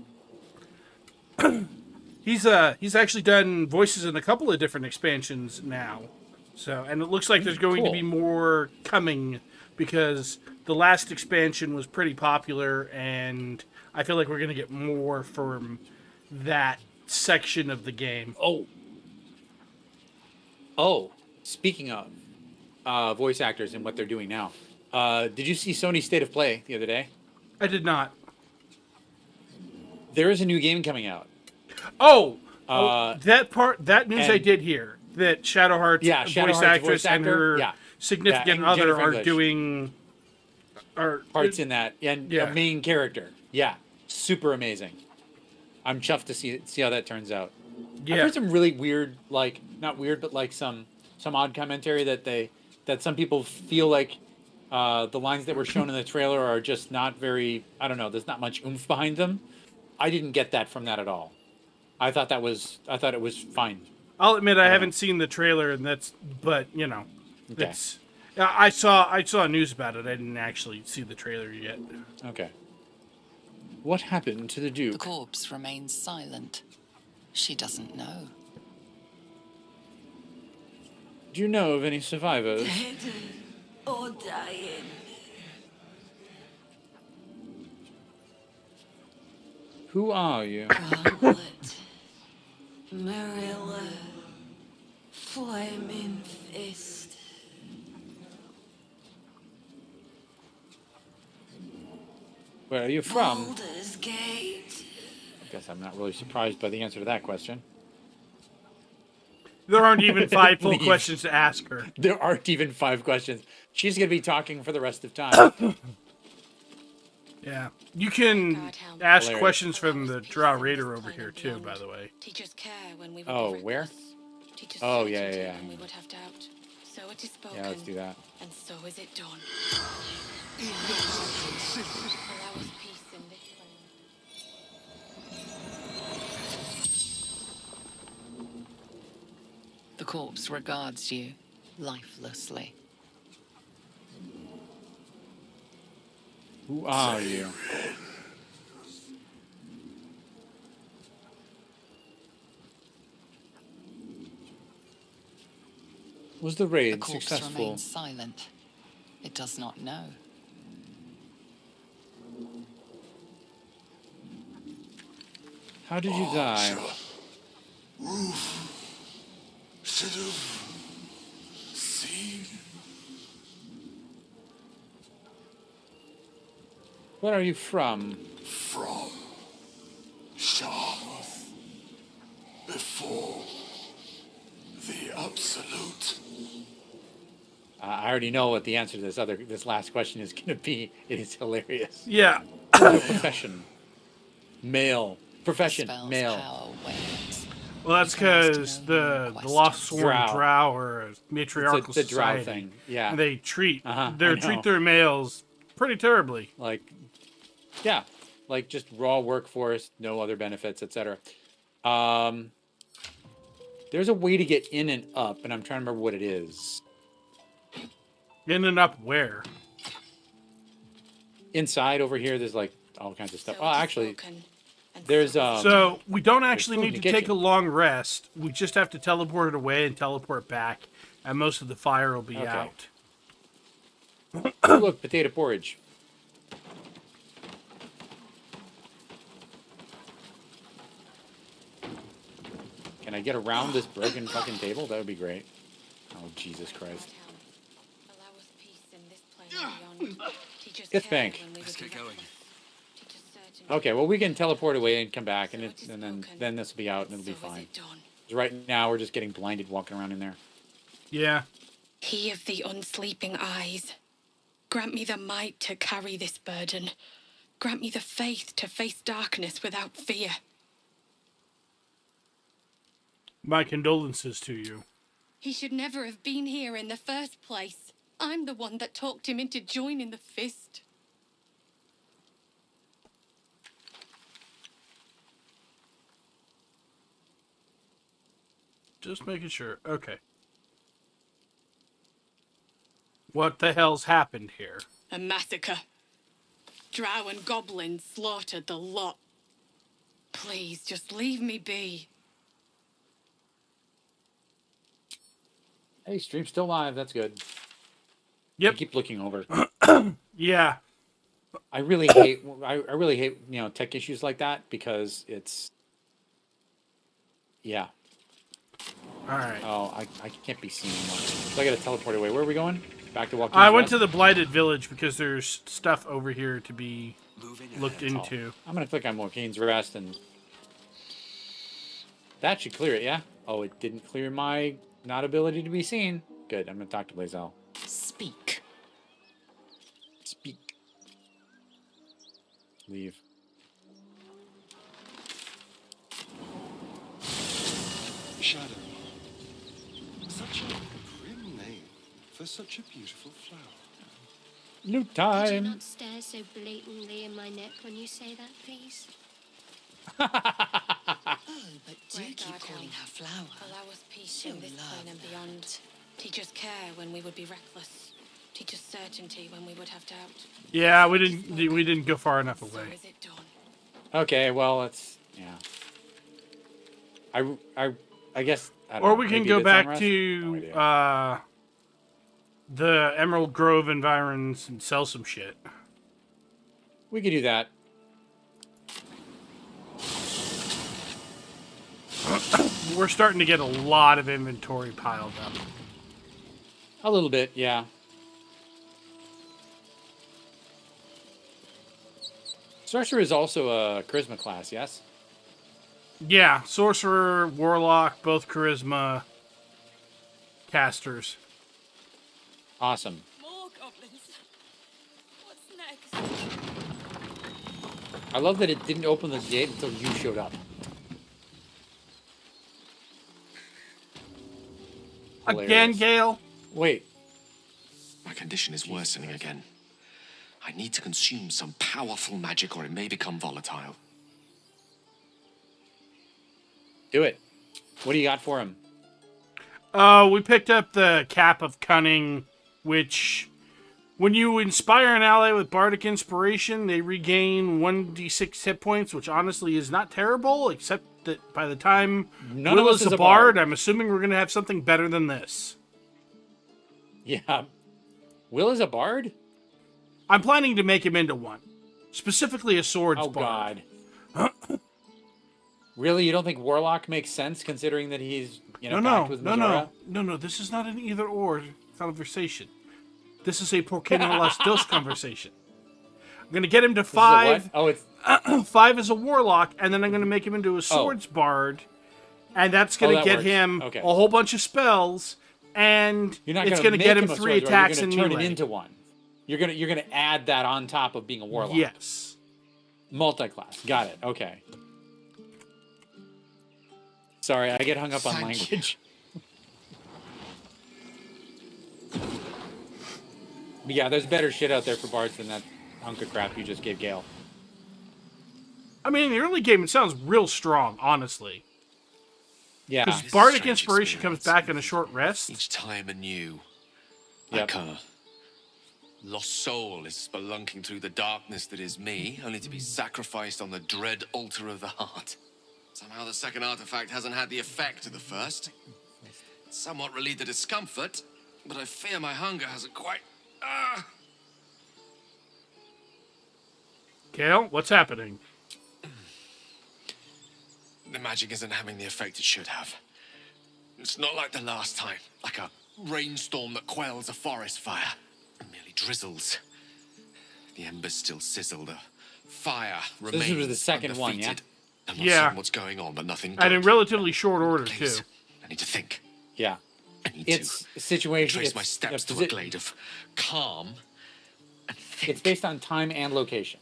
He's actually done voices in a couple of different expansions now. So, and it looks like there's going to be more coming because the last expansion was pretty popular, and I feel like we're going to get more from that section of the game. Oh, speaking of voice actors and what they're doing now, did you see Sony's State of Play the other day? I did not. There is a new game coming out. That news I did hear. That Shadowheart's voice actress and her significant other are doing parts in that, and a main character. Yeah, super amazing. I'm chuffed to see how that turns out. Yeah. I've heard some really weird, like not weird, but like some odd commentary that some people feel like the lines that were shown in the trailer are just not very. I don't know. There's not much oomph behind them. I didn't get that from that at all. I thought it was fine. I'll admit I haven't seen the trailer, but you know, Okay. it's. I saw news about it. I didn't actually see the trailer yet. Okay. What happened to the Duke? The corpse remains silent. She doesn't know. Do you know of any survivors? Dead or dying. Who are you? Gauntlet. Marilla. Flaming Fist. Where are you from? Baldur's Gate. I guess I'm not really surprised by the answer to that question. There aren't even 5 full Leave. questions to ask her. There aren't even 5 questions. She's going to be talking for the rest of time. Yeah. You can ask Hilarious. questions from the Drow Raider over here, too, by the way. Teachers care when we Oh, where? Teachers Oh, certainty yeah. when we would have doubt. So it is spoken. Yeah, let's do that. And so is it done. Allow us peace in this land. The corpse regards you lifelessly. Who are you? Was the The raid corpse successful? remains silent. It does not know. How did you die? Roof. Should have seen. Where are you from? From Sharmuth. Before the Absolute. I already know what the answer to this last question is going to be. It is hilarious. Yeah. Profession. Male. Profession. Spell's Male. power wanes. Well, that's because the Lost Sworn Drow are a matriarchal the Drow society. thing, yeah. And they treat I treat know. their males pretty terribly. Like, yeah, like just raw workforce, no other benefits, etc. There's a way to get in and up, and I'm trying to remember what it is. In and up where? Inside over here, there's like all kinds of stuff. Oh, actually, there's So we don't actually food in need to the take a kitchen. long rest. We just have to teleport it away and teleport back, and most of the fire will be Okay. out. Oh, look, potato porridge. Can I get around this broken fucking table? That would be great. Oh, Jesus Christ. It's bank. Let's get going. Okay, well, we can teleport away and come back, and then this will be out, and it'll be fine. 'Cause right now, we're just getting blinded walking around in there. Yeah. He of the unsleeping eyes, grant me the might to carry this burden. Grant me the faith to face darkness without fear. My condolences to you. He should never have been here in the first place. I'm the one that talked him into joining the fist. Just making sure. Okay. What the hell's happened here? A massacre. Drow and goblins slaughtered the lot. Please, just leave me be. Hey, stream's still live. That's good. Yep. I keep looking over. Yeah. I really hate. I really hate tech issues like that because it's. Yeah. All right. Oh, I can't be seen anymore. So I got to teleport away. Where are we going? Back to Walking. I went to the Blighted Village because there's stuff over here to be looked into. I'm gonna click on Joaquin's Rest, and that should clear it. Yeah. Oh, it didn't clear my not ability to be seen. Good. I'm gonna talk to Blazel. Speak. Speak. Leave. Shadow. Such a prim name for such a beautiful flower. New Could you time. not stare so blatantly in my neck when you say that, please? Oh, but do Great keep God, calling help. her flower. Allow us peace She'll in this love plane and that. beyond. Teach us care when we would be reckless. Teach us certainty when we would have doubt. Yeah, we didn't go far enough So away. is it done? Okay. Well, it's yeah. I guess. I don't Or know, we can maybe go it's on back rest? to the Emerald Grove environs and sell some shit. We could do that. We're starting to get a lot of inventory piled up. A little bit, yeah. Sorcerer is also a charisma class, yes? Yeah, Sorcerer, Warlock, both Charisma casters. Awesome. More goblins. What's next? I love that it didn't open the gate until you showed up. Again, Hilarious. Gale? Wait. My condition is worsening again. I need to consume some powerful magic or it may become volatile. Do it. What do you got for him? We picked up the Cap of Cunning, which, when you inspire an ally with Bardic Inspiration, they regain 1d6 hit points, which honestly is not terrible, except that by the time None Will of us is is a a bard, bard. I'm assuming we're going to have something better than this. Yeah. Will is a bard? I'm planning to make him into one. Specifically a swords Oh, bard. God. Really? You don't think Warlock makes sense, considering that he's, packed with Mazora? No, this is not an either-or conversation. This is a por qué no las dos conversation. I'm going to get him to 5. Oh, it's 5 as a warlock, and then I'm going to make him into a swords bard, and that's going to that get works. him Okay. a whole bunch of spells, and You're not it's going going to to get make him a 3 swords bard, attacks you're and gonna turn melee. it into one. You're gonna add that on top of being a warlock. Yes. Multi-class. Got it. Okay. Sorry, I get hung up on language. But yeah, there's better shit out there for bards than that hunk of crap you just gave Gale. I mean, in the early game, it sounds real strong, honestly. Yeah. Because Bardic Inspiration comes back in a short rest. Each time anew. Yep. Like a lost soul is spelunking through the darkness that is me, only to be sacrificed on the dread altar of the heart. Somehow the second artifact hasn't had the effect of the first. It's somewhat relieved the discomfort, but I fear my hunger hasn't quite... Gale, what's happening? The magic isn't having the effect it should have. It's not like the last time, like a rainstorm that quells a forest fire. It merely drizzles. The embers still sizzle, the fire remains This was the second one, yeah? undefeated. I'm not Yeah. certain what's going on, but nothing good. And in relatively short order, Please, too. I need to think. Yeah. I need It's to a situation. trace It's, my steps to a glade of calm. It's based on time and location.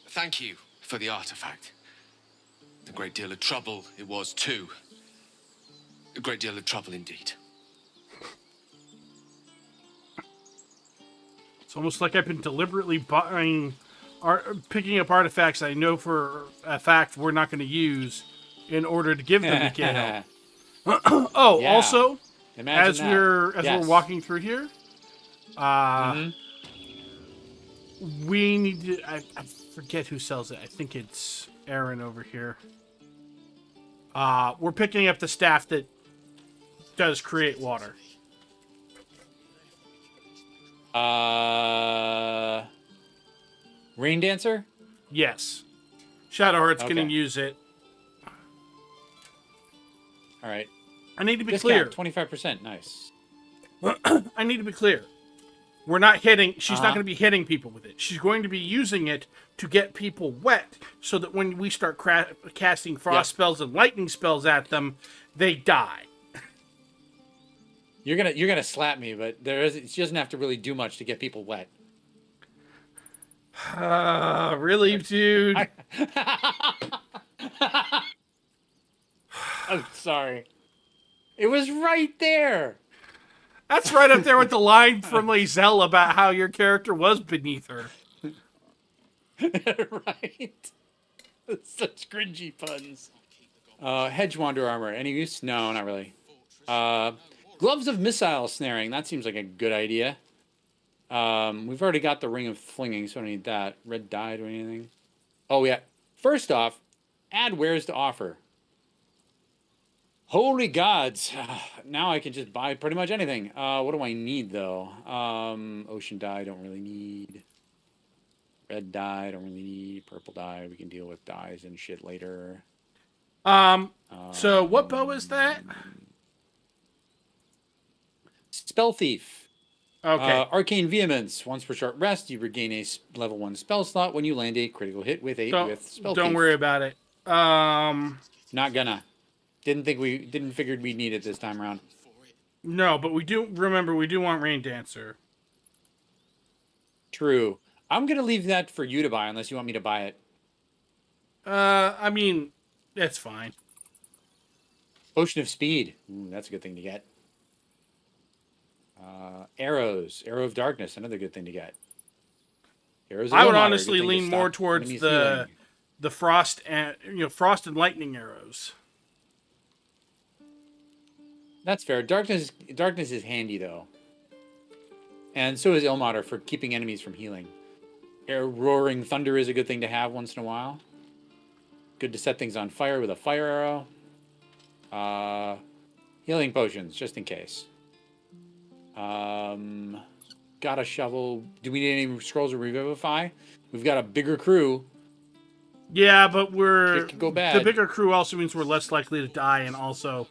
Thank you for the artifact. A great deal of trouble it was, too. A great deal of trouble indeed. It's almost like I've been deliberately picking up artifacts I know for a fact we're not going to use in order to give them to Gale. Oh, Yeah. also, Imagine as that. we're Yes. walking through here, we need to. I forget who sells it. I think it's Aaron over here. We're picking up the staff that does create water. Rain Dancer? Yes. Shadowheart's Okay. going to use it. All right. I need to be Discount, clear. 25%. Nice. I need to be clear. We're not hitting. She's not Uh-huh. going to be hitting people with it. She's going to be using it to get people wet, so that when we start casting frost spells and lightning spells at them, they die. You're gonna slap me, but she doesn't have to really do much to get people wet. Really, dude? I'm sorry. It was right there. That's right up there with the line from Lae'zel about how your character was beneath her. Right. Such cringy puns. Hedgewander armor. Any use? No, not really. Gloves of missile snaring. That seems like a good idea. We've already got the ring of flinging, so I don't need that. Red dye or anything. Oh, yeah. First off, add wares to offer. Holy gods. Now I can just buy pretty much anything. What do I need, though? Ocean dye, don't really need. Red dye, don't really need. Purple dye, we can deal with dyes and shit later. So what bow is that? Spell Thief. Okay. Arcane Vehemence. Once per short rest, you regain a level 1 spell slot when you land a critical hit with Spell Don't Thief. worry about it. Not gonna. Didn't figured we'd need it this time around. No, but we do want Rain Dancer. True. I'm gonna leave that for you to buy unless you want me to buy it. I mean, that's fine. Potion of Speed. Ooh, that's a good thing to get. Arrows. Arrow of Darkness. Another good thing to get. Arrows of I would Ilmater, honestly good thing to lean more stop towards enemies the healing. frost and lightning arrows. That's fair. Darkness is handy though. And so is Ilmater for keeping enemies from healing. Roaring Thunder is a good thing to have once in a while. Good to set things on fire with a fire arrow. Healing potions, just in case. Got a shovel. Do we need any scrolls of Revivify? We've got a bigger crew. Yeah, but It could go bad. the bigger crew also means we're less likely to die, and also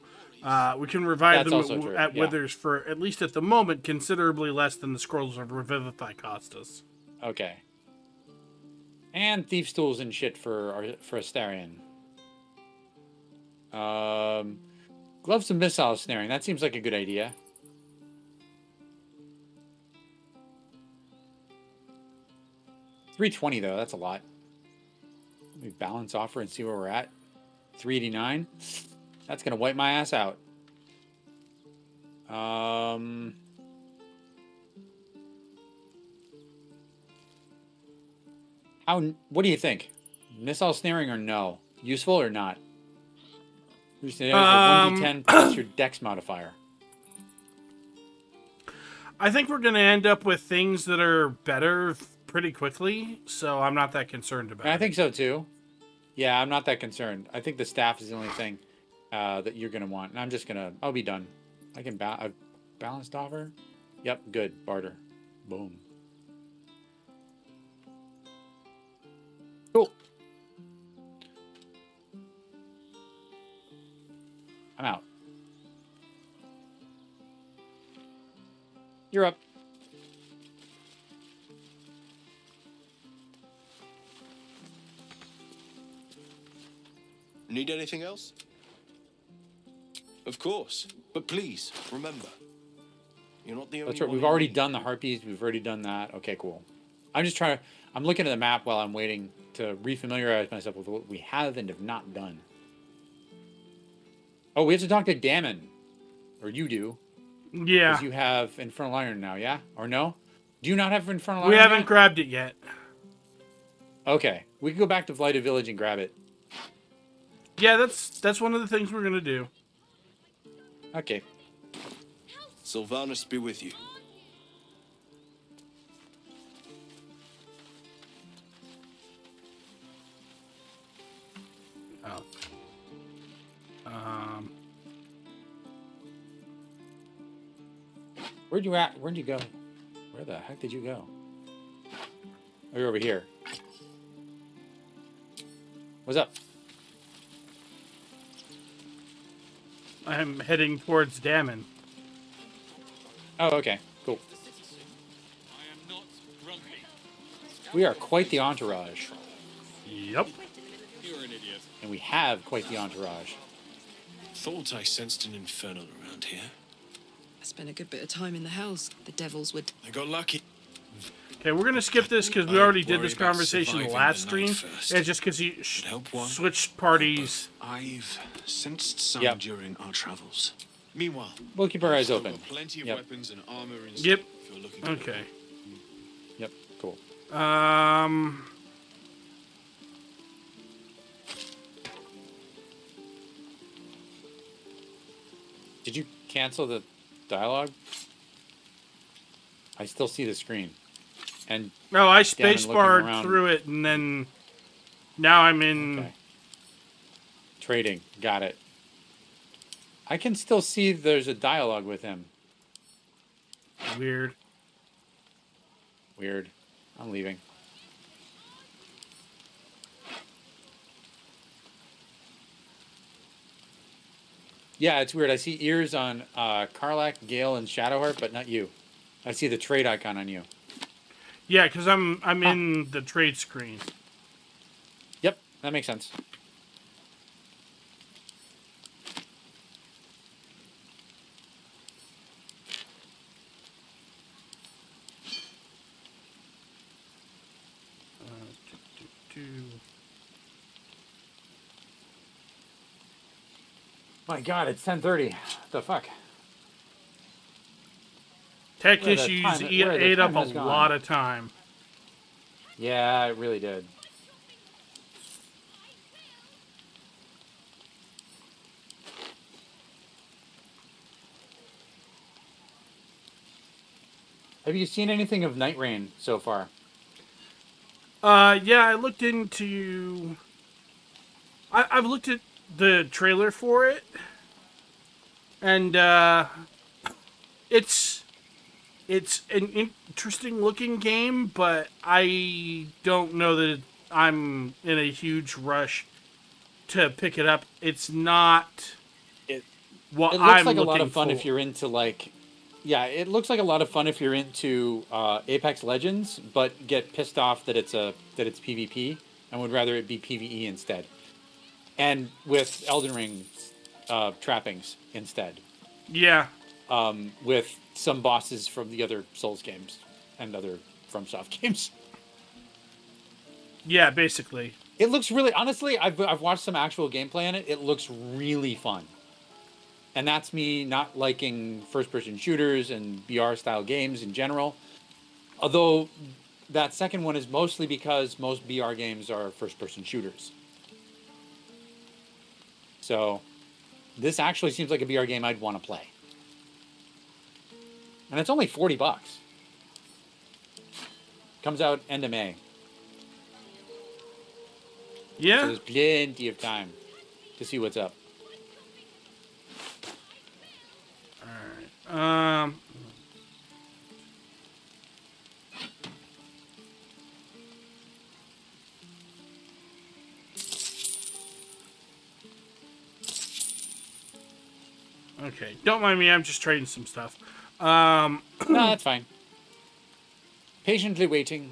we can revive That's them also true, at yeah. Withers for, at least at the moment, considerably less than the scrolls of Revivify cost us. Okay. And Thief's Tools and shit for Astarion. Gloves of Missile Snaring. That seems like a good idea. $320 though, that's a lot. Let me balance offer and see where we're at. $389. That's gonna wipe my ass out. What do you think? Missile snaring or no? Useful or not? There's a 1d10 plus your dex modifier. I think we're going to end up with things that are better pretty quickly, so I'm not that concerned about it. I think so too. Yeah, I'm not that concerned. I think the staff is the only thing that you're going to want. And I'm just going to... I'll be done. I can... balanced offer? Yep, good. Barter. Boom. Cool. I'm out. You're up. Need anything else? Of course. But please, remember, you're not the only That's right. one We've already done the harpies. We've already done that. Okay, cool. I'm just trying to... I'm looking at the map while I'm waiting to refamiliarize myself with what we have and have not done. Oh, we have to talk to Damon. Or you do. Yeah. Because you have Infernal Iron now, yeah? Or no? Do you not have Infernal Iron We haven't yet? grabbed it yet. Okay. We can go back to Blighted Village and grab it. Yeah, that's one of the things we're going to do. Okay. Sylvanus be with you. Oh. Where'd you at? Where'd you go? Where the heck did you go? Oh, you're over here. What's up? I'm heading towards Damon. Oh, okay. Cool. We are quite the entourage. Yep. You're an idiot. And we have quite the entourage. Thought I sensed an infernal around here. I spent a good bit of time in the house. The devils would... I got lucky. Okay, we're going to skip this because we already did this conversation the last stream. First. And just because he switched parties. I've sensed some Yep. during our travels. Meanwhile, We'll keep our eyes open. plenty of Yep. weapons and armor in Yep. stock if you're looking for Okay. Yep, cool. Did you cancel the dialogue? I still see the screen. And No, I Damon looking spacebarred around. through it, and then now I'm in. Okay. Trading. Got it. I can still see there's a dialogue with him. Weird. Weird. I'm leaving. Yeah, it's weird. I see ears on Karlach, Gale, and Shadowheart, but not you. I see the trade icon on you. Yeah, because I'm in the trade screen. Yep, that makes sense. My God, it's 10:30. What the fuck? Tech Where the issues time- where the ate up time a has gone. lot of time. Yeah, it really did. Have you seen anything of Night Rain so far? Yeah, I looked into. I've looked at the trailer for it, and it's an interesting looking game, but I don't know that I'm in a huge rush to pick it up. It's not what It looks I'm like a looking lot of fun for. if you're into like, yeah, it looks like a lot of fun if you're into Apex Legends, but get pissed off that it's PvP and would rather it be PvE instead, and with Elden Ring trappings instead. Yeah. With some bosses from the other Souls games and other FromSoft games. Yeah, basically. It looks really, honestly, I've watched some actual gameplay on it. It looks really fun. And that's me not liking first-person shooters and BR-style games in general. Although that second one is mostly because most BR games are first-person shooters. So this actually seems like a BR game I'd want to play. And it's only $40. Comes out end of May. Yeah. So there's plenty of time to see what's up. All right. Okay. Don't mind me. I'm just trading some stuff. No, that's fine. Patiently waiting.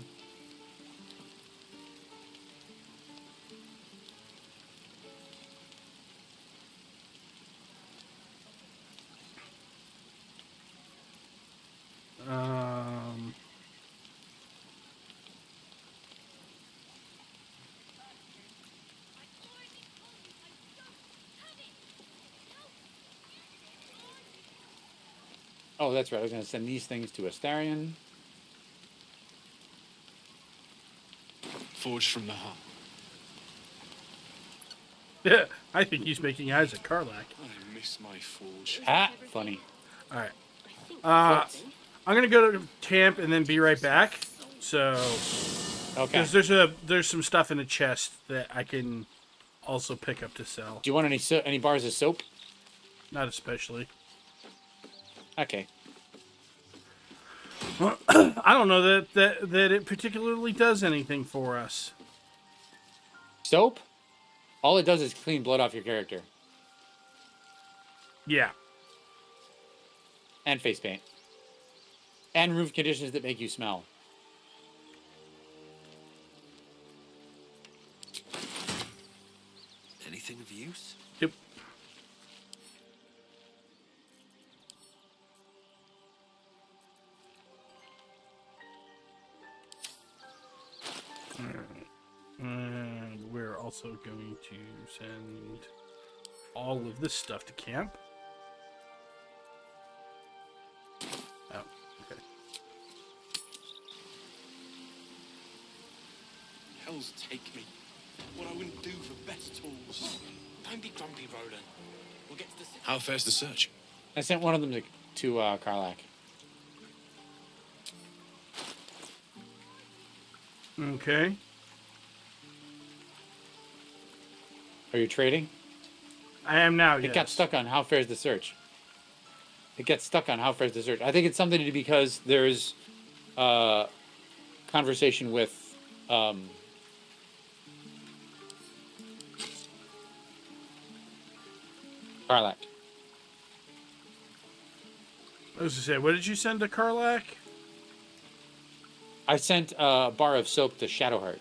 Oh, that's right. I was going to send these things to Astarion. Forged from the heart. Yeah, I think he's making eyes at Karlak. I miss my forge. Ah, funny. All right. I'm gonna go to camp and then be right back. So, okay. Because there's some stuff in the chest that I can also pick up to sell. Do you want any bars of soap? Not especially. Okay. Well, I don't know that it particularly does anything for us. Soap? All it does is clean blood off your character. Yeah. And face paint. And roof conditions that make you smell. Anything of use? Yep. And we're also going to send all of this stuff to camp. Oh, okay. Hells take me. What I wouldn't do for best tools. Don't be grumpy, Roland. We'll get to the... How fares the search? I sent one of them to Karlak. Okay. Are you trading? I am now, yes. It got stuck on how fares the search. It gets stuck on how fares the search. I think it's something to do because there's conversation with Karlak. I was to say, what did you send to Karlak? I sent a bar of soap to Shadowheart.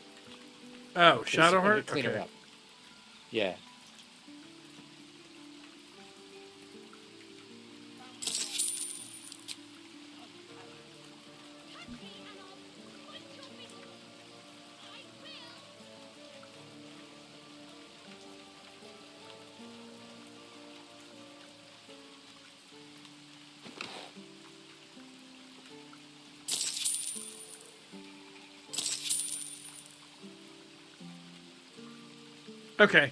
Oh, Shadowheart? Clean her Okay. up. Yeah. Okay.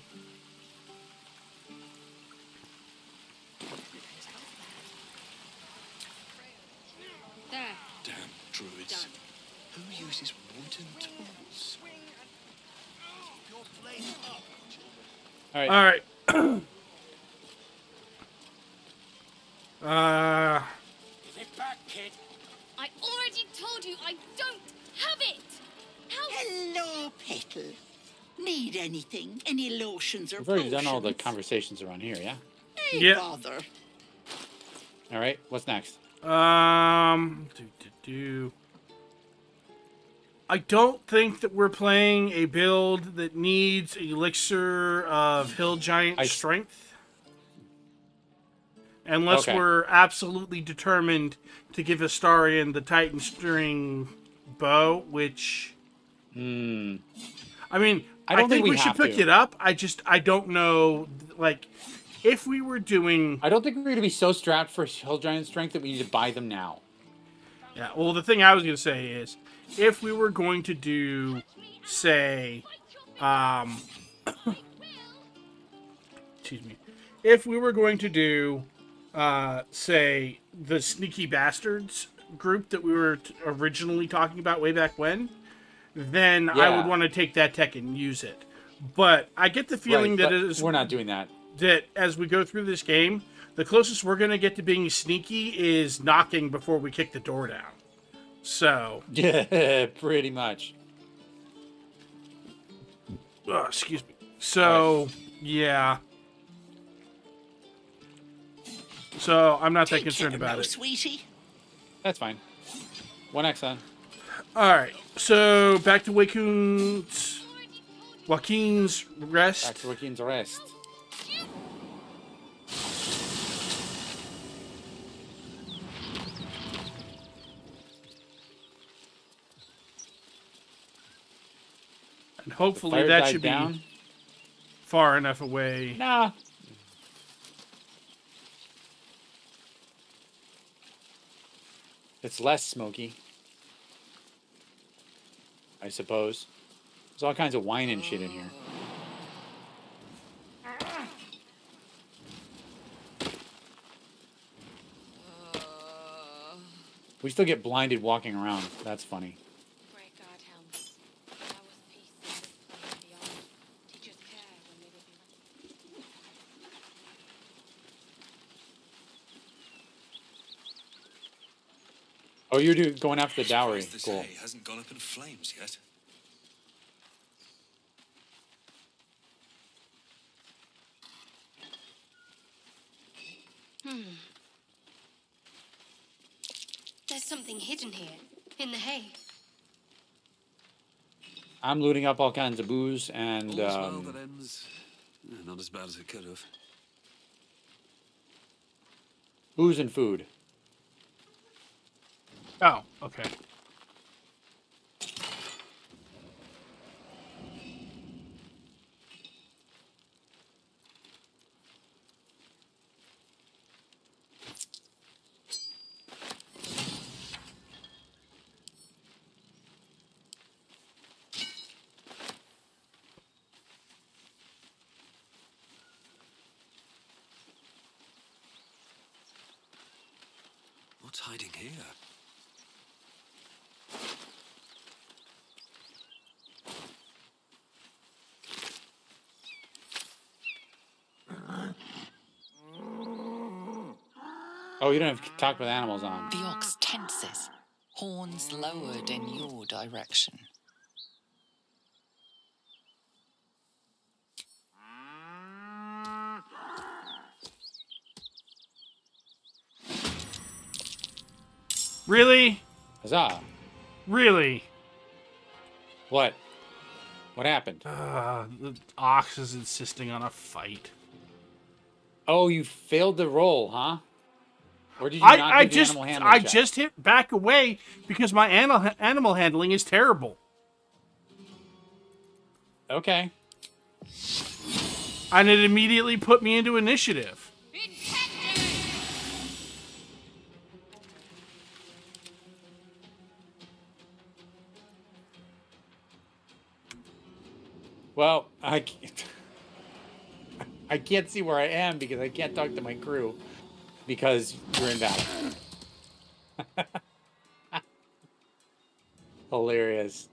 There. Damn druids. Who uses wooden tools? All right. All right. Give it back, kid. I already told you I don't have it! How? Hello, Petal. Need anything? Any lotions or We've already done all the potions? conversations around here, yeah? Hey, Yeah. bother. All right. What's next? I don't think that we're playing a build that needs Elixir of Hill Giant Strength. Unless Okay. we're absolutely determined to give Astarion the Titan String bow, which... I mean, I don't think we we should have pick to. it up. I don't know, like, if we were doing... I don't think we're going to be so strapped for Hill Giant strength that we need to buy them now. Yeah, well, the thing I was going to say is, if we were going to do, say, excuse me, if we were going to do, say, the Sneaky Bastards group that we were originally talking about way back when, then I would want to take that tech and use it. But I get the feeling that it is... We're not doing that. That as we go through this game, the closest we're going to get to being sneaky is knocking before we kick the door down. So... Yeah, pretty much. Excuse me. So, yeah. So, I'm not that concerned about it. Sweetie. That's fine. 1x then. Alright, so back to Joaquin's Rest. Back to Joaquin's Rest. And hopefully that should be far enough away. Nah. It's less smoky, I suppose. There's all kinds of wine and shit in here. We still get blinded walking around. That's funny. Oh, you're going after the dowry. This Cool. hay hasn't gone up in flames yet. There's something hidden here, in the hay. I'm looting up all kinds of booze and All's well that ends. Not as bad as it could have. booze and food. Oh, okay. What's hiding here? Oh, you don't have to talk with animals on. The ox tenses, horns lowered in your direction. Really? Huzzah. Really? What? What happened? The ox is insisting on a fight. Oh, you failed the roll, huh? Or did you not do the animal handling check? just hit back away because my animal handling is terrible. Okay. And it immediately put me into initiative. Well, I can't see where I am because I can't talk to my crew because you're in battle. Hilarious.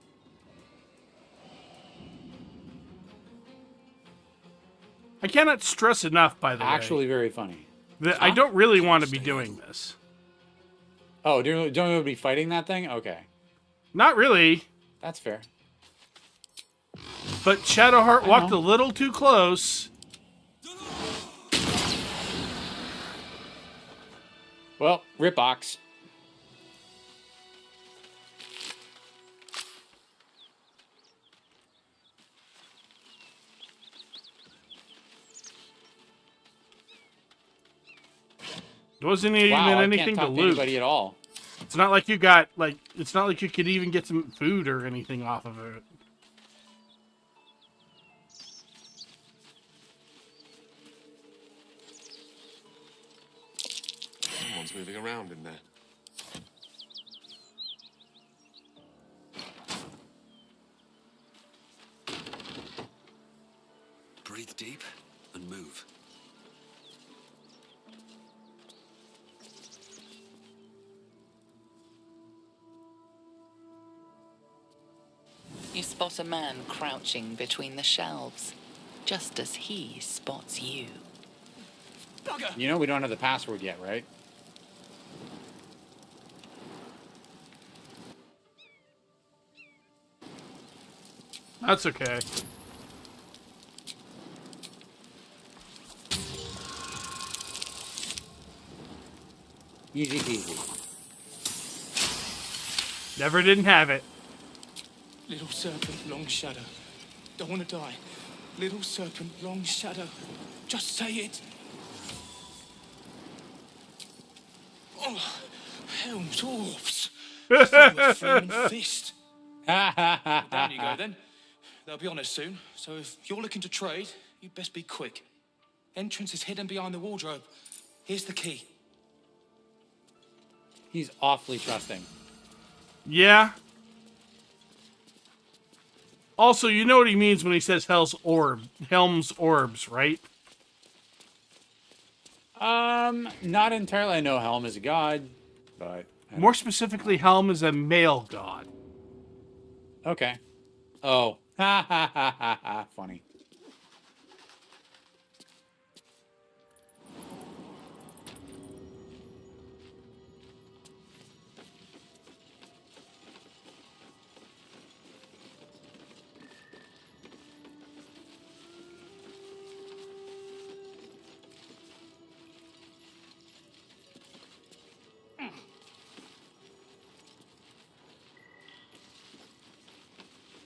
I cannot stress enough, by the way. Actually very funny. That I don't really want to be doing this. Oh, don't you want to be fighting that thing? Okay. Not really. That's fair. But Shadowheart walked a little too close. Well, rip ox. There wasn't even anything to loot. Anybody at all. It's not like you got it's not like you could even get some food or anything off of it. someone's moving around in there. Breathe deep and move. You spot a man crouching between the shelves, just as he spots you. Bugger! You know we don't have the password yet, right? That's okay. Easy peasy. Never didn't have it. Little serpent, long shadow. Don't want to die. Little serpent, long shadow. Just say it. Oh, Helm's orbs. I thought you were a flaming fist. Down you go then. They'll be on us soon, so if you're looking to trade, you'd best be quick. Entrance is hidden behind the wardrobe. Here's the key. He's awfully trusting. Yeah. Also, you know what he means when he says Helm's orbs, right? Not entirely. I know Helm is a god, but More specifically, Helm is a male god. okay. Oh, ha ha ha ha ha! Funny.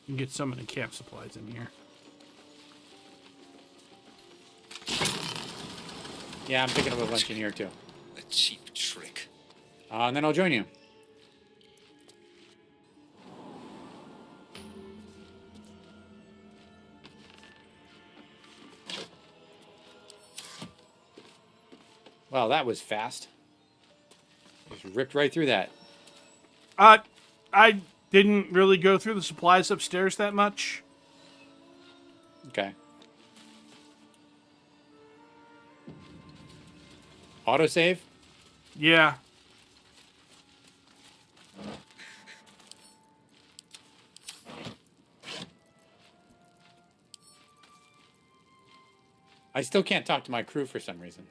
You can get some of the camp supplies in here. Yeah, I'm picking up a bunch in here too. A cheap trick. And then I'll join you. Well, that was fast. Just ripped right through that. I didn't really go through the supplies upstairs that much. Okay. Autosave? Yeah. I still can't talk to my crew for some reason.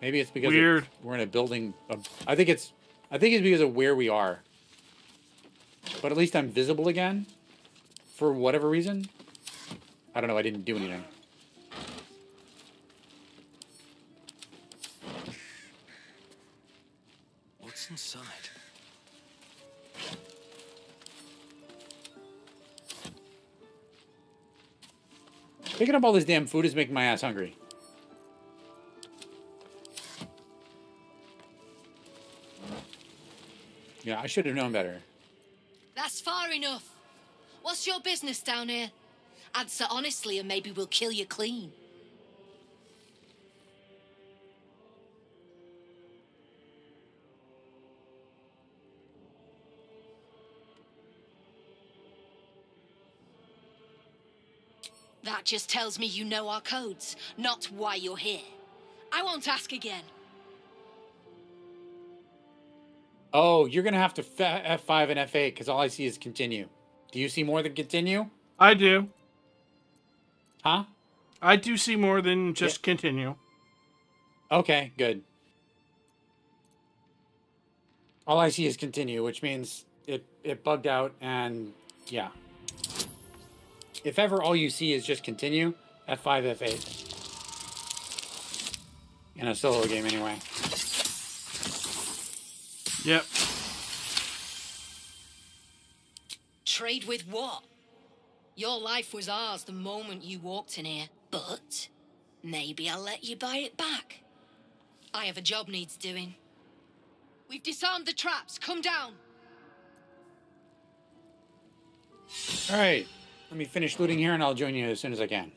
Maybe it's because Weird. we're in a building. I think it's because of where we are. But at least I'm visible again, for whatever reason. I don't know. I didn't do anything. What's inside? Picking up all this damn food is making my ass hungry. Yeah, I should have known better. That's far enough. What's your business down here? Answer honestly and maybe we'll kill you clean. That just tells me you know our codes, not why you're here. I won't ask again. Oh, you're going to have to F5 and F8 because all I see is continue. Do you see more than continue? I do. Huh? I do see more than just continue. Okay, good. All I see is continue, which means it bugged out and yeah. If ever all you see is just continue, F5, F8. In a solo game anyway. Yep. Trade with what? Your life was ours the moment you walked in here, but maybe I'll let you buy it back. I have a job needs doing. We've disarmed the traps. Come down. All right. Let me finish looting here and I'll join you as soon as I can.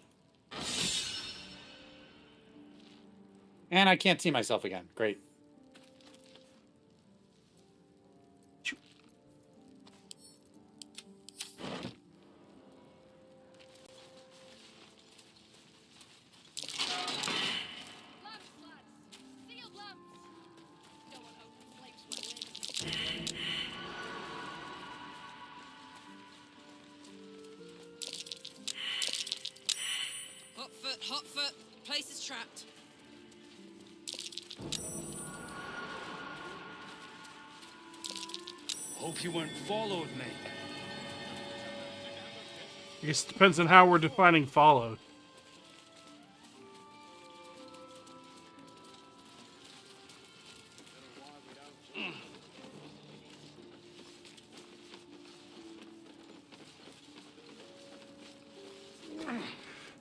And I can't see myself again. Great. Hot foot. Place is trapped. Hope you weren't followed, mate. I guess it depends on how we're defining followed.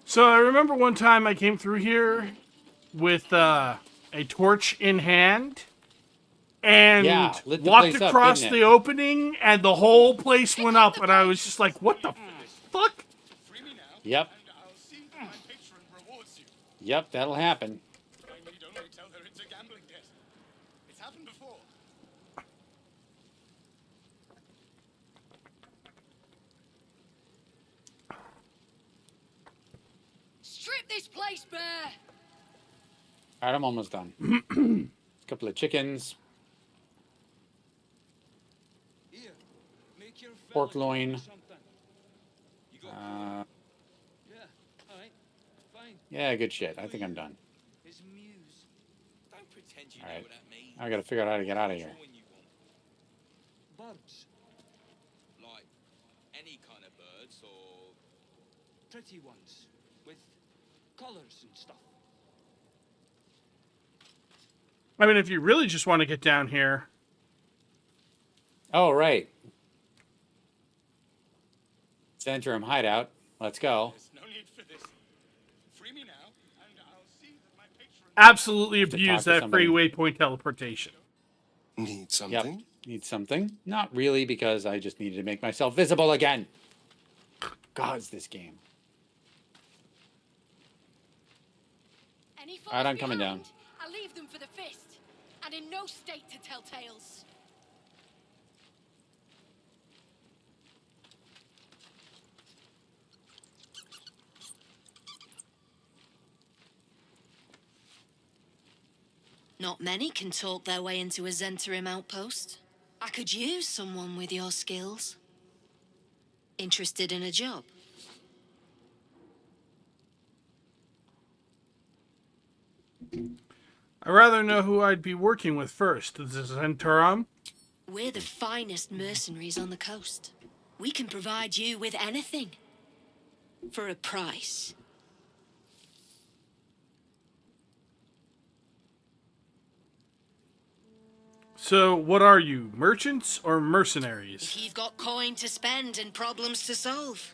So I remember one time I came through here with a torch in hand and Yeah, lit the walked place up, across didn't the it? opening and the whole place went up and I was just like, what the fuck? Yep. Yep, that'll happen. Strip this place bare. All right, I'm almost done. A couple of chickens. Pork loin. Yeah, good shit. I think I'm done. All right. I gotta figure out how to get out of here. Birds. Like any kind of birds or pretty ones with colors and stuff. I mean, if you really just want to get down here. Oh, right. Centrum hideout. Let's go. Absolutely To talk abuse to that somebody. free waypoint teleportation. Need something? Yep. Need something? Not really, because I just needed to make myself visible again. God's this game. Any All right, I'm coming down. I leave them for the fist, and in no state to tell tales. Not many can talk their way into a Zentarim outpost. I could use someone with your skills. Interested in a job? I'd rather know who I'd be working with first. Is this Zentarum? We're the finest mercenaries on the coast. We can provide you with anything. For a price. So, what are you, merchants or mercenaries? If you've got coin to spend and problems to solve,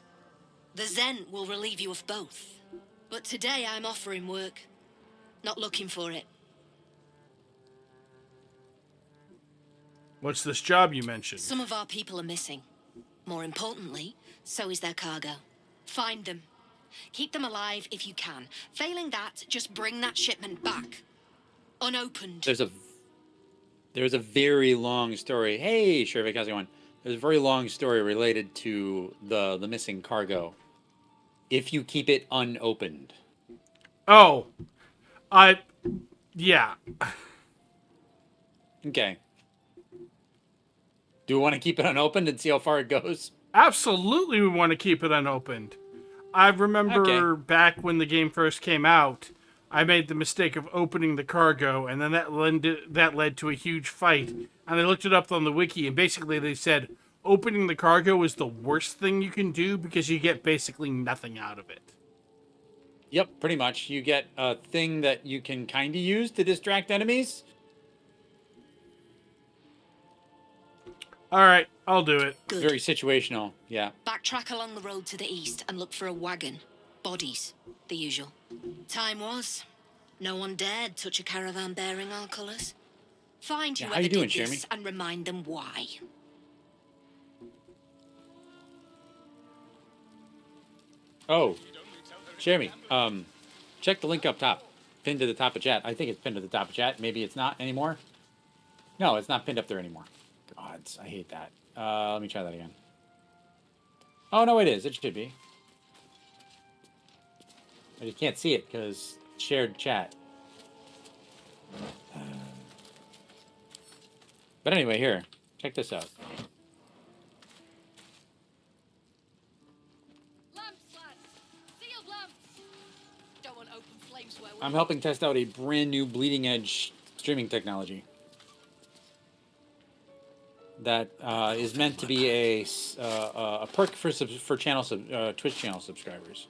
the Zent will relieve you of both. But today I'm offering work, not looking for it. What's this job you mentioned? Some of our people are missing. More importantly, so is their cargo. Find them. Keep them alive if you can. Failing that, just bring that shipment back. Unopened. There's a very long story. Hey, Shervik, how's it going? There's a very long story related to the missing cargo. If you keep it unopened. Oh. Yeah. Okay. Do we want to keep it unopened and see how far it goes? Absolutely, we want to keep it unopened. I remember back when the game first came out, I made the mistake of opening the cargo, and then that led to a huge fight. And I looked it up on the wiki, and basically they said opening the cargo is the worst thing you can do because you get basically nothing out of it. Yep, pretty much. You get a thing that you can kind of use to distract enemies. All right, I'll do it. Good. Very situational, yeah. Backtrack along the road to the east and look for a wagon. Bodies, the usual. Time was, no one dared touch a caravan bearing our colours. Find Yeah, how whoever you doing, did this Jeremy? and remind them why. Oh, Jeremy, check the link up top. pinned to the top of chat. I think it's pinned to the top of chat. Maybe it's not anymore. No, it's not pinned up there anymore. Gods, I hate that. Let me try that again. Oh, no, it is. It should be. I just can't see it because shared chat. But anyway, here. Check this out. I'm helping test out a brand new bleeding edge streaming technology that is meant to be a perk for Twitch channel subscribers.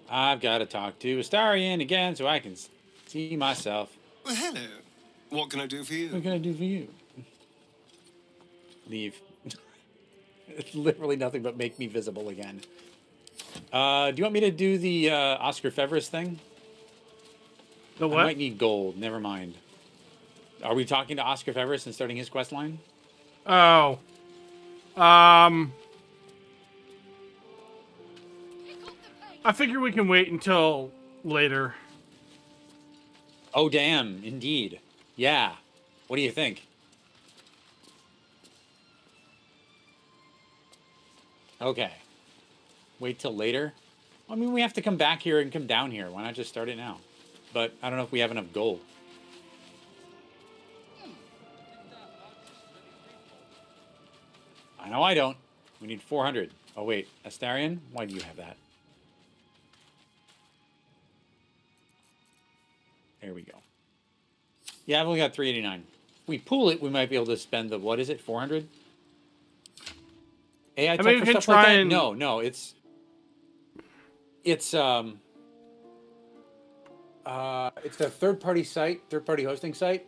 I've got to talk to Astarion again so I can see myself. Well, hello. What can I do for you? What can I do for you? Leave. It's literally nothing but make me visible again. Do you want me to do the Oscar Fevers thing? The what? I might need gold. Never mind. Are we talking to Oscar Fevers and starting his quest line? Oh. I figure we can wait until later. Oh, damn. Indeed. Yeah. What do you think? Okay. Wait till later? I mean, we have to come back here and come down here. Why not just start it now? But I don't know if we have enough gold. I know I don't. We need 400. Oh, wait. Astarion, why do you have that? There we go. Yeah, I've only got 389. If we pool it, we might be able to spend the, what is it, 400? AI tech for stuff like that? No, it's a third-party site, third-party hosting site.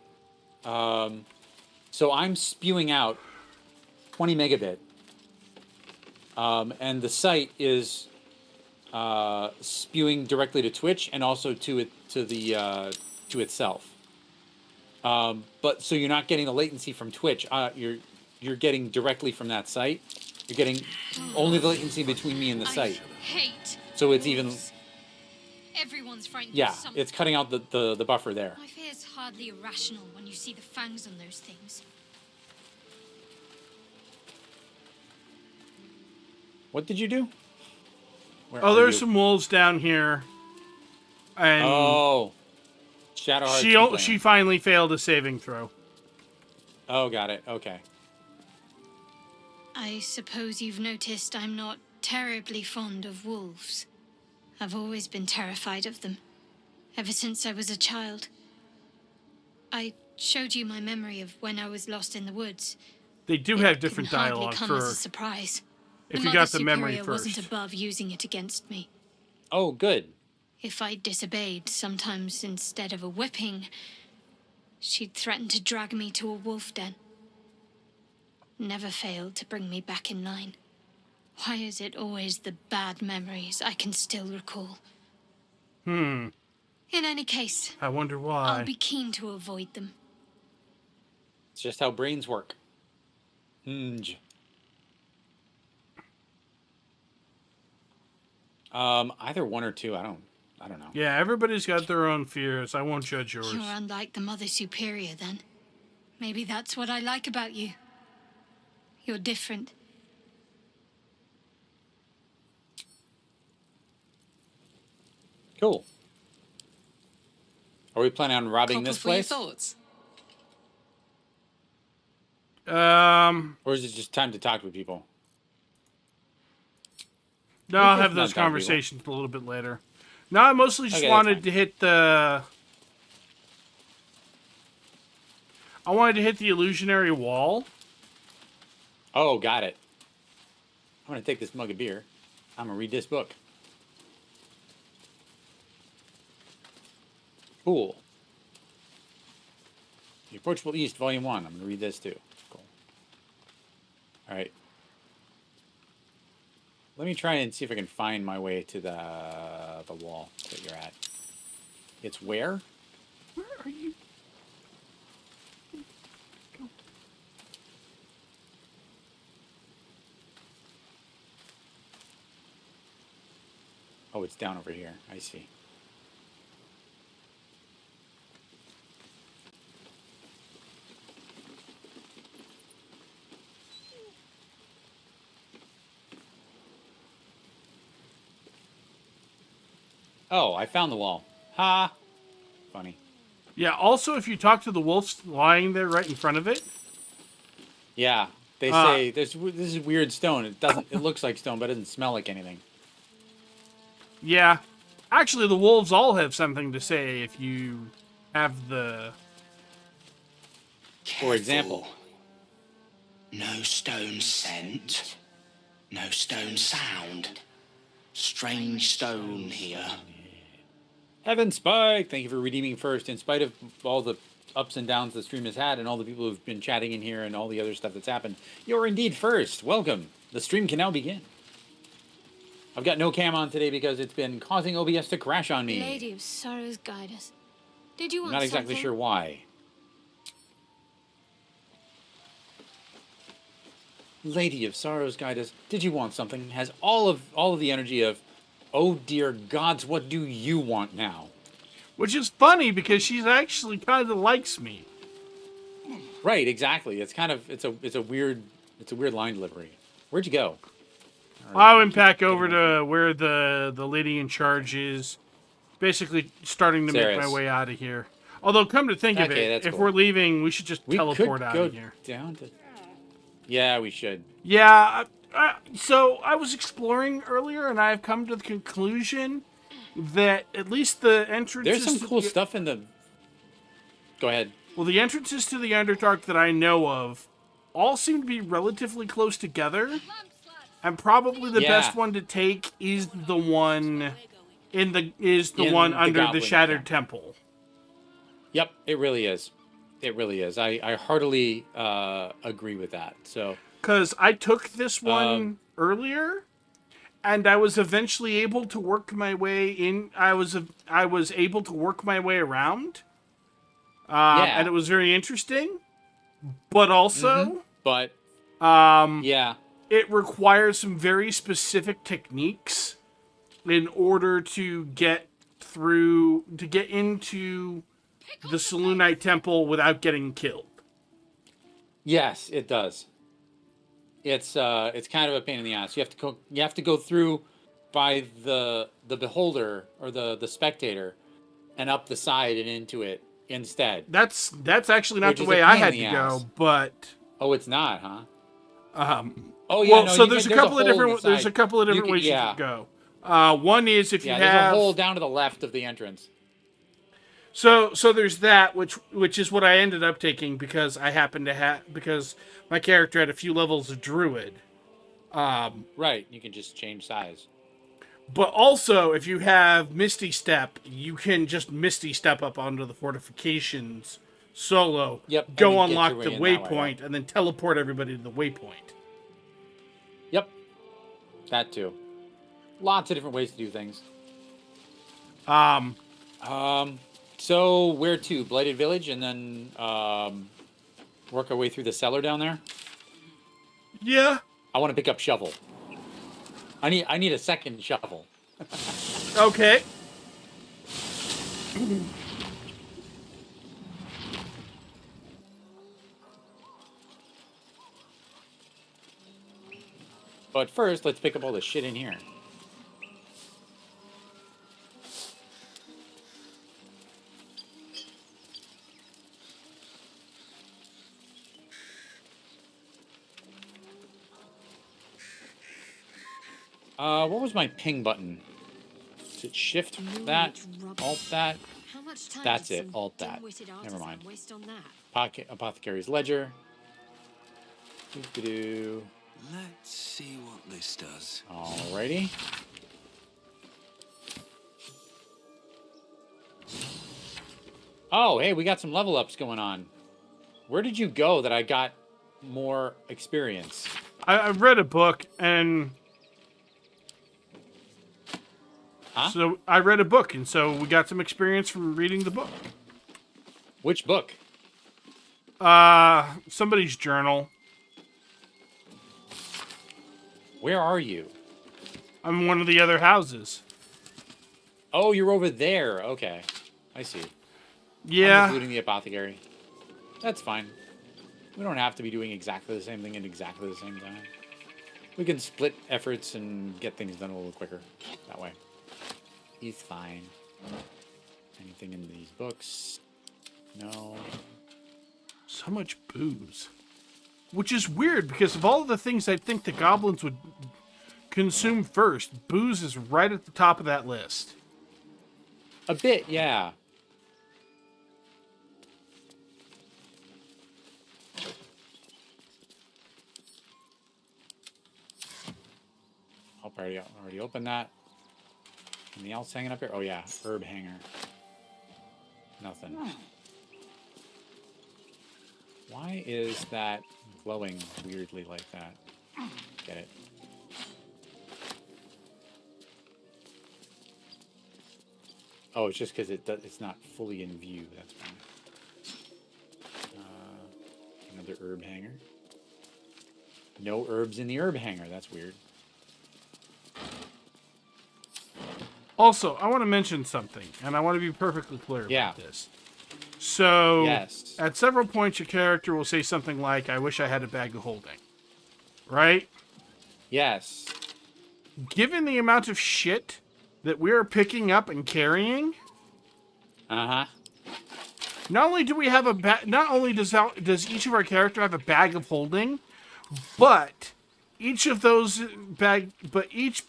So I'm spewing out 20 megabit, and the site is spewing directly to Twitch and also to itself. But so you're not getting the latency from Twitch. You're getting directly from that site. You're getting only the latency between me and the site. Hate. So it's even. Everyone's frightened. Yeah, it's cutting out the buffer there. My fear is hardly irrational when you see the fangs on those things. What did you do? Oh, there's some wolves down here. And oh, Shadowheart. She finally failed a saving throw. Oh, got it. Okay. I suppose you've noticed I'm not terribly fond of wolves. I've always been terrified of them, ever since I was a child. I showed you my memory of when I was lost in the woods. They do have different Hardly dialogue come for as a surprise. if the you got the Mother memory Superior first. wasn't above using it against me. Oh, good. If I disobeyed, sometimes instead of a whipping, she'd threaten to drag me to a wolf den. Never failed to bring me back in line. Why is it always the bad memories I can still recall? In any case, I wonder why. I'll be keen to avoid them. It's just how brains work. Either 1 or 2. I don't know. Yeah, everybody's got their own fears. I won't judge yours. You're unlike the Mother Superior, then. Maybe that's what I like about you. You're different. Cool. Are we planning on robbing this place? Thoughts? Or is it just time to talk with people? No, I'll have those conversations a little bit later. No, I mostly just wanted to hit the... I wanted to hit the illusionary wall. Oh, got it. I'm going to take this mug of beer. I'm going to read this book. Cool. The Approachable East, Volume 1. I'm going to read this too. Cool. All right. Let me try and see if I can find my way to the wall that you're at. It's where? Where are you? Oh, it's down over here. I see. Oh, I found the wall. Ha! Funny. Yeah, also, if you talk to the wolves lying there right in front of it. Yeah, they say this is weird stone. It doesn't. It looks like stone, but it doesn't smell like anything. Yeah. Actually, the wolves all have something to say if you have the... For example. No stone scent. No stone sound. Strange stone here. Heaven Spike, thank you for redeeming first. In spite of all the ups and downs the stream has had and all the people who've been chatting in here and all the other stuff that's happened, you're indeed first. Welcome. The stream can now begin. I've got no cam on today because it's been causing OBS to crash on me. Lady of Sorrows, guide us. Did you want Not exactly something? sure why. Lady of Sorrows, guide us. Did you want something? Has all of the energy of, oh dear gods, what do you want now? Which is funny because she's actually kind of likes me. Right, exactly. It's kind of it's a weird line delivery. Where'd you go? I went back over to where the lady in charge is, basically starting to make my way out of here. Although, come to think of it, if we're leaving, we should just teleport out of here. Down to... Yeah, we should. Yeah, so I was exploring earlier, and I've come to the conclusion that at least the entrances... There's some cool stuff in the... Go ahead. Well, the entrances to the Underdark that I know of all seem to be relatively close together. And probably the best one to take is the one under the Shattered Temple. Yep, it really is. It really is. I heartily agree with that. So, because I took this one earlier, and I was eventually able to work my way in. I was able to work my way around. And it was very interesting. But also, it requires some very specific techniques in order to get into the Selûnite Temple without getting killed. Yes, it does. It's kind of a pain in the ass. You have to go through by the beholder or the spectator and up the side and into it instead. That's actually not the way I had to go, but it's not, huh? So there's a couple of different ways you can go. One is if you have there's a hole down to the left of the entrance. So there's that, which is what I ended up taking because I happened to because my character had a few levels of druid. Right, you can just change size. But also, if you have Misty Step, you can just Misty Step up onto the fortifications solo. Yep. Go unlock the waypoint, and then teleport everybody to the waypoint. Yep. That too. Lots of different ways to do things. So where to? Blighted Village, and then work our way through the cellar down there. Yeah. I want to pick up shovel. I need a second shovel. Okay. But first, let's pick up all the shit in here. What was my ping button? Is it shift that? Alt that? That's it. Alt that. Never mind. Apothecary's Ledger. Doo-doo-doo. Let's see what this does. Alrighty. Oh, hey, we got some level ups going on. Where did you go that I got more experience? I read a book and... Huh? So I read a book, and so we got some experience from reading the book. Which book? Somebody's journal. Where are you? I'm in one of the other houses. Oh, you're over there. Okay. I see. Yeah. I'm just looting the apothecary. That's fine. We don't have to be doing exactly the same thing at exactly the same time. We can split efforts and get things done a little quicker that way. He's fine. Anything in these books? No. So much booze. Which is weird, because of all of the things I think the goblins would consume first, booze is right at the top of that list. A bit, yeah. I'll already opened that. Anything else hanging up here? Oh yeah, herb hanger. Nothing. Why is that glowing weirdly like that? Get it. Oh, it's just because it's not fully in view. That's fine. Another herb hanger. No herbs in the herb hanger. That's weird. Also, I want to mention something, and I want to be perfectly clear about this. So, yes. At several points, your character will say something like, I wish I had a bag of holding. Right? Yes. Given the amount of shit that we are picking up and carrying, not only do we have not only does each of our character have a bag of holding, but each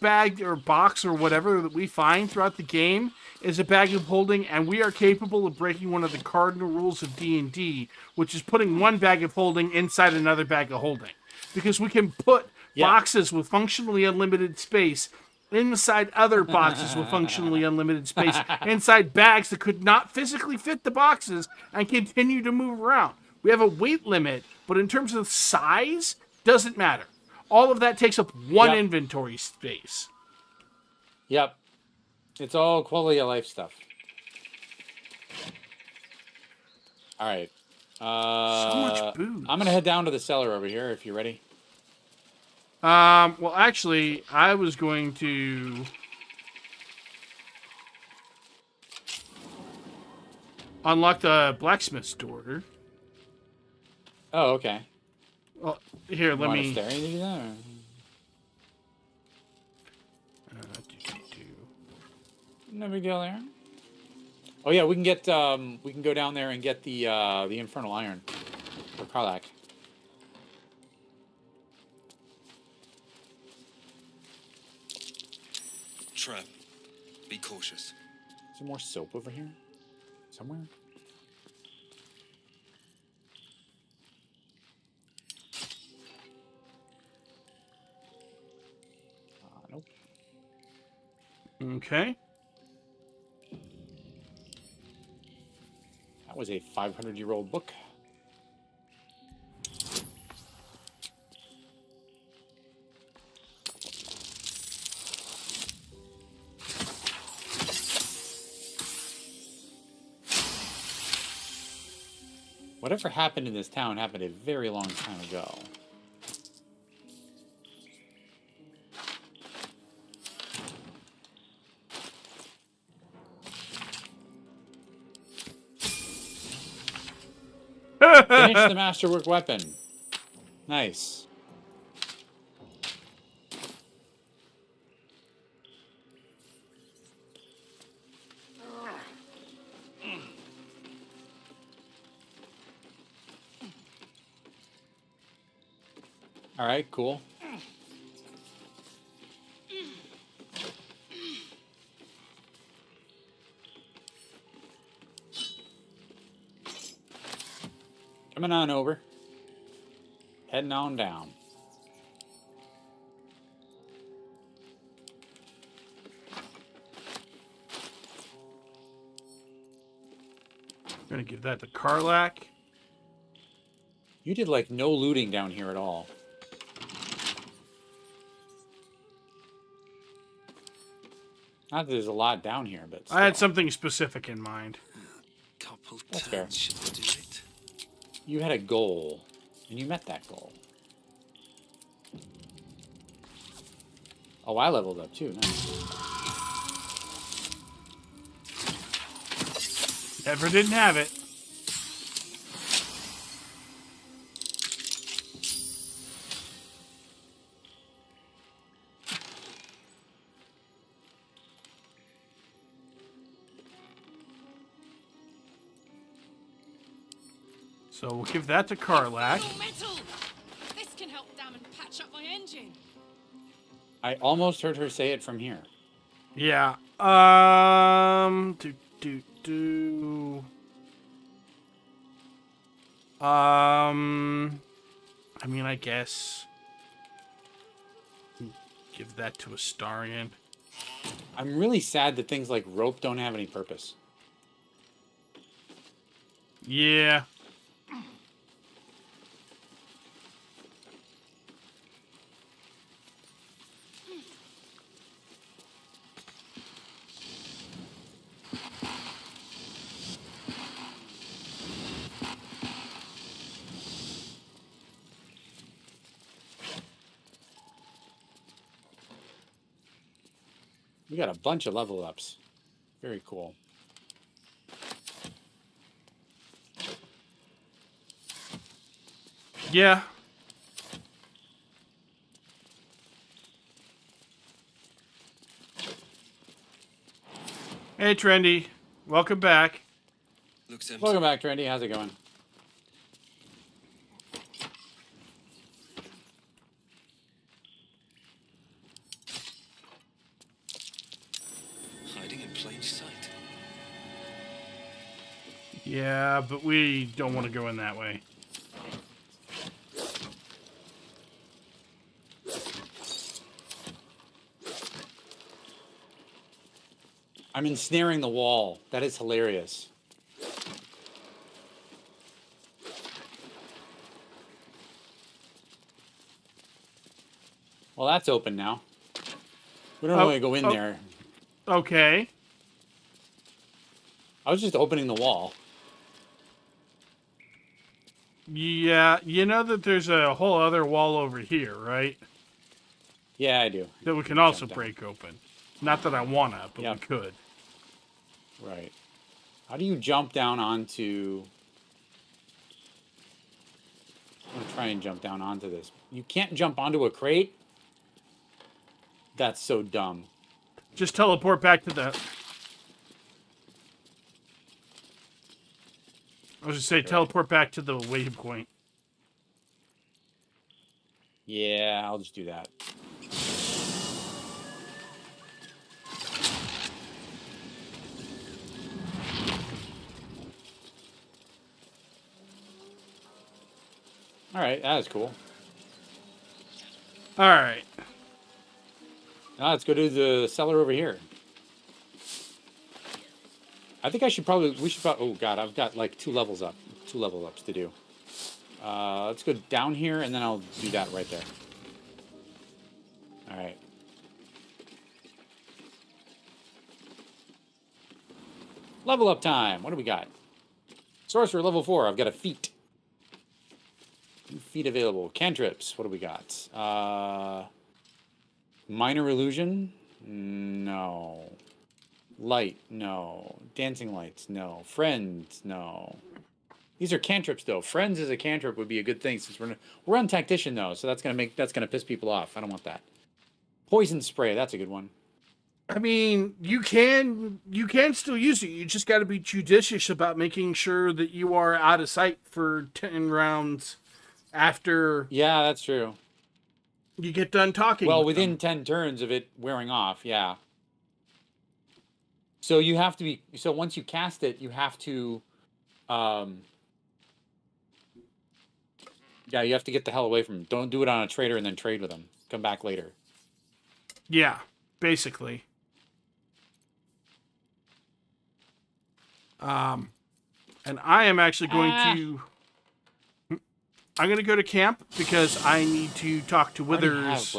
bag or box or whatever that we find throughout the game is a bag of holding, and we are capable of breaking one of the cardinal rules of D&D, which is putting one bag of holding inside another bag of holding, because we can put boxes with functionally unlimited space inside other boxes with functionally unlimited space, inside bags that could not physically fit the boxes and continue to move around. We have a weight limit, but in terms of size, doesn't matter. All of that takes up one inventory space. Yep. It's all quality of life stuff. All right. So much booze. I'm going to head down to the cellar over here if you're ready. Well, actually, I was going to unlock the blacksmith's door. Oh, okay. Well, here, let me... No big deal there. Oh yeah, we can get we can go down there and get the infernal iron for Karlak. Trap. Be cautious. Is there more soap over here? Somewhere? Nope. Okay. That was a 500-year-old book. Whatever happened in this town happened a very long time ago. Finish the masterwork weapon. Nice. All right, cool. Coming on over. Heading on down. I'm gonna give that to Karlak. You did like no looting down here at all. Not that there's a lot down here, but still. I had something specific in mind. That's fair. Should do it. You had a goal, and you met that goal. Oh, I leveled up too. Nice. Never didn't have it. So we'll give that to Karlak. Metal! This can help dam and patch up my engine. I almost heard her say it from here. Yeah. Do. I mean, I guess give that to Astarion. I'm really sad that things like rope don't have any purpose. Yeah. We got a bunch of level ups. Very cool. Yeah. Hey, Trendy. Welcome back. Looks empty. Welcome back, Trendy. How's it going? Hiding in plain sight. Yeah, but we don't want to go in that way. I'm ensnaring the wall. That is hilarious. Well, that's open now. We don't really go in there. Okay. I was just opening the wall. Yeah, you know that there's a whole other wall over here, right? Yeah, I do. That we can also break open. Not that I wanna, but we could. Right. How do you jump down onto... I'm going to try and jump down onto this. You can't jump onto a crate? That's so dumb. Just teleport back to the... I was just say teleport back to the waypoint. Yeah, I'll just do that. All right, that was cool. All right. Now let's go to the cellar over here. I think we should probably, oh God, I've got like two level ups to do. Let's go down here and then I'll do that right there. All right. Level up time. What do we got? Sorcerer level 4. I've got a feat. Feat available. Cantrips. What do we got? Minor illusion? No. Light? No. Dancing lights? No. Friends? No. These are cantrips, though. Friends as a cantrip would be a good thing since we're on tactician though, so that's gonna piss people off. I don't want that. Poison spray. That's a good one. I mean, you can still use it. You just got to be judicious about making sure that you are out of sight for 10 rounds after. Yeah, that's true. You get done talking. Well, within 10 turns of it wearing off, yeah. So you have to be. So once you cast it, you have to. Yeah, you have to get the hell away from him. Don't do it on a trader and then trade with him. Come back later. Yeah, basically. And I am actually going to... I'm going to go to camp because I need to talk to Withers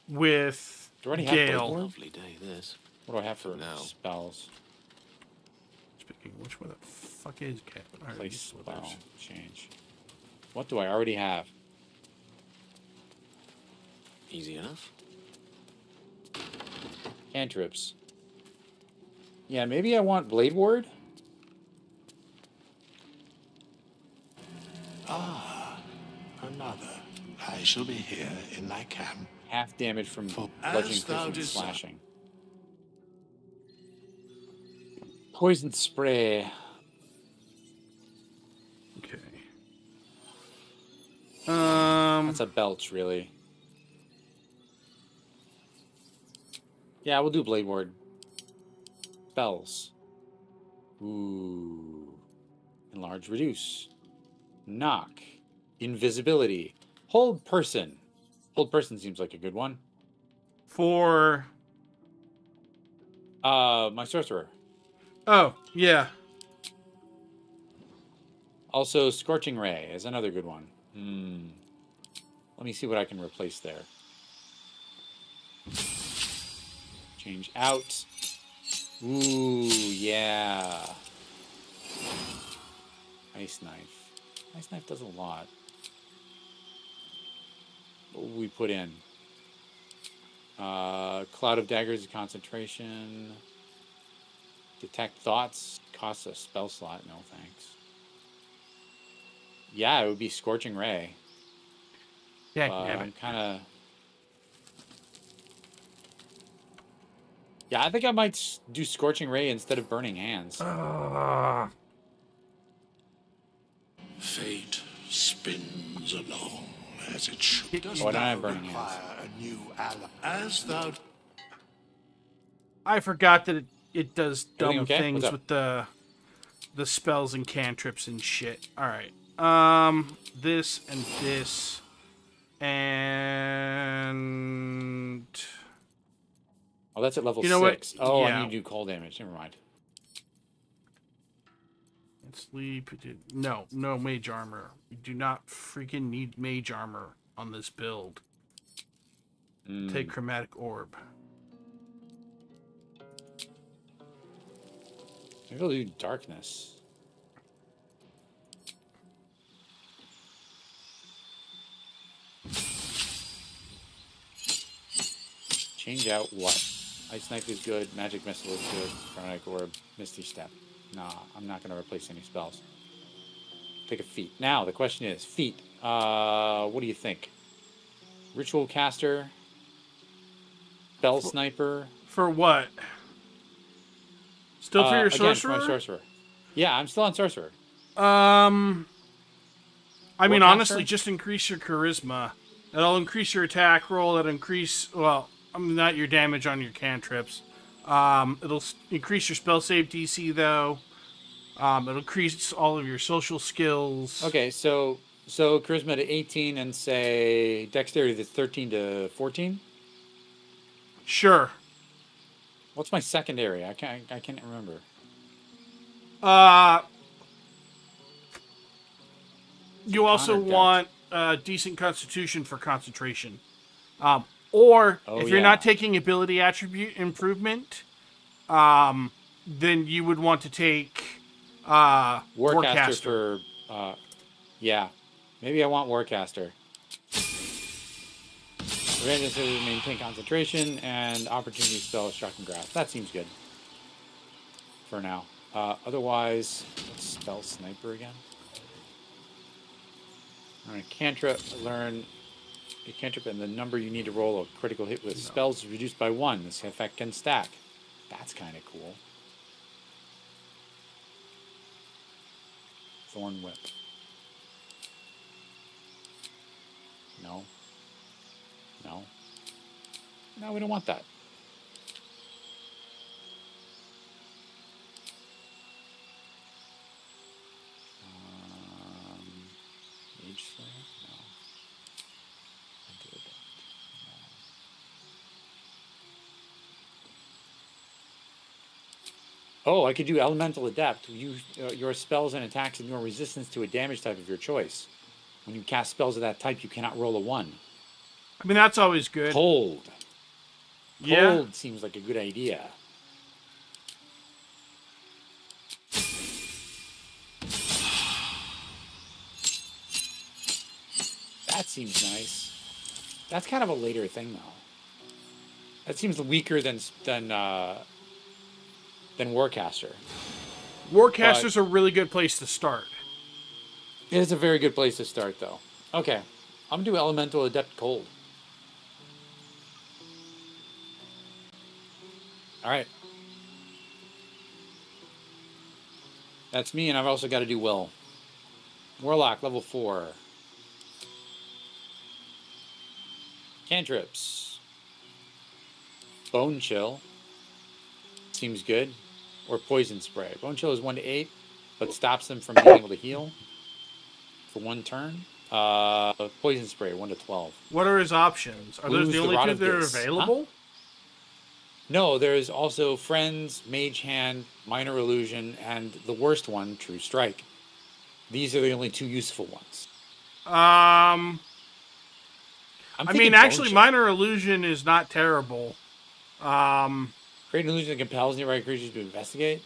with Gale. Lovely day, this. What do I have for spells? Speaking of which, where the fuck is Cat? Place spell change. What do I already have? Easy enough. Cantrips. Yeah, maybe I want Blade Ward. shall be here in thy camp. Half damage from bludgeoning, as piercing, thou and desire. slashing. Poison spray. Okay. That's a belch, really. Yeah, we'll do Blade Ward. Spells. Ooh. Enlarge, reduce. Knock. Invisibility. Hold person. Hold person seems like a good one. For my sorcerer. Oh, yeah. Also, Scorching Ray is another good one. Let me see what I can replace there. Change out. Ooh, yeah. Ice Knife. Ice Knife does a lot. What would we put in? Cloud of Daggers, concentration. Detect Thoughts. Costs a spell slot. No, thanks. Yeah, it would be Scorching Ray. Yeah, damn it. I'm kind of... Yeah, I think I might do Scorching Ray instead of Burning Hands. Fate spins along as it should. Oh, I don't have Burning Hands. A new ally. As thou... I forgot that it does dumb Everything okay? things What's with the spells and cantrips and shit. All right. This and this and Oh, that's at level You know 6. what? Oh, Yeah. I need to do cold damage. Never mind. sleep. No mage armor. You do not freaking need mage armor on this build. Take chromatic orb. Maybe I'll do darkness. Change out what? Ice Knife is good. Magic Missile is good. Chromatic Orb. Misty Step. Nah, I'm not going to replace any spells. Take a feat. Now, the question is, feat. What do you think? Ritual Caster? Spell Sniper? For what? Still for your again, sorcerer? for my sorcerer. Yeah, I'm still on sorcerer. I mean, Warcaster? honestly, just increase your charisma. That'll increase your attack roll. That'll increase, well, I mean, not your damage on your cantrips. It'll increase your spell save DC, though. It'll increase all of your social skills. Okay, so charisma to 18 and say dexterity to 13 to 14? Sure. What's my secondary? I can't remember. You also Honored want decent constitution for concentration. Or if you're not taking ability attribute improvement, then you would want to take Warcaster for yeah. Maybe I want Warcaster. Revenge to maintain concentration and opportunity spell shock and grasp. That seems good. For now. Otherwise, let's spell sniper again. Alright, cantrip, learn a cantrip and the number you need to roll a critical hit with spells is reduced by 1. This effect can stack. That's kind of cool. Thorn Whip. No. No. No, we don't want that. Mage Slayer? No. Antidote. No. Oh, I could do Elemental Adept. Use your spells and attacks ignore resistance to a damage type of your choice. When you cast spells of that type, you cannot roll a 1. I mean, that's always good. Cold. Yeah. Cold seems like a good idea. That seems nice. That's kind of a later thing, though. That seems weaker than Warcaster. Warcaster's a really good place to start. It is a very good place to start, though. Okay. I'm gonna do Elemental Adept Cold. All right. That's me, and I've also got to do Will. Warlock, level 4. Cantrips. Bone Chill. Seems good. Or Poison Spray. Bone Chill is 1 to 8, but stops them from being able to heal for 1 turn. Poison Spray, 1 to 12. What are his options? Are those the only two that are available? Huh? No, there's also Friends, Mage Hand, Minor Illusion, and the worst one, True Strike. These are the only 2 useful ones. I mean, actually, Chill. Minor Illusion is not terrible. Create an illusion that compels nearby creatures to investigate.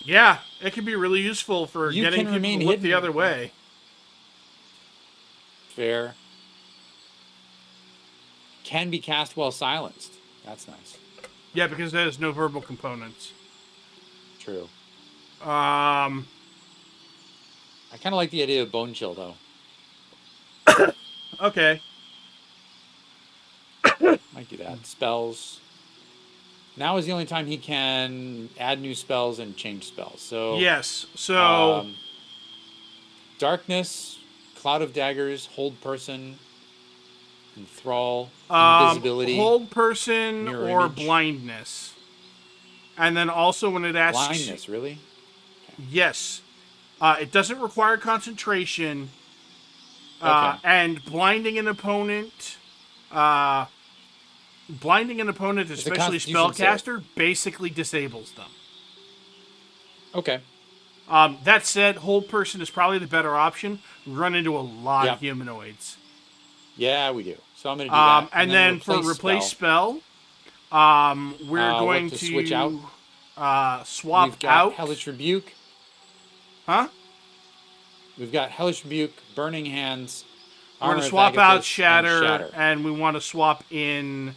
Yeah, it can be really useful for getting people to look the other way. Fair. Can be cast while silenced. That's nice. Yeah, because it has no verbal components. True. I kind of like the idea of Bone Chill, though. Okay. Might do that. Spells. Now is the only time he can add new spells and change spells. So yes. So Darkness, Cloud of Daggers, Hold Person, Enthrall, Invisibility, Hold Person, Mirror or Image. Blindness. And then also when it asks... Blindness, really? Yes. It doesn't require concentration. Okay. And blinding an opponent... blinding an opponent, It's a especially Constitution spellcaster, basically disables them. Okay. That said, Hold Person is probably the better option. We run into a lot of humanoids. Yeah, we do. So I'm going to do that. And then for replace spell, we're going to switch out. Swap We've got out. Hellish Rebuke. Huh? We've got Hellish Rebuke, Burning Hands. We're going to swap out Shatter, and we want to swap in...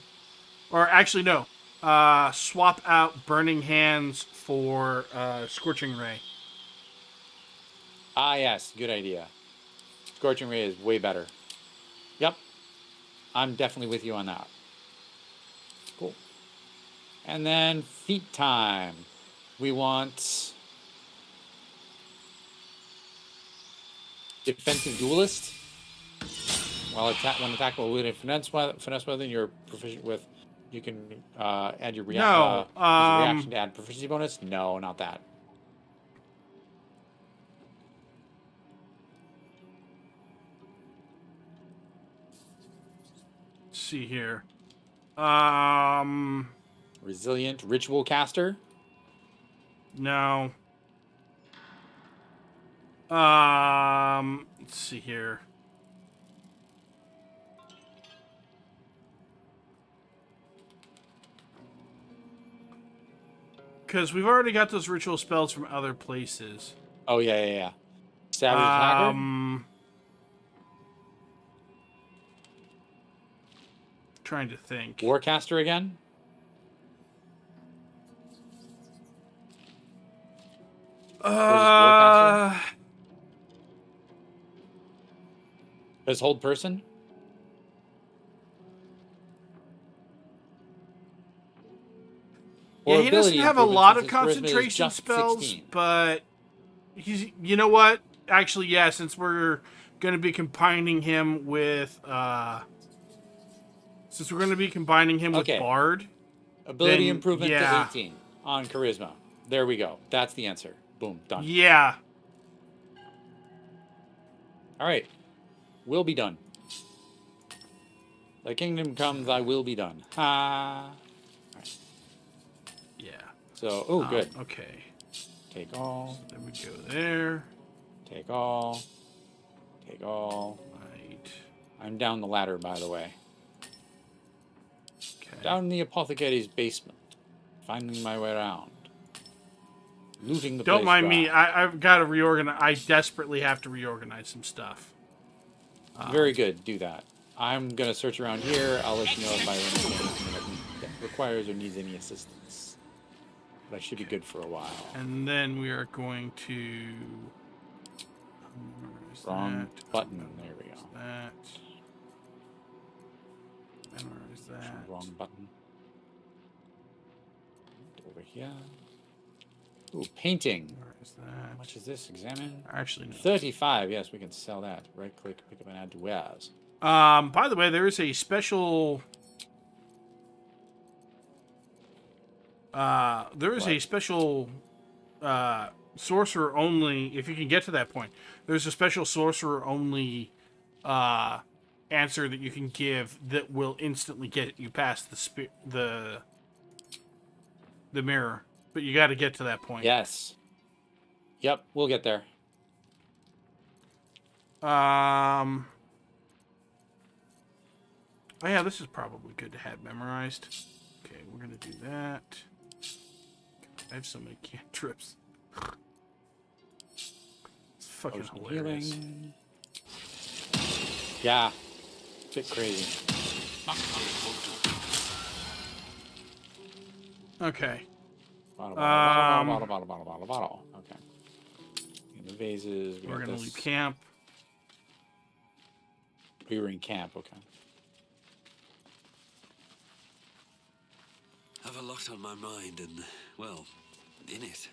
Or actually, no. Swap out Burning Hands for Scorching Ray. Ah, yes. Good idea. Scorching Ray is way better. Yep. I'm definitely with you on that. Cool. And then feat time. We want... Defensive Duelist. When attack will win a finesse weapon you're proficient with, you can add your reaction to add proficiency bonus. No, not that. Let's see here. Resilient Ritual Caster. No. Let's see here. Because we've already got those ritual spells from other places. Oh, yeah. Savage Attacker? Trying to think. Warcaster again? Does Hold Person? Yeah, he doesn't have a lot of concentration spells, 16. but he's... You know what? Actually, yeah, since we're going to be combining him with... Since we're going to be combining him with Bard... Ability then, improvement to 18 on Charisma. There we go. That's the answer. Boom. Done. Yeah. All right. Will be done. Thy kingdom come, thy will be done. Ha. Right. Yeah. So, good. Okay. Take all. So then we go there. Take all. Take all. Right. I'm down the ladder, by the way. Okay. Down in the apothecary's basement. Finding my way around. Looting the place. Don't mind me. I've got to reorganize. I desperately have to reorganize some stuff. Very good. Do that. I'm going to search around here. I'll let you know if I run into anything that requires or needs any assistance. But I should be good for a while. And then we are going to Memorize Wrong that. button. There we go. That. Memorize that. Wrong button. Over here. Ooh, painting. Memorize that. How much is this? Examine. Actually, no. 35. Yes, we can sell that. Right click, pick up and add to wares. By the way, there is a special. There is a special sorcerer only. If you can get to that point, there's a special sorcerer only answer that you can give that will instantly get you past the mirror. But you got to get to that point. Yes. Yep, we'll get there. Oh yeah, this is probably good to have memorized. Okay, we're gonna do that. I have so many cantrips. It's fucking hilarious. Healing. Yeah. Bit crazy. Okay. Bottle. Okay. In the vases. We're gonna leave camp. We were in camp. Okay. Have a lot on my mind and, well, in it.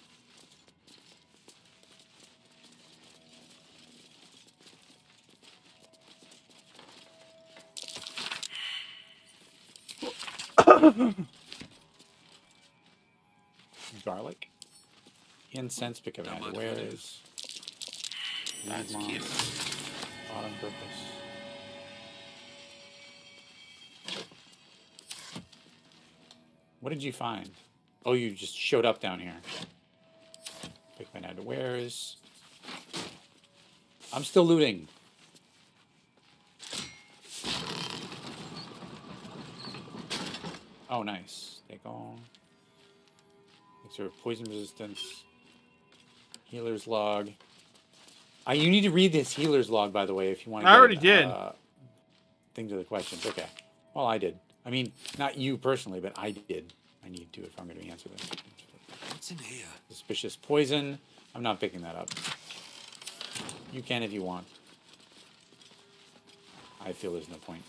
Garlic. Incense, pick up and wares. That's cute. On purpose. What did you find? Oh, you just showed up down here. Pick my add to wares. I'm still looting. Oh, nice. Take all. Sort of poison resistance. Healer's log. You need to read this healer's log, by the way, if you want to. I already did. Things are the questions. Okay. Well, I did. I mean, not you personally, but I did. I need to if I'm going to answer them. What's in here? Suspicious poison. I'm not picking that up. You can if you want. I feel there's no point.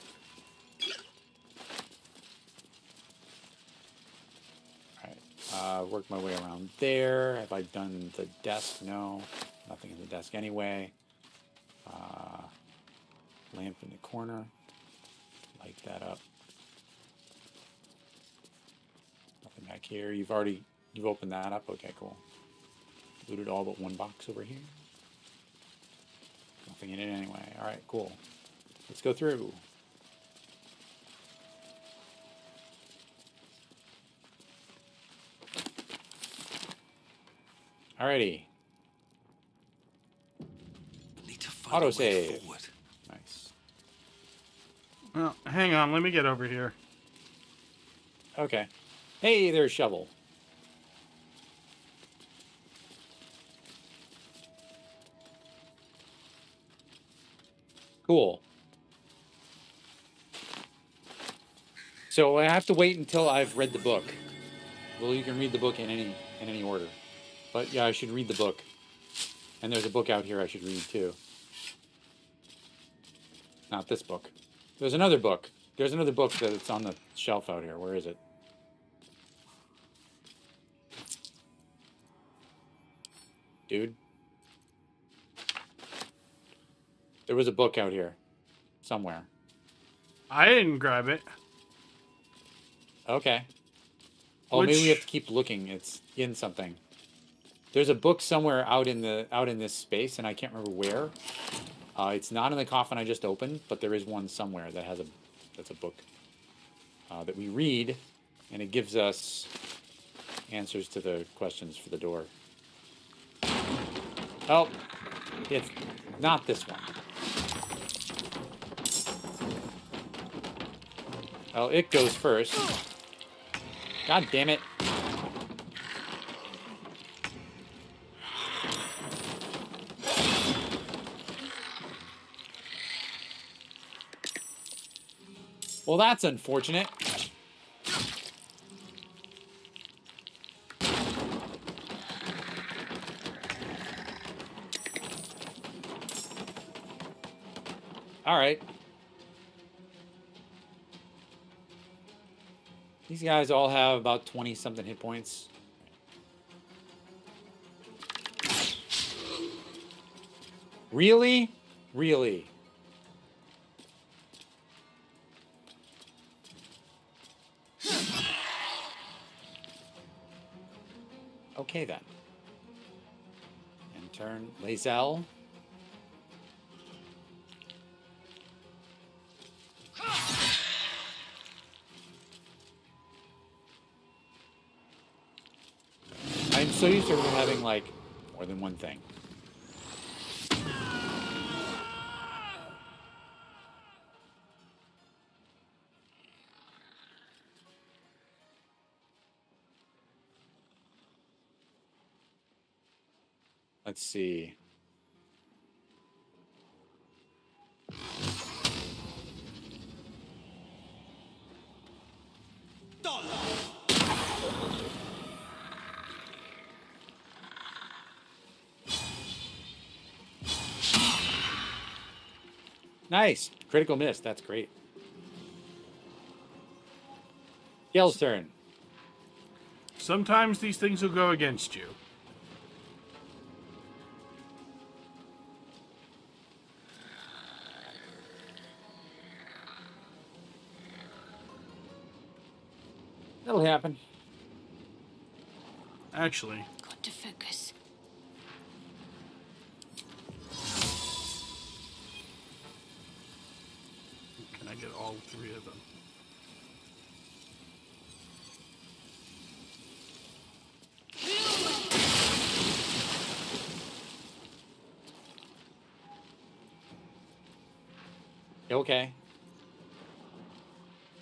Work my way around there. Have I done the desk? No. Nothing in the desk anyway. Lamp in the corner. Light that up. Nothing back here. You've opened that up. Okay, cool. Looted all but one box over here. Nothing in it anyway. All right, cool. Let's go through. Alrighty. Autosave. Nice. Well, hang on. Let me get over here. Okay. Hey, there's Shovel. Cool. So I have to wait until I've read the book. Well, you can read the book in any order. But yeah, I should read the book. And there's a book out here I should read too. Not this book. There's another book. There's another book that's on the shelf out here. Where is it? Dude. There was a book out here. Somewhere. I didn't grab it. Okay. Oh, maybe we have to keep looking. It's in something. There's a book somewhere out in this space, and I can't remember where. It's not in the coffin I just opened, but there is one somewhere that's a book that we read, and it gives us answers to the questions for the door. Oh, it's not this one. Oh, it goes first. God damn it. Well, that's unfortunate. All right. These guys all have about 20-something hit points. Really? Really? Okay, then. And turn Lae'zel. I'm so used to everyone having, like, more than one thing. Let's see. Nice. Critical miss. That's great. Gale's turn. Sometimes these things will go against you. That'll happen. Actually. Got to focus. Can I get all three of them? Okay.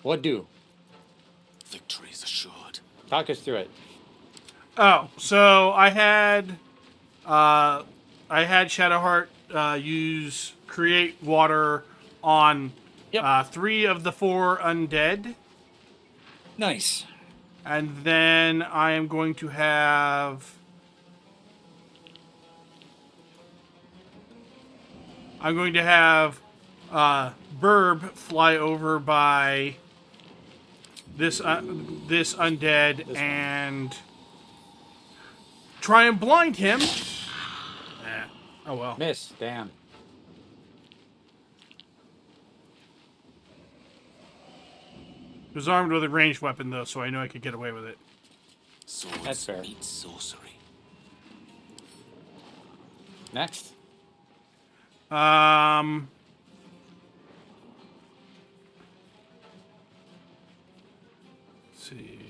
What do? Victory is assured. Talk us through it. Oh, so I had Shadowheart use create water on 3 of the 4 undead. Nice. And then I am going to have Burb fly over by this undead and try and blind him. Oh well. Miss. Damn. He was armed with a ranged weapon though, so I know I could get away with it. Swords That's fair. meet sorcery. Next. Let's see.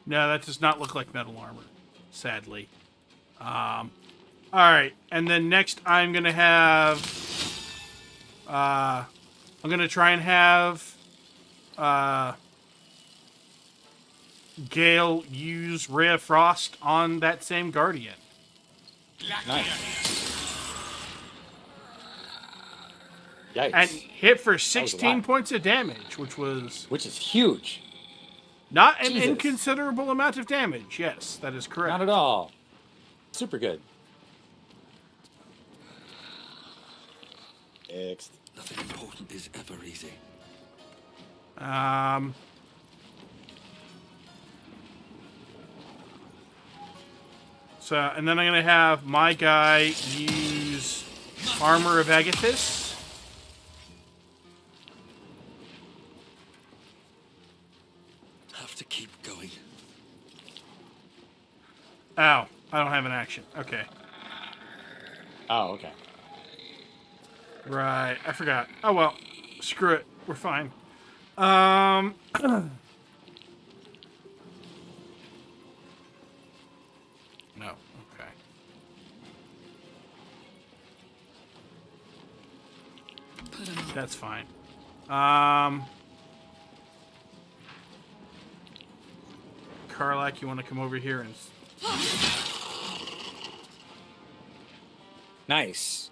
No, that does not look like metal armor, sadly. All right, and then next I'm gonna have. I'm gonna try and have. Gale use Ray of Frost on that same Guardian. Nice. Yikes. And hit for That was a 16 lot. points of damage, which is huge. Not an Jesus. inconsiderable amount of damage. Yes, that is correct. Not at all. Super good. Next. Nothing important is ever easy. So, and then I'm going to have my guy use Armor of Agathis. Have to keep going. Ow, I don't have an action. Okay. Oh, okay. Right, I forgot. Oh well, screw it. We're fine. No, okay. That's fine. Karlak, you want to come over here and... Nice.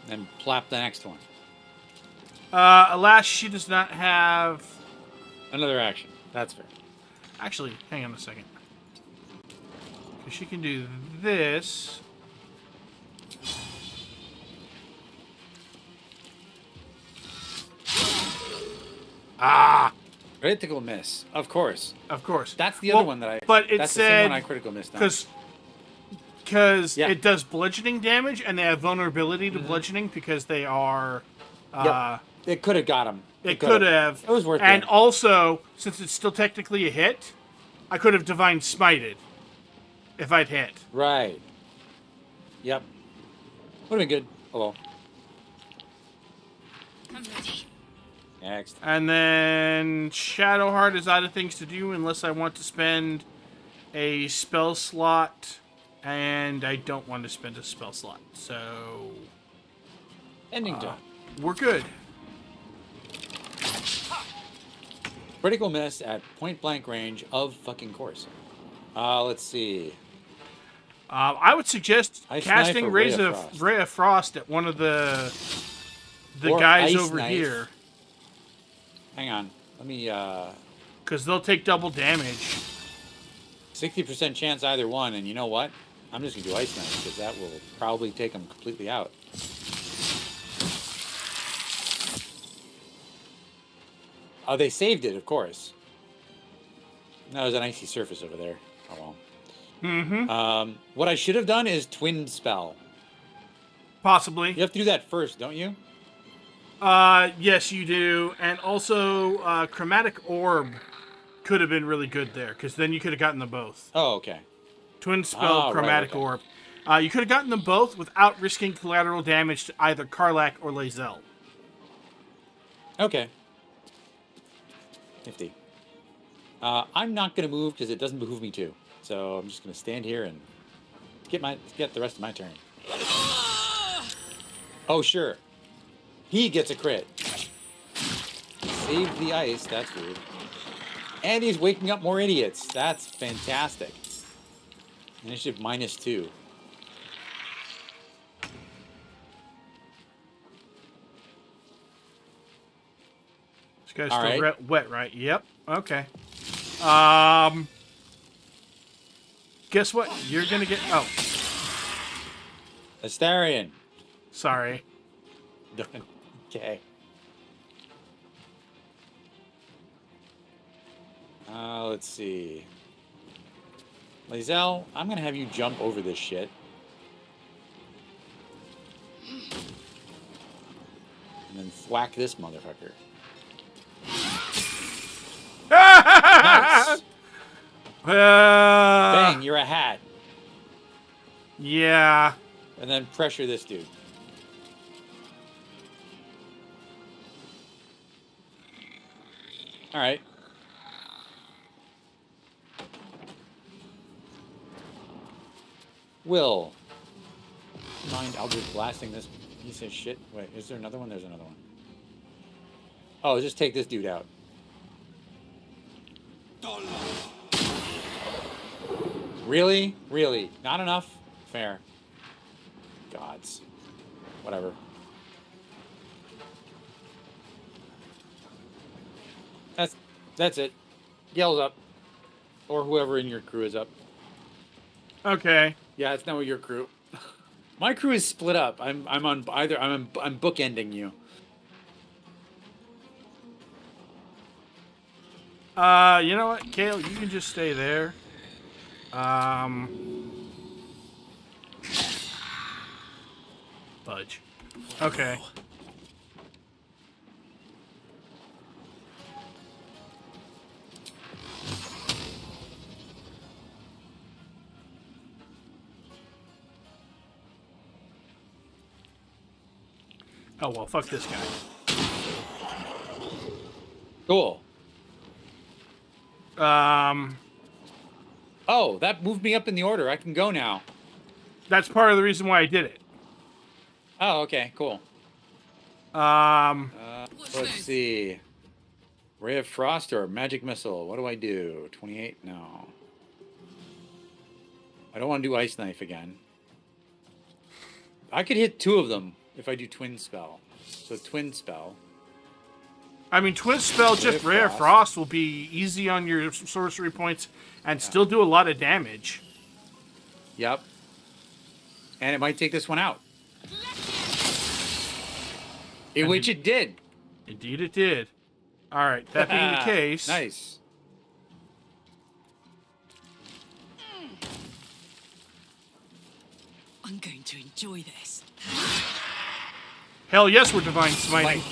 Then plop the next one. Alas, she does not have... Another action. That's fair. Actually, hang on a second. Because she can do this. Ah! Critical miss. Of course. Of course. That's the other one that I... But it that's said... the same one I critical missed on. Because it does bludgeoning damage, and they have vulnerability to bludgeoning because they are... It could have got him. It could have. It was worth it. And also, since it's still technically a hit, I could have Divine Smited if I'd hit. Right. Yep. Would have been good. Oh well. I'm ready. Next. And then Shadowheart is out of things to do unless I want to spend a spell slot, and I don't want to spend a spell slot. So... Ending turn. We're good. Critical miss at point blank range of fucking course. Let's see. I would suggest Ice casting Knife or Ray of Frost at one of the guys Ice over Knife. here. Hang on. Let me, Because they'll take double damage. 60% chance either one, and you know what? I'm just going to do Ice Knife, because that will probably take them completely out. Oh, they saved it, of course. No, there's an icy surface over there. Oh, well. Mm-hmm. What I should have done is Twin Spell. Possibly. You have to do that first, don't you? Yes, you do. And also, Chromatic Orb could have been really good there, because then you could have gotten them both. Oh, okay. Twin Spell, Chromatic Orb. You could have gotten them both without risking collateral damage to either Karlach or Lae'zel. Okay. 50. I'm not going to move because it doesn't behoove me to. So I'm just going to stand here and get the rest of my turn. Oh, sure. He gets a crit. Save the ice. That's weird. And he's waking up more idiots. That's fantastic. Initiative -2. This guy's All still right. wet, right? Yep. Okay. Guess what? You're gonna get... Oh. Astarion. Sorry. Okay. Let's see. Lae'zel, I'm going to have you jump over this shit. And then thwack this motherfucker. Nice. Bang, you're a hat. Yeah. And then pressure this dude. All right. Will. Mind Eldritch blasting this piece of shit. Wait, is there another one? There's another one. Oh, just take this dude out. Really? Really? Not enough? Fair. Gods. Whatever. That's it. Yell's up. Or whoever in your crew is up. Okay. Yeah, it's not your crew. My crew is split up. I'm bookending you. You know what, Kale? You can just stay there. Budge. Okay. Oh, well, fuck this guy. Cool. Oh, that moved me up in the order. I can go now. That's part of the reason why I did it. Oh, okay, cool. Let's see. Ray of Frost or Magic Missile? What do I do? 28? No. I don't want to do Ice Knife again. I could hit 2 of them if I do Twin Spell. So Twin Spell. I mean, Twin Spell, just Ray of Frost will be easy on your sorcery points and still do a lot of damage. Yep. And it might take this one out. Which it did. Indeed it did. All right, that being the case. Nice. I'm going to enjoy this. Hell yes, we're Divine Smiting.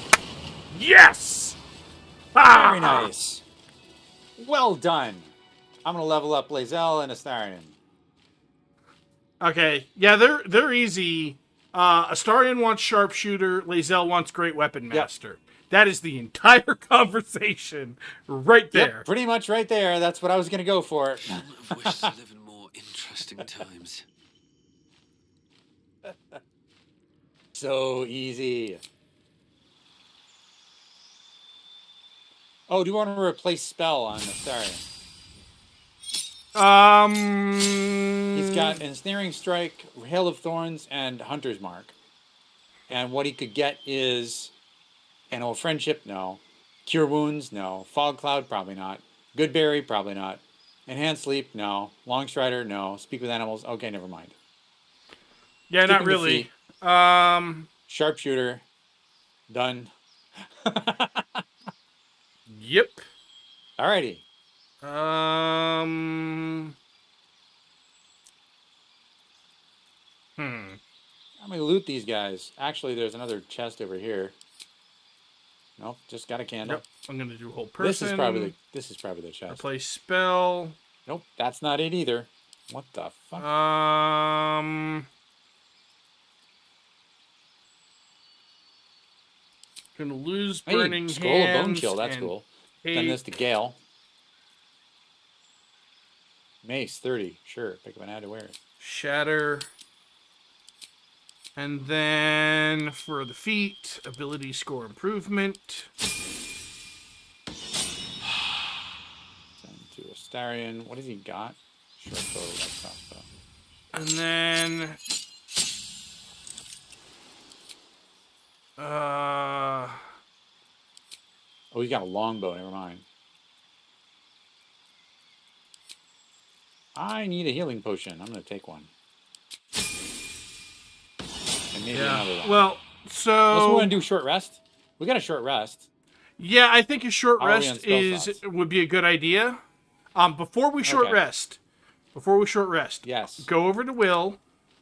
Yes! Very nice. Well done. I'm going to level up Lae'zel and Astarion. Okay, yeah, they're easy. Astarion wants Sharpshooter, Lae'zel wants Great Weapon Master. That is the entire conversation right there. Yep, pretty much right there. That's what I was going to go for. I've wished to live in more interesting times. So easy. Oh, do you want to replace spell on Astarion? He's got Ensnaring Strike, Hail of Thorns, and Hunter's Mark. And what he could get is Animal Friendship, no. Cure Wounds, no. Fog Cloud, probably not. Good Berry, probably not. Enhanced Sleep, no. Long Strider, no. Speak with Animals, okay, never mind. Yeah, Skipping not really. Defeat. Sharpshooter, done. Yep. Alrighty. I'm gonna loot these guys. Actually, there's another chest over here. Nope, just got a candle. Yep. I'm gonna do whole person. This is probably the chest. Replace spell. Nope, that's not it either. What the fuck? Gonna lose burning Scroll of Bone hands. Chill. That's cool. Send this to Gale. Mace 30. Sure, pick up an ad to wear it. Shatter. And then for the feat, ability score improvement. Send to Astarion. What has he got? Short bow, light crossbow. And then oh, he's got a longbow. Never mind. I need a healing potion. I'm gonna take one. And maybe another one. Well, so unless we want to do short rest. We got a short rest. Yeah, I think a short How are we on rest spell slots? would be a good idea. Before we short rest, yes, go over to Will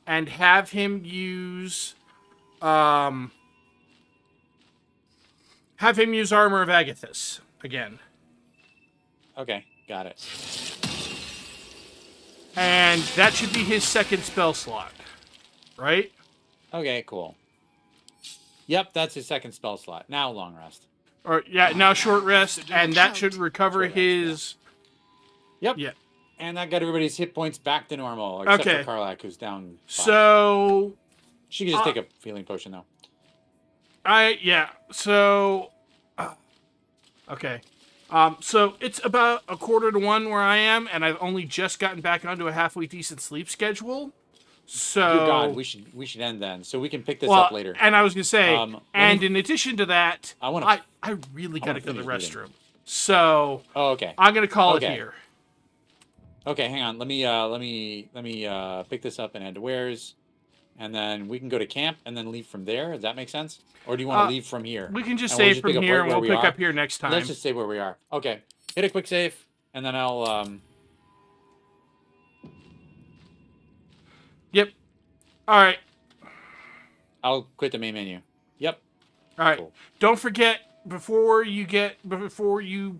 and have him use Armor of Agathis again. Okay, got it. And that should be his second spell slot, right? Okay, cool. Yep, that's his second spell slot. Now long rest. Or yeah, now short rest, and that should recover his. Yep. Yeah. And that got everybody's hit points back to normal, except for Karlak, who's down 5. So she can just take a healing potion though. So okay. So it's about 12:45 where I am, and I've only just gotten back onto a halfway decent sleep schedule. So dear God, we should end then, so we can pick this up later. And I was gonna say, in addition to that, I really gotta go to the restroom. Reading. So okay, I'm gonna call it here. Okay, hang on. Let me pick this up and add to wares, and then we can go to camp and then leave from there. Does that make sense? Or do you want to leave from here? We can just save from here, and we'll pick up here next time. Let's just say where we are. Okay, hit a quick save, and then I'll Yep. All right. I'll quit the main menu. Yep. All right. Cool. Don't forget, before you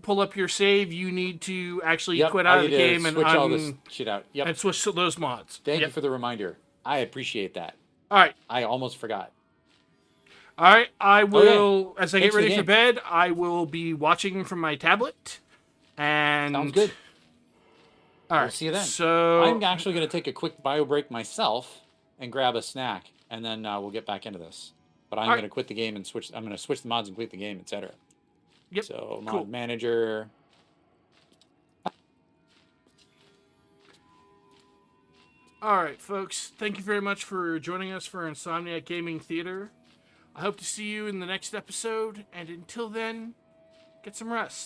pull up your save, you need to actually quit out of the game and switch all this shit out. Yep. And switch to those mods. Thank you for the reminder. I appreciate that. All right. I almost forgot. All right. I will, as I get ready for bed, I will be watching from my tablet. And sounds good. All right. We'll see you then. So I'm actually going to take a quick bio break myself and grab a snack, and then we'll get back into this. But I'm going to quit the game and switch. I'm going to switch the mods and quit the game, etc. Yep. So mod manager. All right, folks. Thank you very much for joining us for Insomniac Gaming Theater. I hope to see you in the next episode, and until then, get some rest.